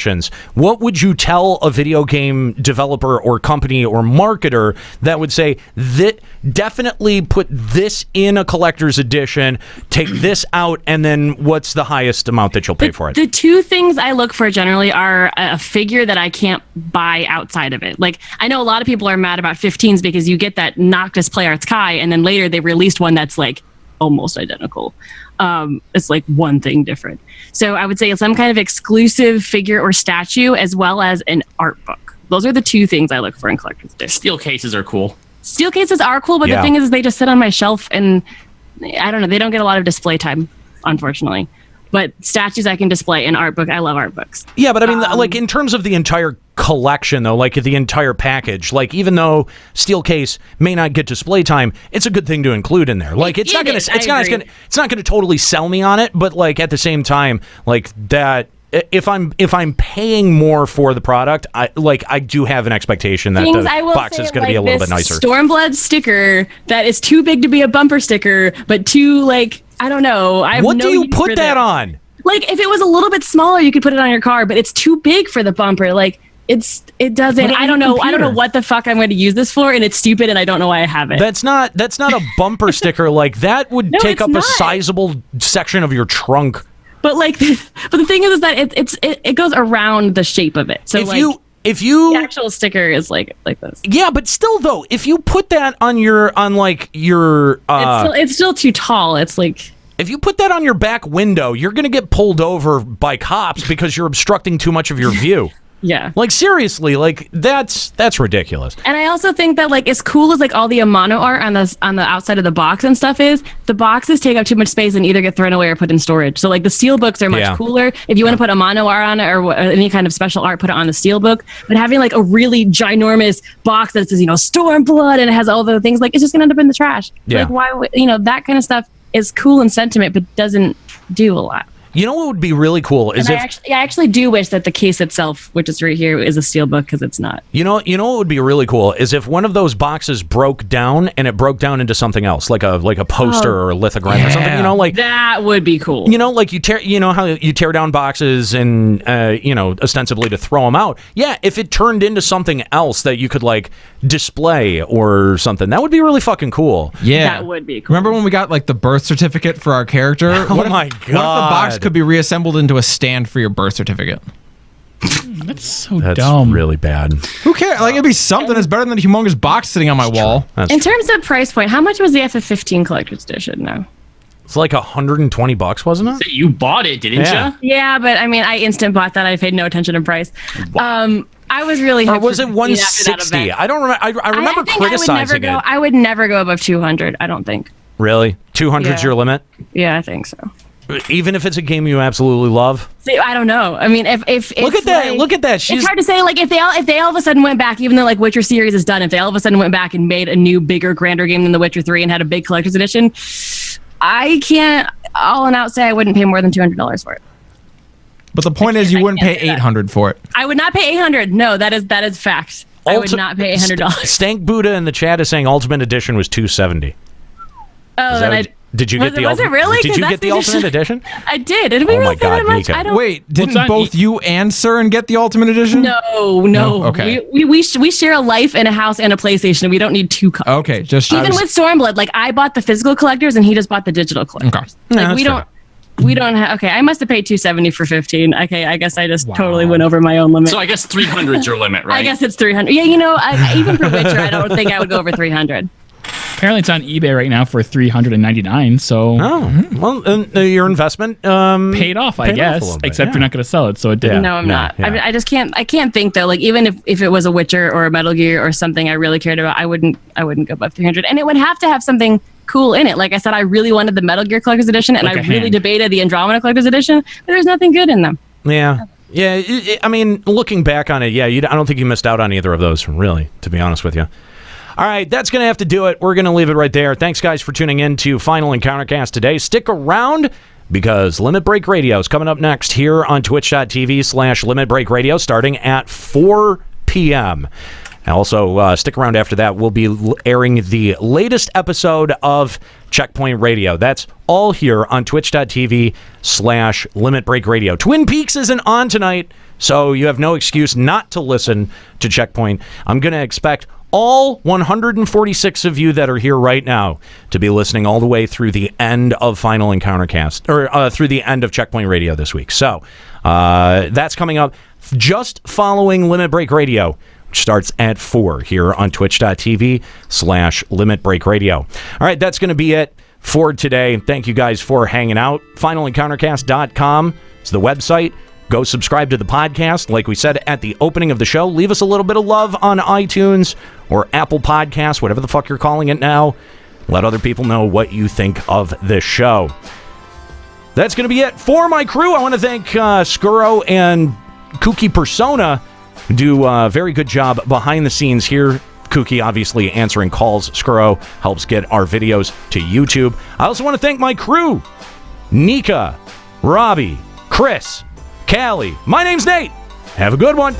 what would you tell a video game developer or company or marketer that would say that definitely put this in a collector's edition, take this out, and then what's the highest amount that you'll pay for it? The two things I look for generally are a figure that I can't buy outside of it. Like, I know a lot of people are mad about 15s because you get that Noctis Play Arts Kai, and then later they released one that's like almost identical. It's like one thing different. So I would say some kind of exclusive figure or statue, as well as an art book. Those are the two things I look for in collector's editions. Steel cases are cool. Steel cases are cool, but Yeah. the thing is they just sit on my shelf, and I don't know, they don't get a lot of display time, unfortunately. But statues I can display, and art book, I love art books. Yeah, but I mean, like in terms of the entire collection, though, like the entire package, like even though steel case may not get display time, it's a good thing to include in there. Like it's not gonna totally sell me on it, but like at the same time, like that. If I'm paying more for the product, I do have an expectation that Things I the will box say, is going to be a like little this bit nicer. Stormblood sticker that is too big to be a bumper sticker, but too I don't know. I have What no do you use put for that them. on? Like if it was a little bit smaller, you could put it on your car, but it's too big for the bumper. Like it doesn't. I don't know. I don't know what the fuck I'm going to use this for, and it's stupid, and I don't know why I have it. That's not a bumper sticker. Like that would No, take it's up not. a sizable section of your trunk. But the thing is that it goes around the shape of it. So The actual sticker is like this. Yeah, but still though, if you put that on your it's still too tall. It's like, if you put that on your back window, you're going to get pulled over by cops because you're obstructing too much of your view. Yeah. Like, seriously, like, that's ridiculous. And I also think that, like, as cool as, like, all the Amano art on the outside of the box and stuff is, the boxes take up too much space and either get thrown away or put in storage. So, like, the steel books are much cooler. If you want to put Amano art on it or any kind of special art, put it on the steel book. But having, like, a really ginormous box that says, Stormblood, and it has all the things, like, it's just going to end up in the trash. Yeah. Like, why would, that kind of stuff is cool in sentiment, but doesn't do a lot. You know what would be really cool is I actually do wish that the case itself, which is right here, is a steel book, because it's not. You know what would be really cool is if one of those boxes broke down and it broke down into something else, like a poster or a lithogram or something. Like that would be cool. Like you tear, how you tear down boxes and ostensibly to throw them out. Yeah, if it turned into something else that you could like display or something, that would be really fucking cool. Yeah, that would be cool. Remember when we got like the birth certificate for our character? Oh my god! What if the box could be reassembled into a stand for your birth certificate? That's so dumb. Really bad. Who cares? Like, it'd be something. It's better than a humongous box sitting on my wall. In terms of price point, how much was the FF15 collector's edition now? It's like $120, wasn't it? So you bought it, didn't you? Yeah, but I mean, I instant bought that. I paid no attention to price. I was really. Or was it 160? I don't remember. I remember criticizing it. I would never go above 200. I don't think. Really? 200's your limit? Yeah, I think so. Even if it's a game you absolutely love? See, I don't know. I mean, if look at that, look at that. It's hard to say. Like, if they all of a sudden went back, even though like Witcher series is done, if they all of a sudden went back and made a new, bigger, grander game than The Witcher 3 and had a big collector's edition, I can't all and out say I wouldn't pay more than $200 for it. But the point is, you wouldn't pay $800 for it. I would not pay $800. No, that is fact. I would not pay $800. Stank Buddha in the chat is saying Ultimate Edition was $270. Oh, then did you get the was it really? Did you get the Ultimate Edition? I did. Did we really pay that much? Nika. I don't. Wait, didn't both you and Cern get the Ultimate Edition? No. Okay. We share a life and a house and a PlayStation. We don't need two copies. Okay, just even with Stormblood, like I bought the physical collectors and he just bought the digital collectors. Okay. Like we don't have. Okay, I must have paid $270 for 15. Okay, I guess I just totally went over my own limit. So I guess 300 is your limit, right? I guess it's 300. Yeah, even for Witcher, I don't think I would go over 300. Apparently, it's on eBay right now for $399. So, your investment paid off, I guess. Except you're not going to sell it, so it didn't. No, I'm not. Yeah. I just can't. I can't think though. Like even if it was a Witcher or a Metal Gear or something I really cared about, I wouldn't go above 300. And it would have to have something cool in it. Like I said, I really wanted the Metal Gear Collector's Edition, and I really debated the Andromeda Collector's Edition, but there's nothing good in them. Yeah. Yeah. I mean, looking back on it, I don't think you missed out on either of those, really, to be honest with you. All right, that's going to have to do it. We're going to leave it right there. Thanks, guys, for tuning in to Final Encountercast today. Stick around because Limit Break Radio is coming up next here on twitch.tv/Limit Break Radio starting at 4 p.m. And also, stick around after that. We'll be airing the latest episode of Checkpoint Radio. That's all here on twitch.tv/Limit Break Radio. Twin Peaks isn't on tonight, so you have no excuse not to listen to Checkpoint. I'm going to expect all 146 of you that are here right now to be listening all the way through the end of Final Encountercast, or through the end of Checkpoint Radio this week. So that's coming up just following Limit Break Radio, which starts at 4 here on twitch.tv/Limit Break Radio. All right, that's going to be it for today. Thank you guys for hanging out. FinalEncountercast.com is the website. Go subscribe to the podcast. Like we said at the opening of the show, leave us a little bit of love on iTunes or Apple Podcasts, whatever the fuck you're calling it now. Let other people know what you think of this show. That's going to be it for my crew. I want to thank Skuro and Kooky Persona, who do a very good job behind the scenes here. Kooky obviously answering calls. Skuro helps get our videos to YouTube. I also want to thank my crew, Nika, Robbie, Chris, Callie. My name's Nate. Have a good one.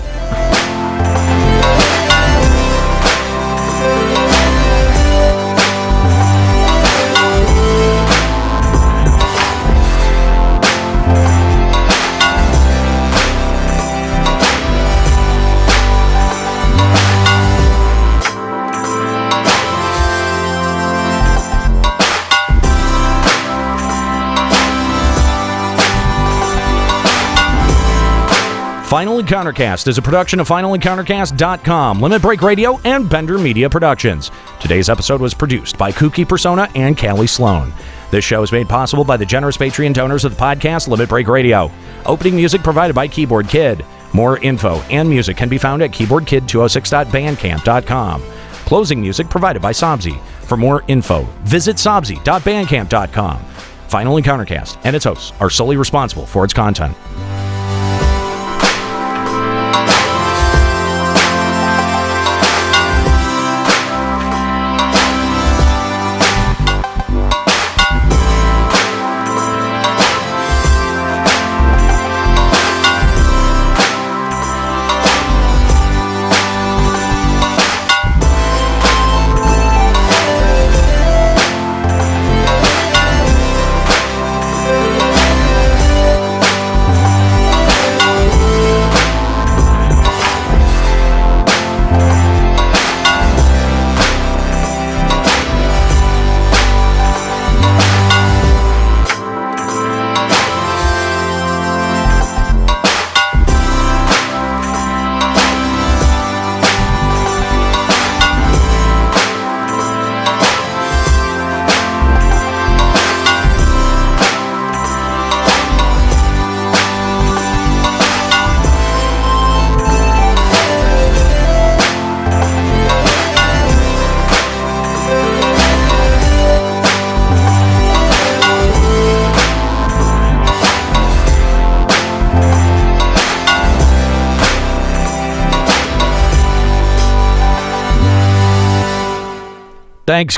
Final Encountercast is a production of FinalEncountercast.com, Limit Break Radio, and Bender Media Productions. Today's episode was produced by Kooky Persona and Callie Sloan. This show is made possible by the generous Patreon donors of the podcast Limit Break Radio. Opening music provided by Keyboard Kid. More info and music can be found at keyboardkid206.bandcamp.com. Closing music provided by Sobsy. For more info, visit sobsy.bandcamp.com. Final Encountercast and its hosts are solely responsible for its content. Thanks,